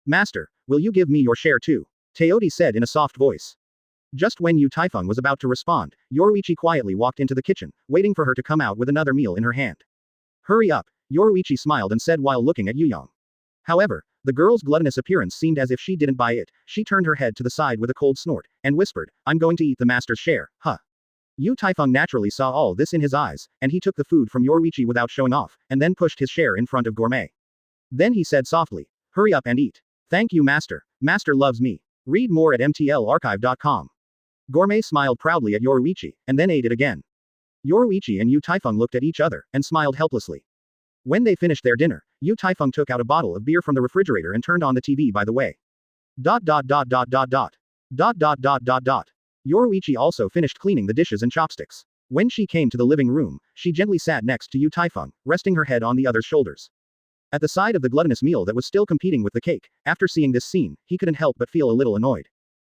Master, will you give me your share too? Teodi said in a soft voice. Just when Taifeng was about to respond, Yoruichi quietly walked into the kitchen, waiting for her to come out with another meal in her hand. Hurry up, Yoruichi smiled and said while looking at Yhwach. However, the girl's gluttonous appearance seemed as if she didn't buy it. She turned her head to the side with a cold snort, and whispered, I'm going to eat the master's share, huh? Taifeng naturally saw all this in his eyes, and he took the food from Yoruichi without showing off, and then pushed his share in front of Gourmet. Then he said softly, hurry up and eat. Thank you master, master loves me. Read more at mtlarchive.com. Gourmet smiled proudly at Yoruichi, and then ate it again. Yoruichi and Taifeng looked at each other, and smiled helplessly. When they finished their dinner, Taifeng took out a bottle of beer from the refrigerator and turned on the TV by the way. Yoruichi also finished cleaning the dishes and chopsticks. When she came to the living room, she gently sat next to Taifeng, resting her head on the other's shoulders. At the side of the gluttonous meal that was still competing with the cake, after seeing this scene, he couldn't help but feel a little annoyed.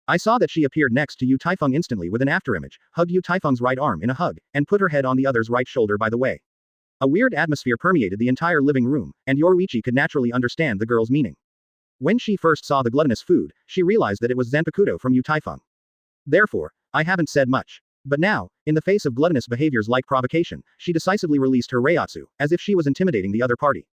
I saw that she appeared next to Taifeng instantly with an afterimage, hugged Taifeng's right arm in a hug, and put her head on the other's right shoulder by the way. A weird atmosphere permeated the entire living room, and Yoruichi could naturally understand the girl's meaning. When she first saw the gluttonous food, she realized that it was Zanpakuto from Taifeng. Therefore, I haven't said much. But now, in the face of gluttonous behaviors like provocation, she decisively released her reiatsu, as if she was intimidating the other party.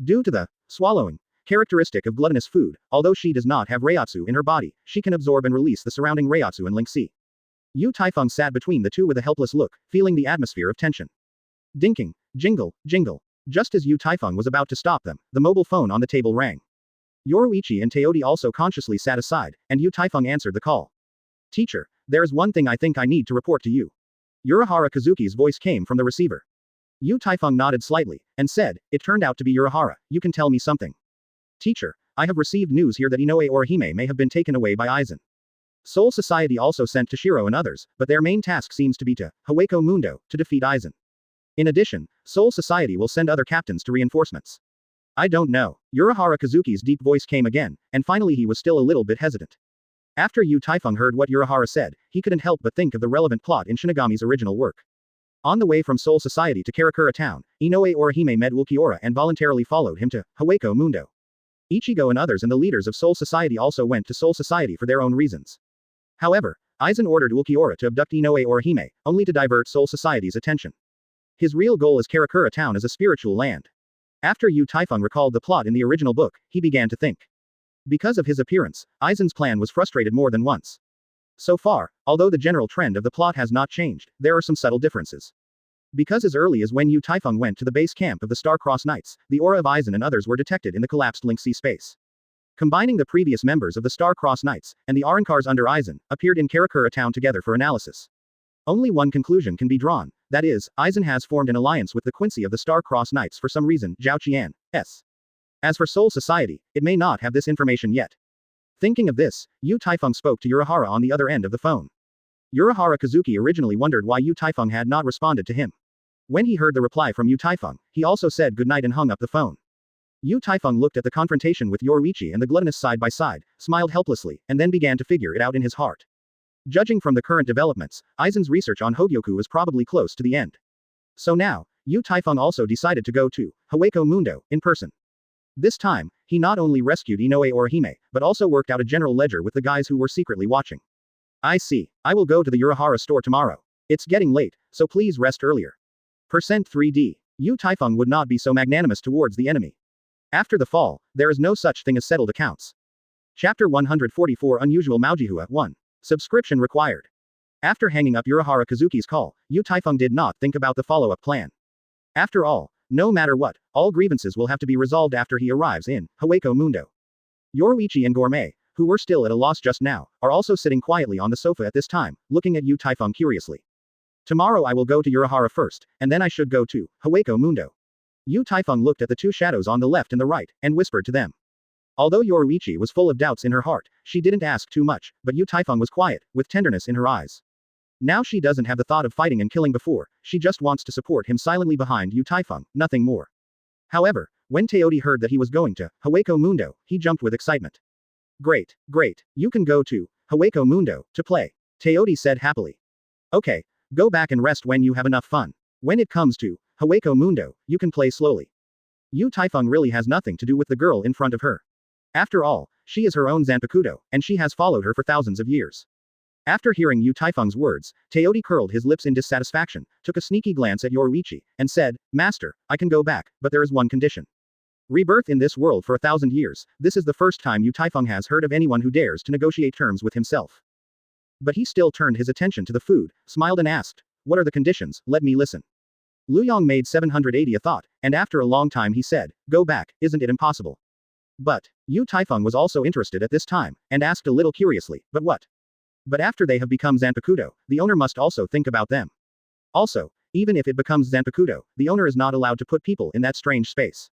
Due to the swallowing characteristic of gluttonous food, although she does not have reiatsu in her body, she can absorb and release the surrounding reiatsu and lingxi. Taifeng sat between the two with a helpless look, feeling the atmosphere of tension. Dinking, jingle, jingle. Just as Taifeng was about to stop them, the mobile phone on the table rang. Yoruichi and Teodi also consciously sat aside, and Taifeng answered the call. Teacher, there is one thing I think I need to report to you. Urahara Kazuki's voice came from the receiver. Taifeng nodded slightly, and said, it turned out to be Urahara, you can tell me something. Teacher, I have received news here that Inoue Orihime may have been taken away by Aizen. Soul Society also sent Toshiro and others, but their main task seems to be to Haweko Mundo, to defeat Aizen. In addition, Soul Society will send other captains to reinforcements. I don't know. Urahara Kazuki's deep voice came again, and finally he was still a little bit hesitant. After Taifeng heard what Urahara said, he couldn't help but think of the relevant plot in Shinigami's original work. On the way from Soul Society to Karakura town, Inoue Orihime met Ulquiorra and voluntarily followed him to Haweko Mundo. Ichigo and others and the leaders of Soul Society also went to Soul Society for their own reasons. However, Aizen ordered Ulquiorra to abduct Inoue Orihime, only to divert Soul Society's attention. His real goal is Karakura town as a spiritual land. After Taifeng recalled the plot in the original book, he began to think. Because of his appearance, Aizen's plan was frustrated more than once. So far, although the general trend of the plot has not changed, there are some subtle differences. Because as early as when Taifeng went to the base camp of the Star-Crossed Knights, the aura of Aizen and others were detected in the collapsed Lingxi space. Combining the previous members of the Star-Crossed Knights, and the Arankars under Aizen, appeared in Karakura town together for analysis. Only one conclusion can be drawn, that is, Aizen has formed an alliance with the Quincy of the Star-Crossed Knights for some reason, Zhao Qian, s. As for Soul Society, it may not have this information yet. Thinking of this, Taifeng spoke to Urahara on the other end of the phone. Urahara Kazuki originally wondered why Taifeng had not responded to him. When he heard the reply from Taifeng, he also said goodnight and hung up the phone. Yu Taifeng looked at the confrontation with Yoruichi and the gluttonous side by side, smiled helplessly, and then began to figure it out in his heart. Judging from the current developments, Aizen's research on Hogyoku is probably close to the end. So now, Yu Taifeng also decided to go to Hawako Mundo in person. This time, he not only rescued Inoue Orihime, but also worked out a general ledger with the guys who were secretly watching. I see. I will go to the Urahara store tomorrow. It's getting late, so please rest earlier. %3D. Yu Taifeng would not be so magnanimous towards the enemy. After the fall, there is no such thing as settled accounts. Chapter 144 Unusual Maujihua 1. Subscription required. After hanging up Urahara Kazuki's call, Yu Taifeng did not think about the follow-up plan. After all, no matter what, all grievances will have to be resolved after he arrives in Hawako Mundo. Yoruichi and Gourmet, who were still at a loss just now, are also sitting quietly on the sofa at this time, looking at Yu Taifeng curiously. Tomorrow I will go to Urahara first, and then I should go to Hawako Mundo. Yu Taifeng looked at the two shadows on the left and the right, and whispered to them. Although Yoruichi was full of doubts in her heart, she didn't ask too much, but Yu Taifeng was quiet, with tenderness in her eyes. Now she doesn't have the thought of fighting and killing before, she just wants to support him silently behind Yu Taifeng, nothing more. However, when Teodi heard that he was going to Hawako Mundo, he jumped with excitement. Great, great, you can go to Hawako Mundo to play, Teodi said happily. Okay, go back and rest when you have enough fun. When it comes to Hawako Mundo, you can play slowly. Yu Taifeng really has nothing to do with the girl in front of her. After all, she is her own Zanpakuto, and she has followed her for thousands of years. After hearing Yu Taifeng's words, Teodi curled his lips in dissatisfaction, took a sneaky glance at Yoruichi, and said, Master, I can go back, but there is one condition. Rebirth in this world for 1,000 years, this is the first time Yu Taifeng has heard of anyone who dares to negotiate terms with himself. But he still turned his attention to the food, smiled and asked, what are the conditions, let me listen. Luyong made 780 a thought, and after a long time he said, go back, isn't it impossible? But, Yu Taifeng was also interested at this time, and asked a little curiously, but what? But after they have become Zanpakuto, the owner must also think about them. Also, even if it becomes Zanpakuto, the owner is not allowed to put people in that strange space.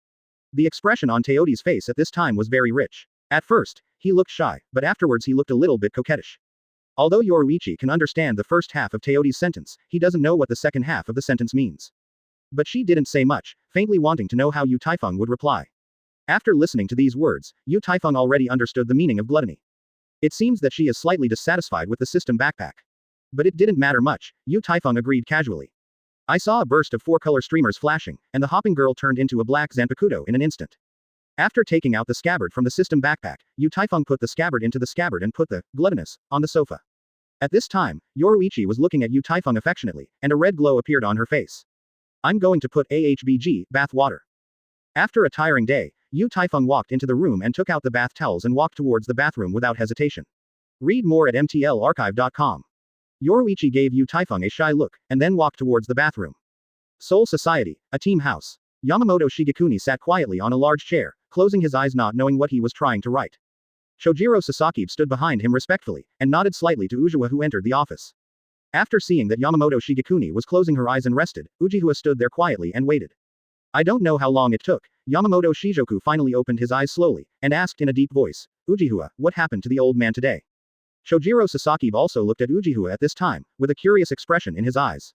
The expression on Teodi's face at this time was very rich. At first, he looked shy, but afterwards he looked a little bit coquettish. Although Yoruichi can understand the first half of Teodi's sentence, he doesn't know what the second half of the sentence means. But she didn't say much, faintly wanting to know how Yu Taifeng would reply. After listening to these words, Yu Taifeng already understood the meaning of gluttony. It seems that she is slightly dissatisfied with the system backpack. But it didn't matter much, Yu Taifeng agreed casually. I saw a burst of 4-color streamers flashing, and the hopping girl turned into a black Zanpakuto in an instant. After taking out the scabbard from the system backpack, Yu Taifeng put the scabbard into the scabbard and put the gluttonous on the sofa. At this time, Yoruichi was looking at Yu Taifeng affectionately, and a red glow appeared on her face. I'm going to put AHBG, bath water. After a tiring day, Yu Taifeng walked into the room and took out the bath towels and walked towards the bathroom without hesitation. Read more at mtlarchive.com. Yoruichi gave Yu Taifeng a shy look, and then walked towards the bathroom. Soul Society, a team house. Yamamoto Shigekuni sat quietly on a large chair, closing his eyes not knowing what he was trying to write. Shojiro Sasaki stood behind him respectfully, and nodded slightly to Ujiha who entered the office. After seeing that Yamamoto Shigekuni was closing her eyes and rested, Ujiha stood there quietly and waited. I don't know how long it took. Yamamoto Shijoku finally opened his eyes slowly, and asked in a deep voice, Ujiha, what happened to the old man today? Shojiro Sasaki also looked at Ujiha at this time, with a curious expression in his eyes.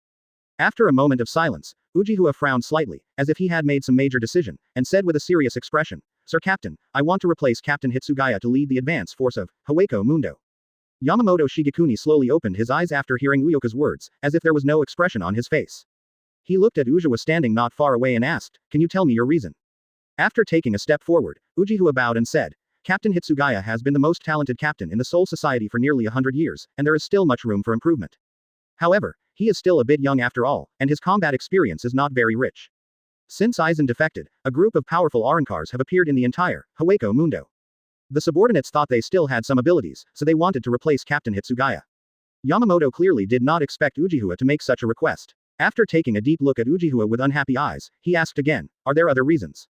After a moment of silence, Ujiha frowned slightly, as if he had made some major decision, and said with a serious expression, Sir Captain, I want to replace Captain Hitsugaya to lead the advance force of Hawako Mundo. Yamamoto Shigekuni slowly opened his eyes after hearing Uyoka's words, as if there was no expression on his face. He looked at Ujiha standing not far away and asked, can you tell me your reason? After taking a step forward, Ujiha bowed and said, Captain Hitsugaya has been the most talented captain in the Soul Society for nearly 100 years, and there is still much room for improvement. However, he is still a bit young after all, and his combat experience is not very rich. Since Aizen defected, a group of powerful Arankars have appeared in the entire Hawako Mundo. The subordinates thought they still had some abilities, so they wanted to replace Captain Hitsugaya. Yamamoto clearly did not expect Ujiha to make such a request. After taking a deep look at Ujiha with unhappy eyes, he asked again, are there other reasons?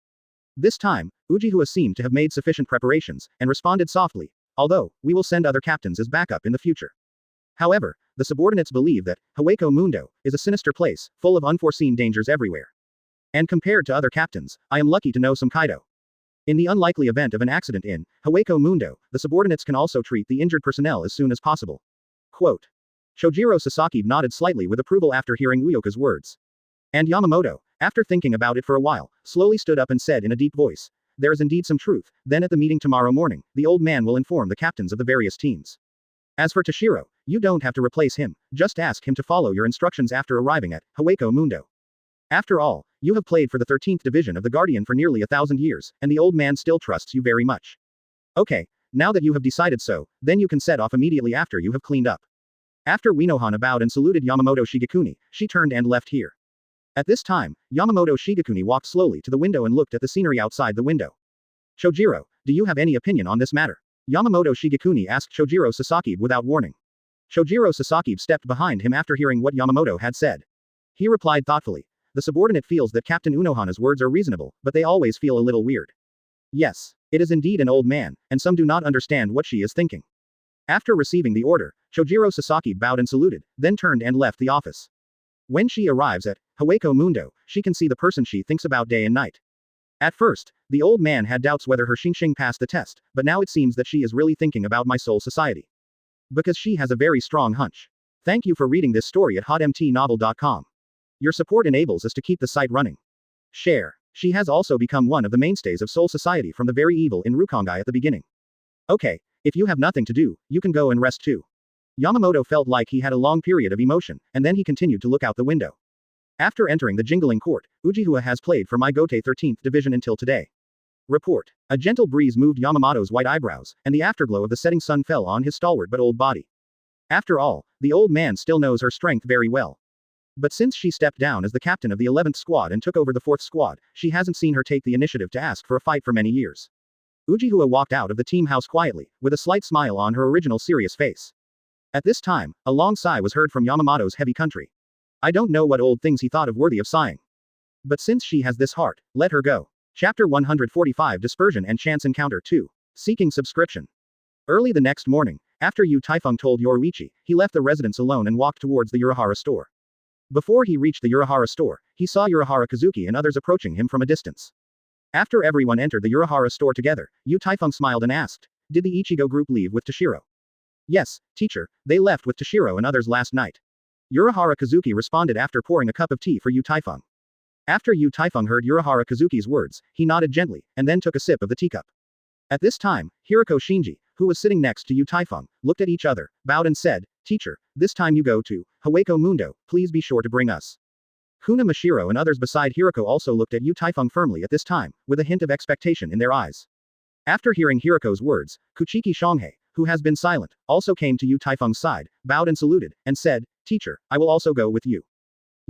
This time, Ujiha seemed to have made sufficient preparations, and responded softly, although, we will send other captains as backup in the future. However, the subordinates believe that Hawako Mundo is a sinister place, full of unforeseen dangers everywhere. And compared to other captains, I am lucky to know some Kaido. In the unlikely event of an accident in Hawako Mundo, the subordinates can also treat the injured personnel as soon as possible. Quote. Shojiro Sasaki nodded slightly with approval after hearing Uyoka's words. And Yamamoto, after thinking about it for a while, slowly stood up and said in a deep voice, there is indeed some truth. Then at the meeting tomorrow morning, the old man will inform the captains of the various teams. As for Toshiro, you don't have to replace him, just ask him to follow your instructions after arriving at Hawako Mundo. After all, you have played for the 13th Division of the Guardian for nearly 1,000 years, and the old man still trusts you very much. Okay, now that you have decided so, then you can set off immediately after you have cleaned up. After Uenohana bowed and saluted Yamamoto Shigekuni, she turned and left here. At this time, Yamamoto Shigekuni walked slowly to the window and looked at the scenery outside the window. Chojiro, do you have any opinion on this matter? Yamamoto Shigekuni asked Chojiro Sasaki without warning. Chojiro Sasaki stepped behind him after hearing what Yamamoto had said. He replied thoughtfully. The subordinate feels that Captain Unohana's words are reasonable, but they always feel a little weird. Yes, it is indeed an old man, and some do not understand what she is thinking. After receiving the order, Chojiro Sasaki bowed and saluted, then turned and left the office. When she arrives at Hawako Mundo, she can see the person she thinks about day and night. At first, the old man had doubts whether her Xingxing passed the test, but now it seems that she is really thinking about my soul society. Because she has a very strong hunch. Thank you for reading this story at hotmtnovel.com. Your support enables us to keep the site running. Share. She has also become one of the mainstays of Soul Society from the very evil in Rukongai at the beginning. Okay, if you have nothing to do, you can go and rest too. Yamamoto felt like he had a long period of emotion, and then he continued to look out the window. After entering the jingling court, Uchiha has played for my Gote 13th Division until today. Report. A gentle breeze moved Yamamoto's white eyebrows, and the afterglow of the setting sun fell on his stalwart but old body. After all, the old man still knows her strength very well. But since she stepped down as the captain of the 11th squad and took over the 4th squad, she hasn't seen her take the initiative to ask for a fight for many years. Uchiha walked out of the team house quietly, with a slight smile on her original serious face. At this time, a long sigh was heard from Yamamoto's heavy country. I don't know what old things he thought of worthy of sighing. But since she has this heart, let her go. Chapter 145 Dispersion and Chance Encounter 2. Seeking Subscription. Early the next morning, after Taifeng told Yoruichi, he left the residence alone and walked towards the Urahara store. Before he reached the Urahara store, he saw Urahara Kazuki and others approaching him from a distance. After everyone entered the Urahara store together, Taifeng smiled and asked, did the Ichigo group leave with Toshiro? Yes, teacher, they left with Toshiro and others last night. Urahara Kazuki responded after pouring a cup of tea for Taifeng. After Taifeng heard Urahara Kazuki's words, he nodded gently, and then took a sip of the teacup. At this time, Hiroko Shinji, who was sitting next to Taifeng, looked at each other, bowed and said, teacher, this time you go to Hawako Mundo, please be sure to bring us. Kuna Mashiro and others beside Hiroko also looked at Taifeng firmly at this time, with a hint of expectation in their eyes. After hearing Hiroko's words, Kuchiki Shanghai, who has been silent, also came to Taifeng's side, bowed and saluted, and said, teacher, I will also go with you.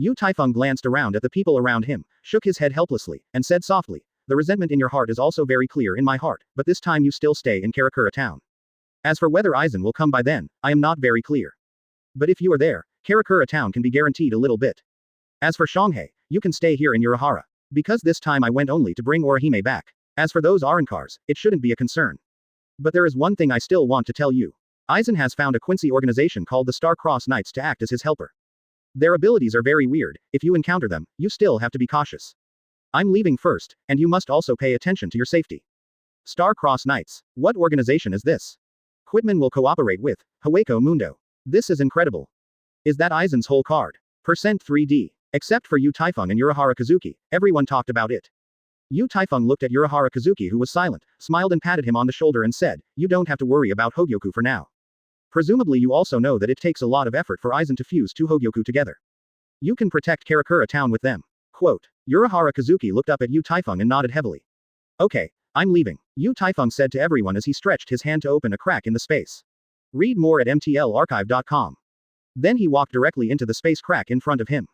Taifeng glanced around at the people around him, shook his head helplessly, and said softly, the resentment in your heart is also very clear in my heart, but this time you still stay in Karakura town. As for whether Aizen will come by then, I am not very clear. But if you are there, Karakura town can be guaranteed a little bit. As for Shanghai, you can stay here in Urahara. Because this time I went only to bring Orihime back. As for those Arankars, it shouldn't be a concern. But there is one thing I still want to tell you. Aizen has found a Quincy organization called the Star Cross Knights to act as his helper. Their abilities are very weird, if you encounter them, you still have to be cautious. I'm leaving first, and you must also pay attention to your safety. Star Cross Knights. What organization is this? Quitman will cooperate with Hawako Mundo. This is incredible. Is that Aizen's whole card? Percent 3D. Except for Taifeng and Urahara Kazuki, everyone talked about it. Taifeng looked at Urahara Kazuki who was silent, smiled and patted him on the shoulder and said, you don't have to worry about Hogyoku for now. Presumably you also know that it takes a lot of effort for Aizen to fuse two Hogyoku together. You can protect Karakura town with them. Quote. Urahara Kazuki looked up at Taifeng and nodded heavily. Okay, I'm leaving, Taifeng said to everyone as he stretched his hand to open a crack in the space. Read more at mtlarchive.com. Then he walked directly into the space crack in front of him.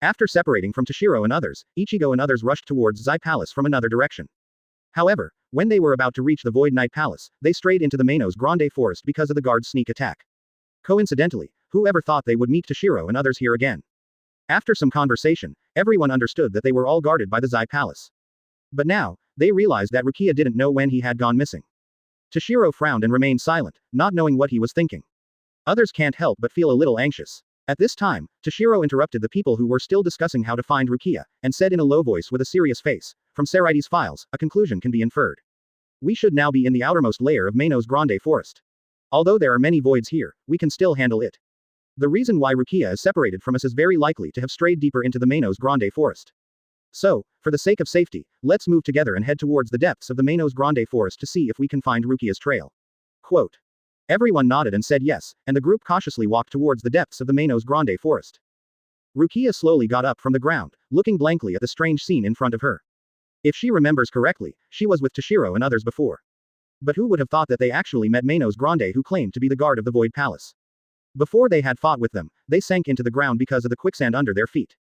After separating from Toshiro and others, Ichigo and others rushed towards Zai Palace from another direction. However, when they were about to reach the Void Knight Palace, they strayed into the Manos Grande Forest because of the guard's sneak attack. Coincidentally, whoever thought they would meet Toshiro and others here again? After some conversation, everyone understood that they were all guarded by the Zai Palace. But now, they realized that Rukia didn't know when he had gone missing. Toshiro frowned and remained silent, not knowing what he was thinking. Others can't help but feel a little anxious. At this time, Toshiro interrupted the people who were still discussing how to find Rukia, and said in a low voice with a serious face, from Saraidi's files, a conclusion can be inferred. We should now be in the outermost layer of Manos Grande Forest. Although there are many voids here, we can still handle it. The reason why Rukia is separated from us is very likely to have strayed deeper into the Manos Grande Forest. So, for the sake of safety, let's move together and head towards the depths of the Manos Grande forest to see if we can find Rukia's trail. Quote. Everyone nodded and said yes, and the group cautiously walked towards the depths of the Manos Grande forest. Rukia slowly got up from the ground, looking blankly at the strange scene in front of her. If she remembers correctly, she was with Toshiro and others before. But who would have thought that they actually met Manos Grande, who claimed to be the guard of the Void Palace? Before they had fought with them, they sank into the ground because of the quicksand under their feet.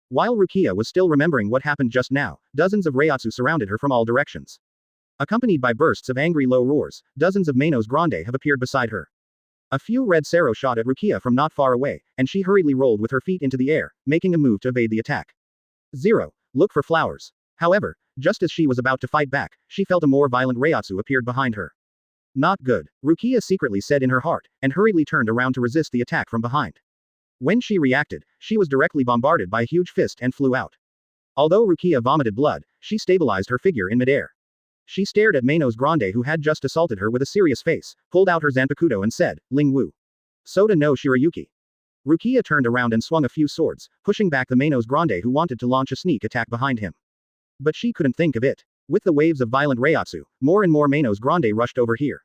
While Rukia was still remembering what happened just now, dozens of Reiatsu surrounded her from all directions. Accompanied by bursts of angry low roars, dozens of Manos Grande have appeared beside her. A few red Sero shot at Rukia from not far away, and she hurriedly rolled with her feet into the air, making a move to evade the attack. 0. Look for flowers. However, just as she was about to fight back, she felt a more violent Reiatsu appeared behind her. Not good, Rukia secretly said in her heart, and hurriedly turned around to resist the attack from behind. When she reacted, she was directly bombarded by a huge fist and flew out. Although Rukia vomited blood, she stabilized her figure in midair. She stared at Manos Grande, who had just assaulted her, with a serious face, pulled out her Zanpakuto and said, Ling Wu. Soda no Shirayuki. Rukia turned around and swung a few swords, pushing back the Manos Grande, who wanted to launch a sneak attack behind him. But she couldn't think of it. With the waves of violent Reiatsu, more and more Manos Grande rushed over here.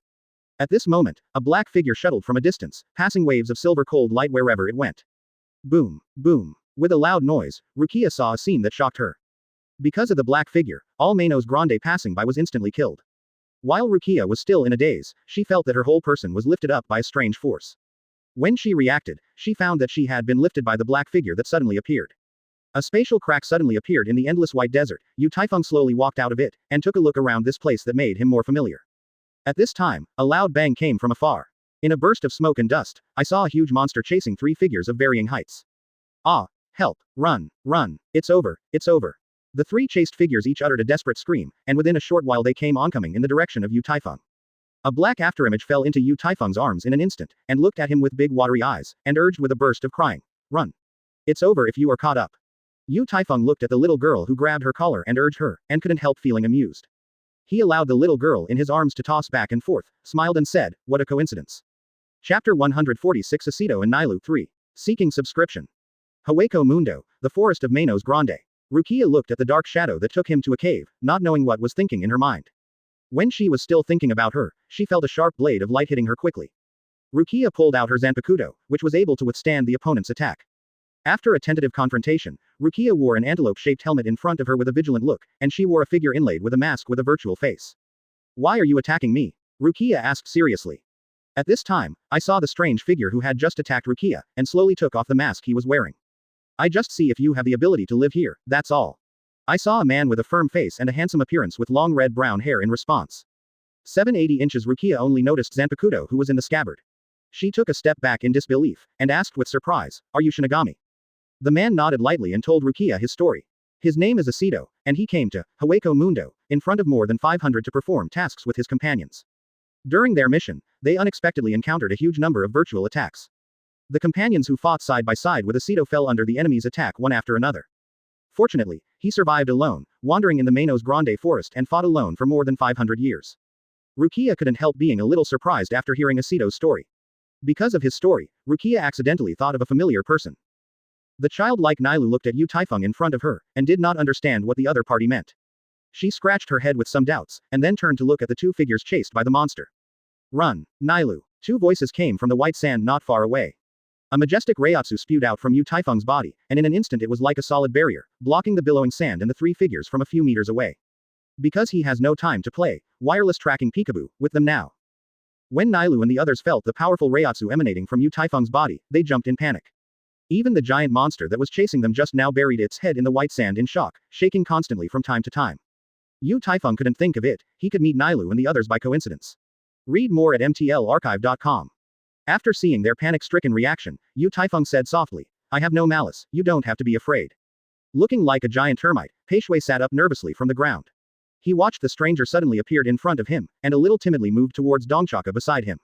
At this moment, a black figure shuttled from a distance, passing waves of silver cold light wherever it went. Boom, boom. With a loud noise, Rukia saw a scene that shocked her. Because of the black figure, all Manos Grande passing by was instantly killed. While Rukia was still in a daze, she felt that her whole person was lifted up by a strange force. When she reacted, she found that she had been lifted by the black figure that suddenly appeared. A spatial crack suddenly appeared in the endless white desert. Taifeng slowly walked out of it, and took a look around this place that made him more familiar. At this time, a loud bang came from afar. In a burst of smoke and dust, I saw a huge monster chasing 3 figures of varying heights. Ah! Help! Run! Run! It's over! It's over! The 3 chased figures each uttered a desperate scream, and within a short while they came oncoming in the direction of Taifeng. A black afterimage fell into Taifeng's arms in an instant, and looked at him with big watery eyes, and urged with a burst of crying. Run! It's over if you are caught up. Taifeng looked at the little girl who grabbed her collar and urged her, and couldn't help feeling amused. He allowed the little girl in his arms to toss back and forth, smiled and said, what a coincidence. Chapter 146 Asido and Nailu 3. Seeking subscription. Hueco Mundo, the forest of Manos Grande. Rukia looked at the dark shadow that took him to a cave, not knowing what was thinking in her mind. When she was still thinking about her, she felt a sharp blade of light hitting her quickly. Rukia pulled out her Zanpakuto, which was able to withstand the opponent's attack. After a tentative confrontation, Rukia wore an antelope-shaped helmet in front of her with a vigilant look, and she wore a figure inlaid with a mask with a virtual face. Why are you attacking me? Rukia asked seriously. At this time, I saw the strange figure who had just attacked Rukia, and slowly took off the mask he was wearing. I just see if you have the ability to live here, that's all. I saw a man with a firm face and a handsome appearance with long red-brown hair in response. 780 inches. Rukia only noticed Zanpakuto, who was in the scabbard. She took a step back in disbelief, and asked with surprise, are you Shinigami? The man nodded lightly and told Rukia his story. His name is Asido, and he came to Hueco Mundo, in front of more than 500 to perform tasks with his companions. During their mission, they unexpectedly encountered a huge number of virtual attacks. The companions who fought side by side with Asido fell under the enemy's attack one after another. Fortunately, he survived alone, wandering in the Manos Grande forest and fought alone for more than 500 years. Rukia couldn't help being a little surprised after hearing Asido's story. Because of his story, Rukia accidentally thought of a familiar person. The childlike Nailu looked at Taifeng in front of her, and did not understand what the other party meant. She scratched her head with some doubts, and then turned to look at the 2 figures chased by the monster. Run, Nailu. 2 voices came from the white sand not far away. A majestic Reiatsu spewed out from Taifeng's body, and in an instant it was like a solid barrier, blocking the billowing sand and the 3 figures from a few meters away. Because he has no time to play, wireless tracking peekaboo, with them now. When Nailu and the others felt the powerful Reiatsu emanating from Taifeng's body, they jumped in panic. Even the giant monster that was chasing them just now buried its head in the white sand in shock, shaking constantly from time to time. Taifeng couldn't think of it, he could meet Nailu and the others by coincidence. Read more at mtlarchive.com. After seeing their panic-stricken reaction, Taifeng said softly, I have no malice, you don't have to be afraid. Looking like a giant termite, Peishui sat up nervously from the ground. He watched the stranger suddenly appeared in front of him, and a little timidly moved towards Dongchaka beside him.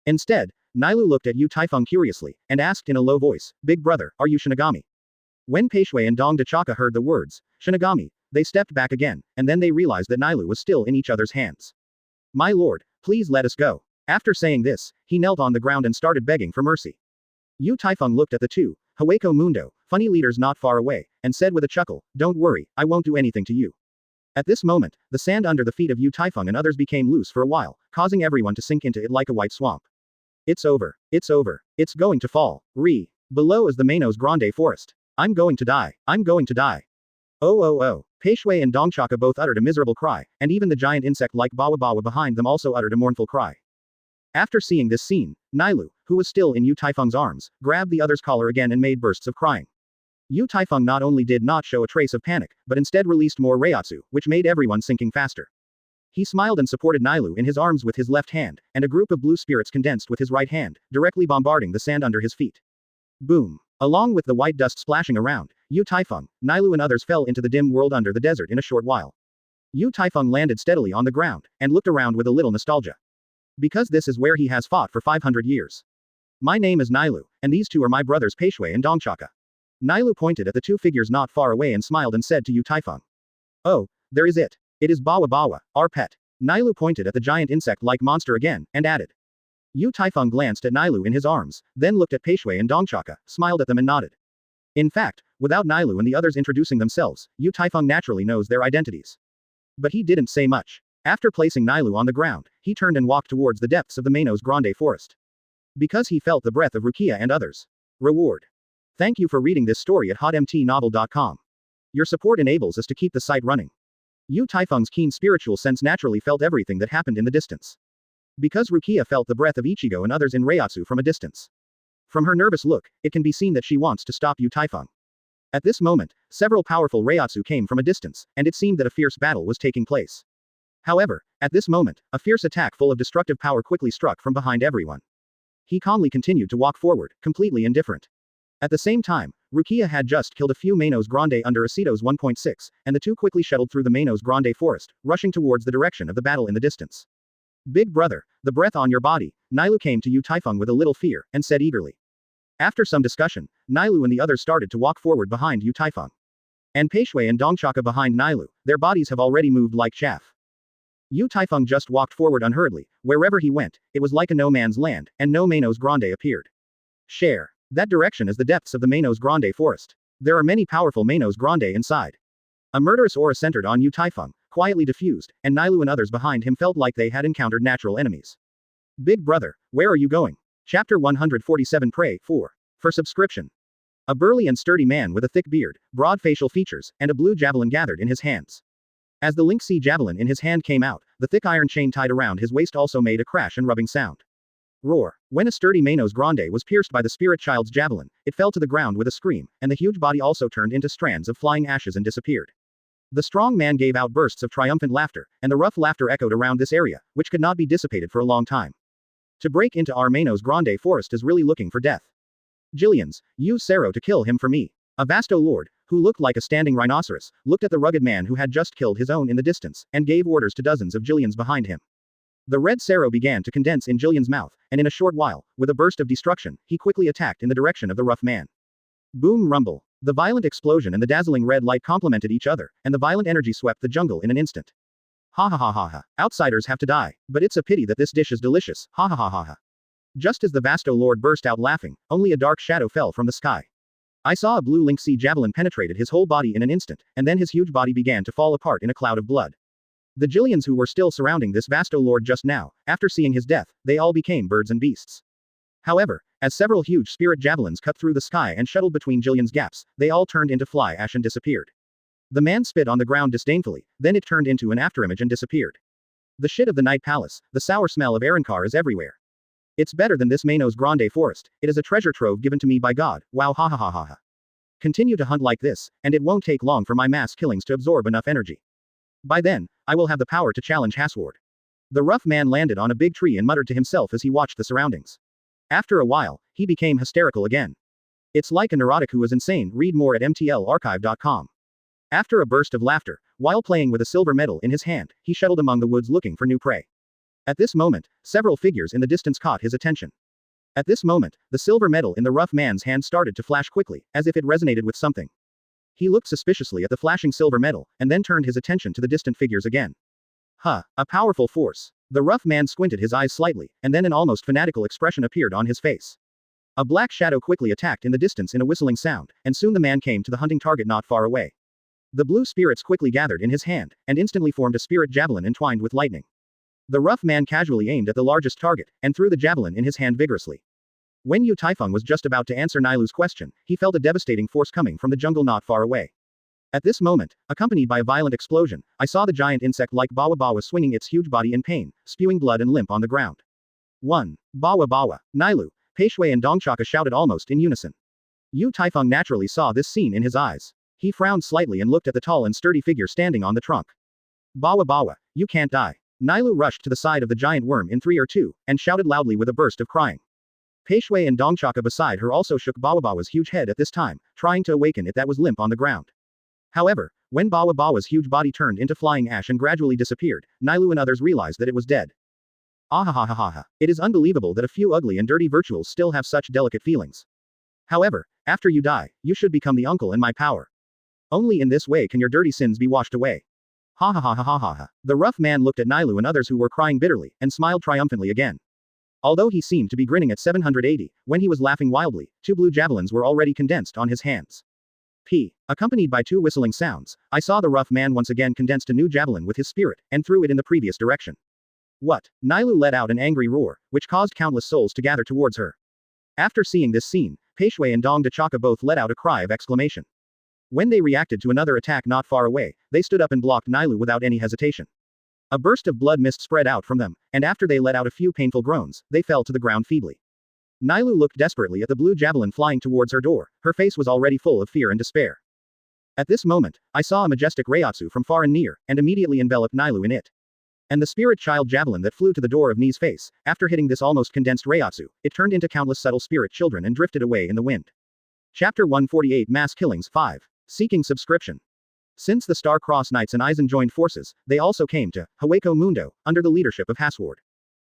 Instead, Nailu looked at Taifeng curiously, and asked in a low voice, Big brother, are you Shinigami? When Peishui and Dong Dachaka heard the words, Shinigami, they stepped back again, and then they realized that Nailu was still in each other's hands. My lord, please let us go. After saying this, he knelt on the ground and started begging for mercy. Taifeng looked at the 2, Hueco Mundo, funny leaders not far away, and said with a chuckle, "Don't worry, I won't do anything to you." At this moment, the sand under the feet of Yu Taifeng and others became loose for a while, causing everyone to sink into it like a white swamp. It's over. It's over. It's going to fall. Below is the Manos Grande forest. I'm going to die. I'm going to die. Oh. Peishui and Dongchaka both uttered a miserable cry, and even the giant insect-like Bawa Bawa behind them also uttered a mournful cry. After seeing this scene, Nailu, who was still in Yu Taifeng's arms, grabbed the other's collar again and made bursts of crying. Yu Taifeng not only did not show a trace of panic, but instead released more Reiatsu, which made everyone sinking faster. He smiled and supported Nailu in his arms with his left hand, and a group of blue spirits condensed with his right hand, directly bombarding the sand under his feet. Boom. Along with the white dust splashing around, Yu Taifeng, Nailu and others fell into the dim world under the desert in a short while. Yu Taifeng landed steadily on the ground, and looked around with a little nostalgia. Because this is where he has fought for 500 years. My name is Nailu, and these two are my brothers Peishui and Dongchaka. Nailu pointed at the two figures not far away and smiled and said to Yu Taifeng. Oh, there is it. It is Bawa Bawa, our pet. Nailu pointed at the giant insect-like monster again, and added. Yu Taifeng glanced at Nailu in his arms, then looked at Peishui and Dongchaka, smiled at them and nodded. In fact, without Nailu and the others introducing themselves, Yu Taifeng naturally knows their identities. But he didn't say much. After placing Nailu on the ground, he turned and walked towards the depths of the Manos Grande forest. Because he felt the breath of Rukia and others. Reward. Thank you for reading this story at hotmtnovel.com. Your support enables us to keep the site running. Yu Taifeng's keen spiritual sense naturally felt everything that happened in the distance. Because Rukia felt the breath of Ichigo and others in Reiatsu from a distance. From her nervous look, it can be seen that she wants to stop Yu Taifeng. At this moment, several powerful Reiatsu came from a distance, and it seemed that a fierce battle was taking place. However, at this moment, a fierce attack full of destructive power quickly struck from behind everyone. He calmly continued to walk forward, completely indifferent. At the same time, Rukia had just killed a few Manos Grande under Acetos 1.6, and the two quickly shuttled through the Manos Grande forest, rushing towards the direction of the battle in the distance. Big brother, the breath on your body, Nailu came to Yu Taifeng with a little fear, and said eagerly. After some discussion, Nailu and the others started to walk forward behind Yu Taifeng. And Peishui and Dongchaka behind Nailu, their bodies have already moved like chaff. Yu Taifeng just walked forward unhurriedly, wherever he went, it was like a no man's land, and no Manos Grande appeared. Share. That direction is the depths of the Manos Grande forest. There are many powerful Manos Grande inside. A murderous aura centered on Yu Taifeng, quietly diffused, and Nailu and others behind him felt like they had encountered natural enemies. Big brother, where are you going? Chapter 147 Pray for subscription. A burly and sturdy man with a thick beard, broad facial features, and a blue javelin gathered in his hands. As the Link C javelin in his hand came out, the thick iron chain tied around his waist also made a crash and rubbing sound. Roar. When a sturdy Manos Grande was pierced by the spirit child's javelin, it fell to the ground with a scream, and the huge body also turned into strands of flying ashes and disappeared. The strong man gave out bursts of triumphant laughter, and the rough laughter echoed around this area, which could not be dissipated for a long time. To break into our Manos Grande forest is really looking for death. Jillians, use Sero to kill him for me. A Vasto lord, who looked like a standing rhinoceros, looked at the rugged man who had just killed his own in the distance, and gave orders to dozens of Jillians behind him. The red Sero began to condense in Jillian's mouth, and in a short while, with a burst of destruction, he quickly attacked in the direction of the rough man. Boom rumble. The violent explosion and the dazzling red light complemented each other, and the violent energy swept the jungle in an instant. Ha ha ha ha ha. Outsiders have to die, but it's a pity that this dish is delicious, ha ha ha ha ha. Just as the Vasto Lord burst out laughing, only a dark shadow fell from the sky. I saw a blue Link C javelin penetrated his whole body in an instant, and then his huge body began to fall apart in a cloud of blood. The Jillians who were still surrounding this Vasto Lord just now, after seeing his death, they all became birds and beasts. However, as several huge spirit javelins cut through the sky and shuttled between Jillian's gaps, they all turned into fly ash and disappeared. The man spit on the ground disdainfully, then it turned into an afterimage and disappeared. The shit of the Night Palace, the sour smell of Arankar is everywhere. It's better than this Manos Grande forest, it is a treasure trove given to me by God, wow ha ha ha ha ha. Continue to hunt like this, and it won't take long for my mass killings to absorb enough energy. By then, I will have the power to challenge Hasward. The rough man landed on a big tree and muttered to himself as he watched the surroundings. After a while, he became hysterical again. It's like a neurotic who was insane, read more at mtlarchive.com. After a burst of laughter, while playing with a silver medal in his hand, he shuttled among the woods looking for new prey. At this moment, several figures in the distance caught his attention. At this moment, the silver medal in the rough man's hand started to flash quickly, as if it resonated with something. He looked suspiciously at the flashing silver medal, and then turned his attention to the distant figures again. A powerful force. The rough man squinted his eyes slightly, and then an almost fanatical expression appeared on his face. A black shadow quickly attacked in the distance in a whistling sound, and soon the man came to the hunting target not far away. The blue spirits quickly gathered in his hand, and instantly formed a spirit javelin entwined with lightning. The rough man casually aimed at the largest target, and threw the javelin in his hand vigorously. When Taifeng was just about to answer Nilu's question, he felt a devastating force coming from the jungle not far away. At this moment, accompanied by a violent explosion, I saw the giant insect-like Bawa Bawa swinging its huge body in pain, spewing blood and limp on the ground. 1. Bawa Bawa, Nilu, Peishui and Dongchaka shouted almost in unison. Taifeng naturally saw this scene in his eyes. He frowned slightly and looked at the tall and sturdy figure standing on the trunk. Bawa Bawa, you can't die. Nilu rushed to the side of the giant worm in 3 or 2, and shouted loudly with a burst of crying. Peishui and Dongchaka beside her also shook Bawa Bawa's huge head at this time, trying to awaken it that was limp on the ground. However, when Bawa Bawa's huge body turned into flying ash and gradually disappeared, Nilu and others realized that it was dead. Ahahahaha. It is unbelievable that a few ugly and dirty virtuals still have such delicate feelings. However, after you die, you should become the uncle in my power. Only in this way can your dirty sins be washed away. Ha ha ha ha ha ha ha. The rough man looked at Nilu and others who were crying bitterly, and smiled triumphantly again. Although he seemed to be grinning at 780, when he was laughing wildly, 2 blue javelins were already condensed on his hands. Accompanied by 2 whistling sounds, I saw the rough man once again condensed a new javelin with his spirit, and threw it in the previous direction. What? Nilu let out an angry roar, which caused countless souls to gather towards her. After seeing this scene, Peishui and Dongchaka both let out a cry of exclamation. When they reacted to another attack not far away, they stood up and blocked Nilu without any hesitation. A burst of blood mist spread out from them, and after they let out a few painful groans, they fell to the ground feebly. Nilu looked desperately at the blue javelin flying towards her door, her face was already full of fear and despair. At this moment, I saw a majestic Reiatsu from far and near, and immediately enveloped Nilu in it. And the spirit child javelin that flew to the door of Ni's face, after hitting this almost condensed Reiatsu, it turned into countless subtle spirit children and drifted away in the wind. Chapter 148 Mass Killings 5. Seeking Subscription. Since the Star-Crossed Knights and Aizen joined forces, they also came to Haweko Mundo, under the leadership of Hasward.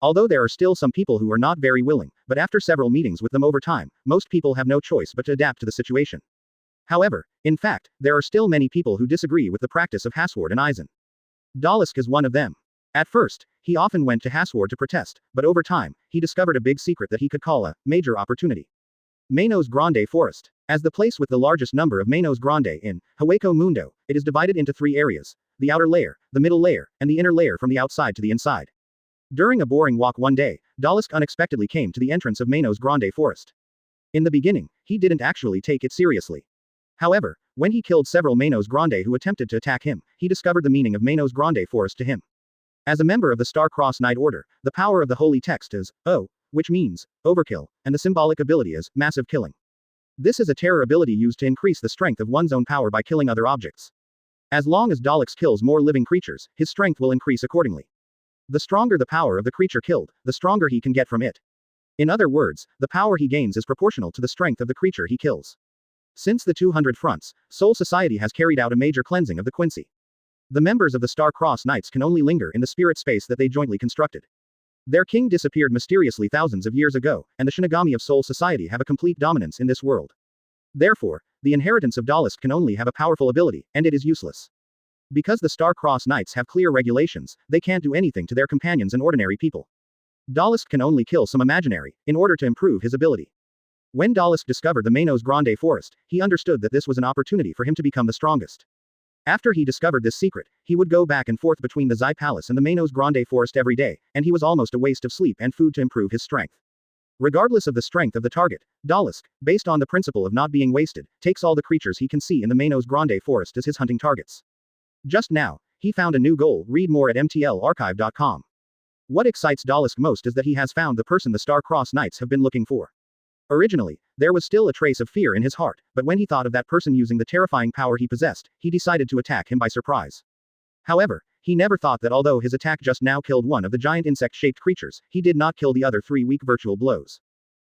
Although there are still some people who are not very willing, but after several meetings with them over time, most people have no choice but to adapt to the situation. However, in fact, there are still many people who disagree with the practice of Hasward and Aizen. Dalisk is one of them. At first, he often went to Hasward to protest, but over time, he discovered a big secret that he could call a major opportunity. Manos Grande Forest. As the place with the largest number of Manos Grande in Haweko Mundo, it is divided into 3 areas: the outer layer, the middle layer, and the inner layer from the outside to the inside. During a boring walk one day, Dalisk unexpectedly came to the entrance of Manos Grande Forest. In the beginning, he didn't actually take it seriously. However, when he killed several Manos Grande who attempted to attack him, he discovered the meaning of Manos Grande Forest to him. As a member of the Star-Crossed Knight Order, the power of the holy text is O, which means overkill, and the symbolic ability is massive killing. This is a terror ability used to increase the strength of one's own power by killing other objects. As long as Daleks kills more living creatures, his strength will increase accordingly. The stronger the power of the creature killed, the stronger he can get from it. In other words, the power he gains is proportional to the strength of the creature he kills. Since the 200 fronts, Soul Society has carried out a major cleansing of the Quincy. The members of the Star-Crossed Knights can only linger in the spirit space that they jointly constructed. Their king disappeared mysteriously thousands of years ago, and the Shinigami of Soul Society have a complete dominance in this world. Therefore, the inheritance of Dalisk can only have a powerful ability, and it is useless. Because the Star-Crossed Knights have clear regulations, they can't do anything to their companions and ordinary people. Dalisk can only kill some imaginary, in order to improve his ability. When Dalisk discovered the Manos Grande Forest, he understood that this was an opportunity for him to become the strongest. After he discovered this secret, he would go back and forth between the Zai Palace and the Manos Grande Forest every day, and he was almost a waste of sleep and food to improve his strength. Regardless of the strength of the target, Dalisk, based on the principle of not being wasted, takes all the creatures he can see in the Manos Grande Forest as his hunting targets. Just now, he found a new goal. Read more at mtlarchive.com. What excites Dalisk most is that he has found the person the Star-Crossed Knights have been looking for. Originally, there was still a trace of fear in his heart, but when he thought of that person using the terrifying power he possessed, he decided to attack him by surprise. However, he never thought that although his attack just now killed one of the giant insect-shaped creatures, he did not kill the other 3 weak virtual blows.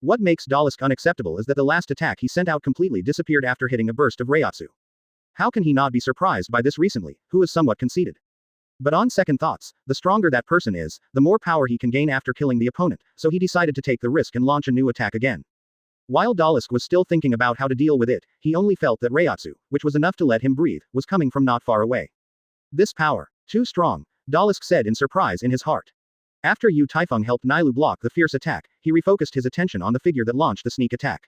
What makes Dalisk unacceptable is that the last attack he sent out completely disappeared after hitting a burst of Reiatsu. How can he not be surprised by this recently, who is somewhat conceited? But on second thoughts, the stronger that person is, the more power he can gain after killing the opponent, so he decided to take the risk and launch a new attack again. While Dalisk was still thinking about how to deal with it, he only felt that Reiatsu, which was enough to let him breathe, was coming from not far away. This power, too strong, Dalisk said in surprise in his heart. After Yu Taifeng helped Nailu block the fierce attack, he refocused his attention on the figure that launched the sneak attack.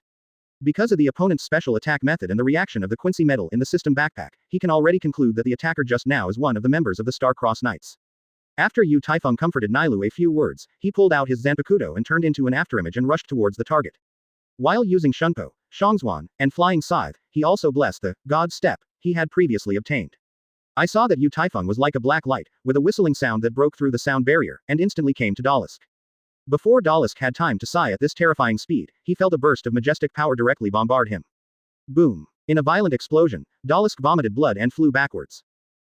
Because of the opponent's special attack method and the reaction of the Quincy medal in the system backpack, he can already conclude that the attacker just now is one of the members of the Star-Crossed Knights. After Yu Taifeng comforted Nailu a few words, he pulled out his Zanpakuto and turned into an afterimage and rushed towards the target. While using Shunpo, Shangzuan, and Flying Scythe, he also blessed the God Step he had previously obtained. I saw that Yu Taifeng was like a black light, with a whistling sound that broke through the sound barrier, and instantly came to Dalisk. Before Dalisk had time to sigh at this terrifying speed, he felt a burst of majestic power directly bombard him. Boom! In a violent explosion, Dalisk vomited blood and flew backwards.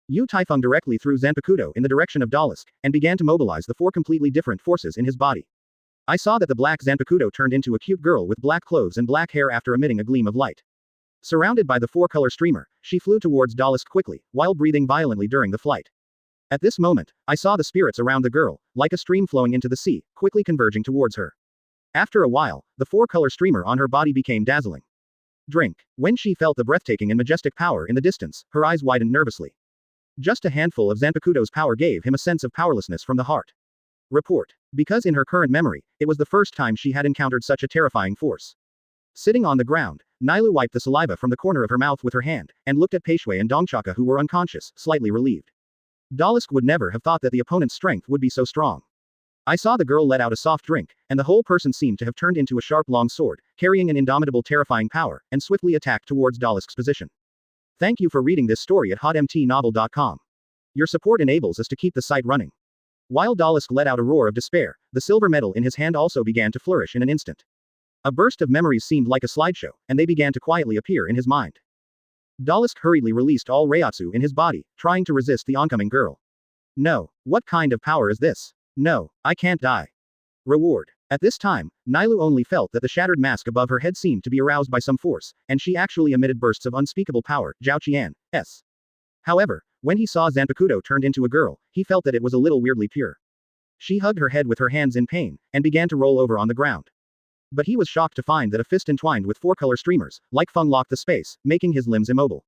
Yu Taifeng directly threw Zanpakuto in the direction of Dalisk, and began to mobilize the 4 completely different forces in his body. I saw that the black Zanpakuto turned into a cute girl with black clothes and black hair after emitting a gleam of light. Surrounded by the 4-color streamer, she flew towards Dalisk quickly, while breathing violently during the flight. At this moment, I saw the spirits around the girl, like a stream flowing into the sea, quickly converging towards her. After a while, the 4-color streamer on her body became dazzling. Drink. When she felt the breathtaking and majestic power in the distance, her eyes widened nervously. Just a handful of Zanpakuto's power gave him a sense of powerlessness from the heart. Report. Because in her current memory, it was the first time she had encountered such a terrifying force. Sitting on the ground, Nailu wiped the saliva from the corner of her mouth with her hand, and looked at Peishui and Dongchaka who were unconscious, slightly relieved. Dalisk would never have thought that the opponent's strength would be so strong. I saw the girl let out a soft drink, and the whole person seemed to have turned into a sharp long sword, carrying an indomitable terrifying power, and swiftly attacked towards Dalisk's position. Thank you for reading this story at hotmtnovel.com. Your support enables us to keep the site running. While Dalisk let out a roar of despair, the silver medal in his hand also began to flourish in an instant. A burst of memories seemed like a slideshow, and they began to quietly appear in his mind. Dalisk hurriedly released all Reiatsu in his body, trying to resist the oncoming girl. No. What kind of power is this? No, I can't die. Reward. At this time, Nailu only felt that the shattered mask above her head seemed to be aroused by some force, and she actually emitted bursts of unspeakable power, Zhao Qian's. However, when he saw Zanpakuto turned into a girl, he felt that it was a little weirdly pure. She hugged her head with her hands in pain, and began to roll over on the ground. But he was shocked to find that a fist entwined with 4-color streamers, like Feng locked the space, making his limbs immobile.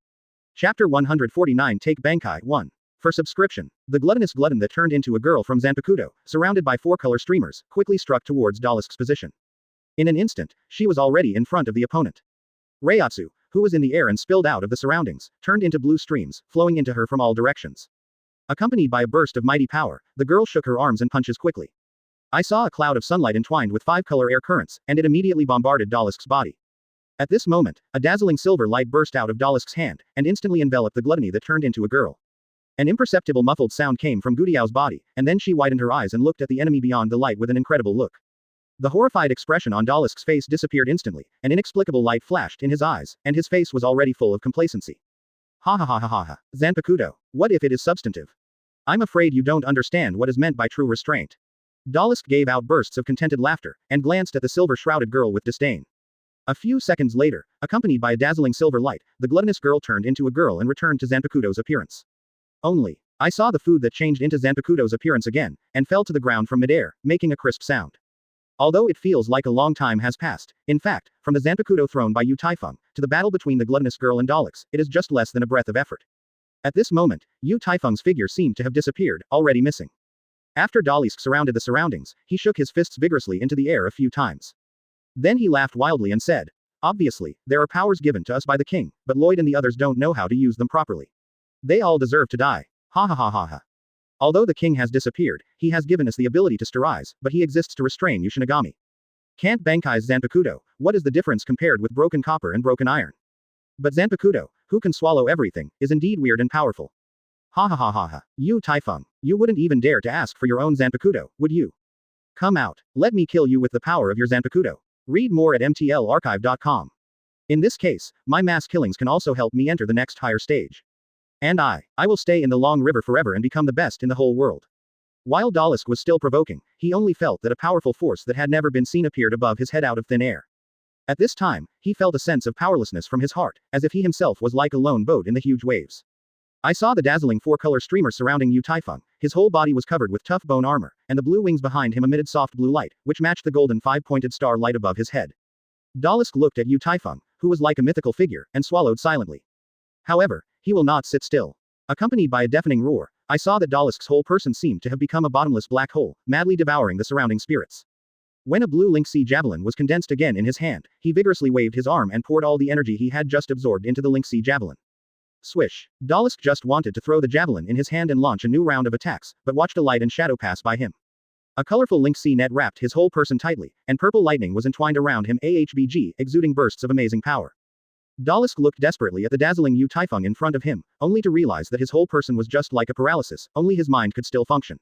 Chapter 149 Take Bankai 1. For subscription, the gluttonous glutton that turned into a girl from Zanpakuto, surrounded by 4-color streamers, quickly struck towards Dalisk's position. In an instant, she was already in front of the opponent. Reiatsu, who was in the air and spilled out of the surroundings, turned into blue streams, flowing into her from all directions. Accompanied by a burst of mighty power, the girl shook her arms and punches quickly. I saw a cloud of sunlight entwined with 5-color air currents, and it immediately bombarded Dalisk's body. At this moment, a dazzling silver light burst out of Dalisk's hand, and instantly enveloped the gluttony that turned into a girl. An imperceptible muffled sound came from Gudiao's body, and then she widened her eyes and looked at the enemy beyond the light with an incredible look. The horrified expression on Dalisk's face disappeared instantly, an inexplicable light flashed in his eyes, and his face was already full of complacency. Ha ha ha ha ha ha. Zanpakuto, what if it is substantive? I'm afraid you don't understand what is meant by true restraint. Dalisk gave out bursts of contented laughter, and glanced at the silver-shrouded girl with disdain. A few seconds later, accompanied by a dazzling silver light, the gluttonous girl turned into a girl and returned to Zanpakuto's appearance. Only, I saw the food that changed into Zanpakuto's appearance again, and fell to the ground from midair, making a crisp sound. Although it feels like a long time has passed, in fact, from the Zanpakuto thrown by Yu Taifeng, to the battle between the gluttonous girl and Daleks, it is just less than a breath of effort. At this moment, Yu Taifeng's figure seemed to have disappeared, already missing. After Dalisk surrounded the surroundings, he shook his fists vigorously into the air a few times. Then he laughed wildly and said, obviously, there are powers given to us by the king, but Lloyd and the others don't know how to use them properly. They all deserve to die. Ha ha ha ha ha. Although the king has disappeared, he has given us the ability to sterilize, but he exists to restrain Yushinagami. Can't Bankai's Zanpakuto, what is the difference compared with broken copper and broken iron? But Zanpakuto, who can swallow everything, is indeed weird and powerful. Ha ha ha ha ha. Yu Taifeng, you wouldn't even dare to ask for your own Zanpakuto, would you? Come out, let me kill you with the power of your Zanpakuto. Read more at mtlarchive.com. In this case, my mass killings can also help me enter the next higher stage. And I will stay in the Long River forever and become the best in the whole world. While Dalisk was still provoking, he only felt that a powerful force that had never been seen appeared above his head out of thin air. At this time, he felt a sense of powerlessness from his heart, as if he himself was like a lone boat in the huge waves. I saw the dazzling 4-color streamer surrounding Yu Taifeng, his whole body was covered with tough bone armor, and the blue wings behind him emitted soft blue light, which matched the golden 5-pointed star light above his head. Dalisk looked at Yu Taifeng, who was like a mythical figure, and swallowed silently. However, he will not sit still. Accompanied by a deafening roar, I saw that Dalisk's whole person seemed to have become a bottomless black hole, madly devouring the surrounding spirits. When a blue link sea javelin was condensed again in his hand, he vigorously waved his arm and poured all the energy he had just absorbed into the link sea javelin. Swish. Dalisk just wanted to throw the javelin in his hand and launch a new round of attacks, but watched a light and shadow pass by him. A colorful link sea net wrapped his whole person tightly, and purple lightning was entwined around him, exuding bursts of amazing power. Dalisk looked desperately at the dazzling Yu Taifeng in front of him, only to realize that his whole person was just like a paralysis, only his mind could still function.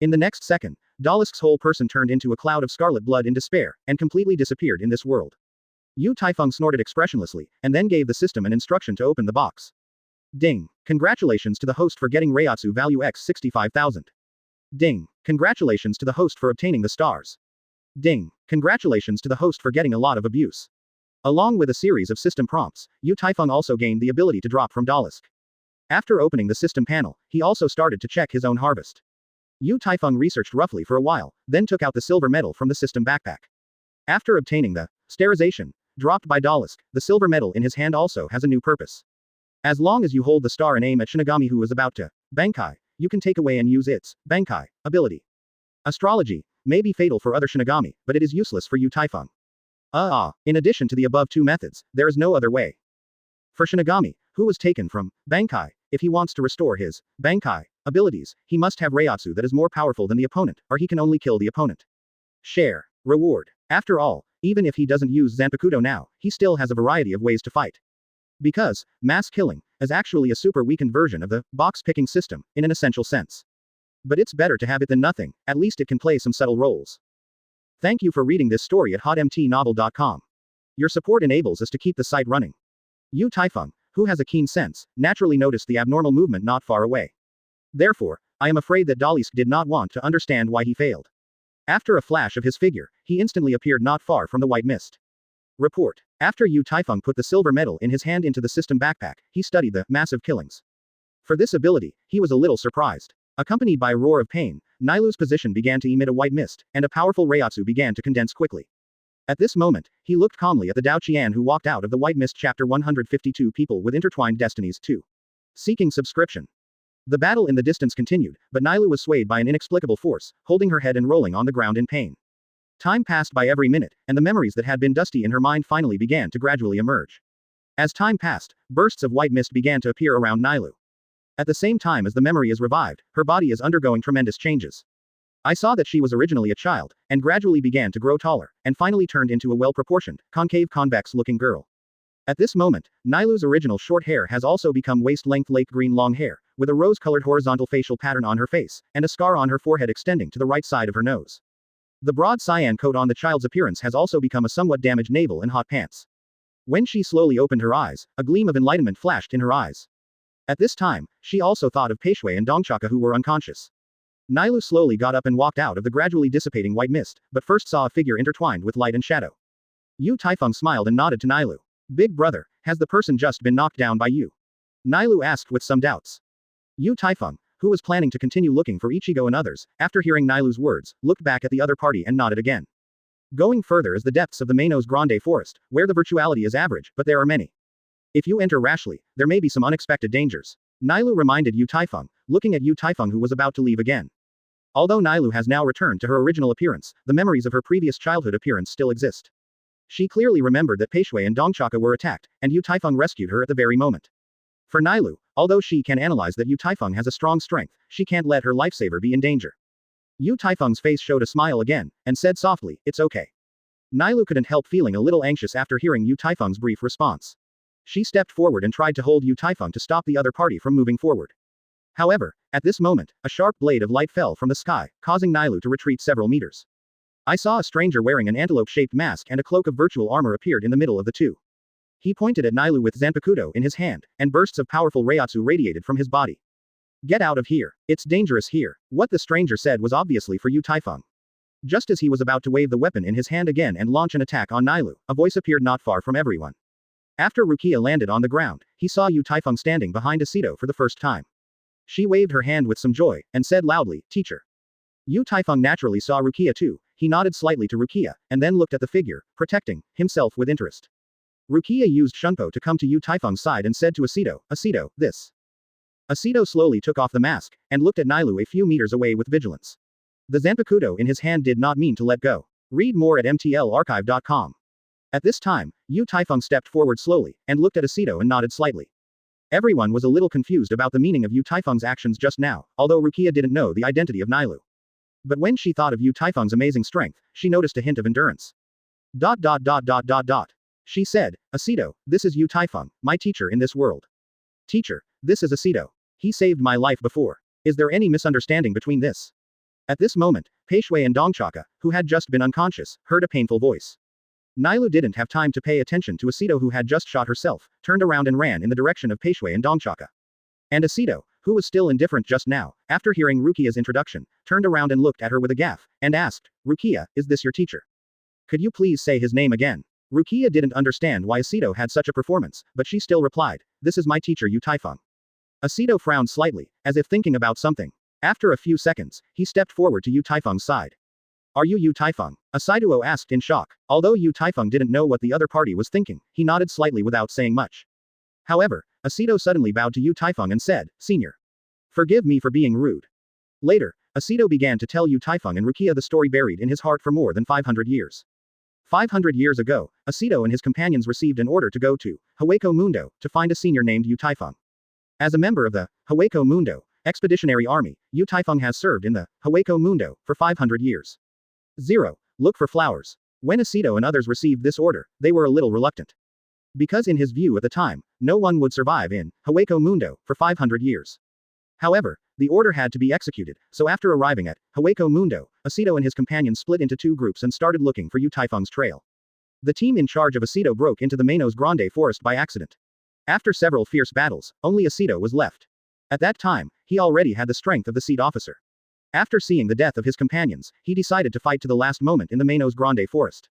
In the next second, Dalisk's whole person turned into a cloud of scarlet blood in despair, and completely disappeared in this world. Yu Taifeng snorted expressionlessly, and then gave the system an instruction to open the box. Ding. Congratulations to the host for getting Reiatsu value X 65,000. Ding. Congratulations to the host for obtaining the stars. Ding. Congratulations to the host for getting a lot of abuse. Along with a series of system prompts, Yu Taifeng also gained the ability to drop from Dalisk. After opening the system panel, he also started to check his own harvest. Yu Taifeng researched roughly for a while, then took out the silver medal from the system backpack. After obtaining the sterization dropped by Dalisk, the silver medal in his hand also has a new purpose. As long as you hold the star and aim at Shinigami who is about to Bankai, you can take away and use its Bankai ability. Astrology may be fatal for other Shinigami, but it is useless for Yu Taifeng. In addition to the above two methods, there is no other way. For Shinigami, who was taken from Bankai, if he wants to restore his Bankai abilities, he must have Reiatsu that is more powerful than the opponent, or he can only kill the opponent. Share. Reward. After all, even if he doesn't use Zanpakuto now, he still has a variety of ways to fight. Because mass killing is actually a super weakened version of the box picking system, in an essential sense. But it's better to have it than nothing, at least it can play some subtle roles. Thank you for reading this story at hotmtnovel.com. Your support enables us to keep the site running. Yu Taifeng, who has a keen sense, naturally noticed the abnormal movement not far away. Therefore, I am afraid that Dalisk did not want to understand why he failed. After a flash of his figure, he instantly appeared not far from the white mist. Report. After Yu Taifeng put the silver medal in his hand into the system backpack, he studied the massive killings. For this ability, he was a little surprised. Accompanied by a roar of pain, Nailu's position began to emit a white mist, and a powerful Reiatsu began to condense quickly. At this moment, he looked calmly at the Dao Qian who walked out of the white mist. Chapter 152 People with Intertwined Destinies 2. Seeking subscription. The battle in the distance continued, but Nailu was swayed by an inexplicable force, holding her head and rolling on the ground in pain. Time passed by every minute, and the memories that had been dusty in her mind finally began to gradually emerge. As time passed, bursts of white mist began to appear around Nailu. At the same time as the memory is revived, her body is undergoing tremendous changes. I saw that she was originally a child, and gradually began to grow taller, and finally turned into a well-proportioned, concave convex-looking girl. At this moment, Nailu's original short hair has also become waist-length lake green long hair, with a rose-colored horizontal facial pattern on her face, and a scar on her forehead extending to the right side of her nose. The broad cyan coat on the child's appearance has also become a somewhat damaged navel and hot pants. When she slowly opened her eyes, a gleam of enlightenment flashed in her eyes. At this time, she also thought of Peishui and Dongchaka who were unconscious. Nailu slowly got up and walked out of the gradually dissipating white mist, but first saw a figure intertwined with light and shadow. Yu Taifeng smiled and nodded to Nailu. Big brother, has the person just been knocked down by you? Nailu asked with some doubts. Yu Taifeng, who was planning to continue looking for Ichigo and others, after hearing Nailu's words, looked back at the other party and nodded again. Going further is the depths of the Manos Grande forest, where the virtuality is average, but there are many. If you enter rashly, there may be some unexpected dangers. Nailu reminded Yu Taifeng, looking at Yu Taifeng who was about to leave again. Although Nailu has now returned to her original appearance, the memories of her previous childhood appearance still exist. She clearly remembered that Peishui and Dongchaka were attacked, and Yu Taifeng rescued her at the very moment. For Nailu, although she can analyze that Yu Taifeng has a strong strength, she can't let her lifesaver be in danger. Yu Taifeng's face showed a smile again, and said softly, "It's okay." Nailu couldn't help feeling a little anxious after hearing Yu Taifeng's brief response. She stepped forward and tried to hold Yu Taifeng to stop the other party from moving forward. However, at this moment, a sharp blade of light fell from the sky, causing Nailu to retreat several meters. I saw a stranger wearing an antelope-shaped mask and a cloak of virtual armor appeared in the middle of the two. He pointed at Nailu with Zanpakuto in his hand, and bursts of powerful Reiatsu radiated from his body. Get out of here. It's dangerous here. What the stranger said was obviously for Yu Taifeng. Just as he was about to wave the weapon in his hand again and launch an attack on Nailu, a voice appeared not far from everyone. After Rukia landed on the ground, he saw Yu Taifeng standing behind Asido for the first time. She waved her hand with some joy, and said loudly, "Teacher." Yu Taifeng naturally saw Rukia too. He nodded slightly to Rukia, and then looked at the figure, protecting himself with interest. Rukia used Shunpo to come to Yu Taifeng's side and said to Asido, "Asido, this Asido slowly took off the mask, and looked at Nailu a few meters away with vigilance. The Zanpakuto in his hand did not mean to let go. Read more at mtlarchive.com. At this time, Yu Taifeng stepped forward slowly, and looked at Asido and nodded slightly. Everyone was a little confused about the meaning of Yu Taifeng's actions just now, although Rukia didn't know the identity of Nailu. But when she thought of Yu Taifeng's amazing strength, she noticed a hint of endurance. She said, Asido, this is Yu Taifeng, my teacher in this world. Teacher, this is Asido. He saved my life before. Is there any misunderstanding between this? At this moment, Peishui and Dongchaka, who had just been unconscious, heard a painful voice. Nailu didn't have time to pay attention to Asido, who had just shot herself, turned around and ran in the direction of Peishui and Dongchaka. And Asido, who was still indifferent just now, after hearing Rukia's introduction, turned around and looked at her with a gaffe, and asked, Rukia, is this your teacher? Could you please say his name again? Rukia didn't understand why Asido had such a performance, but she still replied, this is my teacher Yu Taifeng. Asido frowned slightly, as if thinking about something. After a few seconds, he stepped forward to Yu Taifeng's side. Are you Yu Taifeng? Asido asked in shock. Although Yu Taifeng didn't know what the other party was thinking, he nodded slightly without saying much. However, Asido suddenly bowed to Yu Taifeng and said, Senior. Forgive me for being rude. Later, Asido began to tell Yu Taifeng and Rukia the story buried in his heart for more than 500 years. 500 years ago, Asido and his companions received an order to go to Hwako Mundo to find a senior named Yu Taifeng. As a member of the Hwako Mundo Expeditionary Army, Yu Taifeng has served in the Hwako Mundo for 500 years. 0. Look for flowers. When Asido and others received this order, they were a little reluctant. Because in his view at the time, no one would survive in Hwako Mundo for 500 years. However, the order had to be executed, so after arriving at Hwako Mundo, Asido and his companions split into two groups and started looking for Yu Taifeng's trail. The team in charge of Asido broke into the Manos Grande forest by accident. After several fierce battles, only Asido was left. At that time, he already had the strength of the seat officer. After seeing the death of his companions, he decided to fight to the last moment in the Manos Grande forest.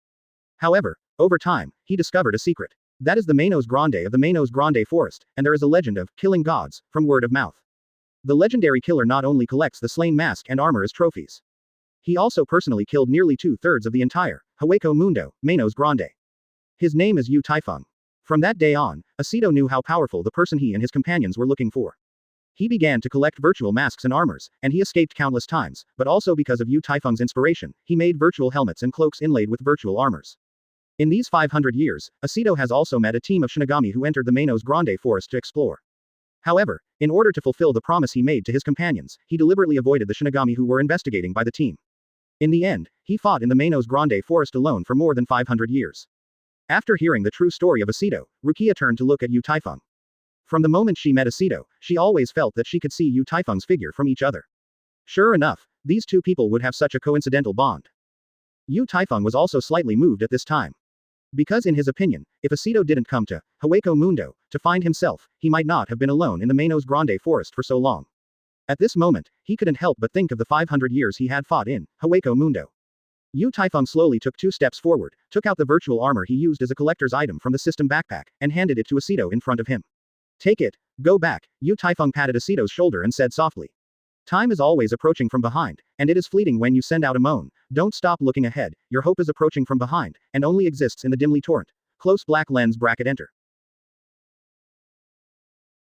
However, over time, he discovered a secret. That is the Manos Grande of the Manos Grande forest, and there is a legend of killing gods, from word of mouth. The legendary killer not only collects the slain mask and armor as trophies. He also personally killed nearly 2/3 of the entire Hwako Mundo, Manos Grande. His name is Yu Taifeng. From that day on, Asido knew how powerful the person he and his companions were looking for. He began to collect virtual masks and armors, and he escaped countless times, but also because of Yu Taifeng's inspiration, he made virtual helmets and cloaks inlaid with virtual armors. In these 500 years, Asido has also met a team of Shinigami who entered the Manos Grande forest to explore. However, in order to fulfill the promise he made to his companions, he deliberately avoided the Shinigami who were investigating by the team. In the end, he fought in the Manos Grande forest alone for more than 500 years. After hearing the true story of Asido, Rukia turned to look at Yu Taifeng. From the moment she met Asido, she always felt that she could see Yu Taifeng's figure from each other. Sure enough, these two people would have such a coincidental bond. Yu Taifeng was also slightly moved at this time. Because in his opinion, if Asido didn't come to Hwako Mundo to find himself, he might not have been alone in the Manos Grande forest for so long. At this moment, he couldn't help but think of the 500 years he had fought in Hwako Mundo. Yu Taifeng slowly took 2 steps forward, took out the virtual armor he used as a collector's item from the system backpack, and handed it to Asido in front of him. Take it, go back. Yu Taifeng patted Asido's shoulder and said softly. Time is always approaching from behind, and it is fleeting when you send out a moan. Don't stop looking ahead, your hope is approaching from behind, and only exists in the dimly torrent. Close black lens bracket enter.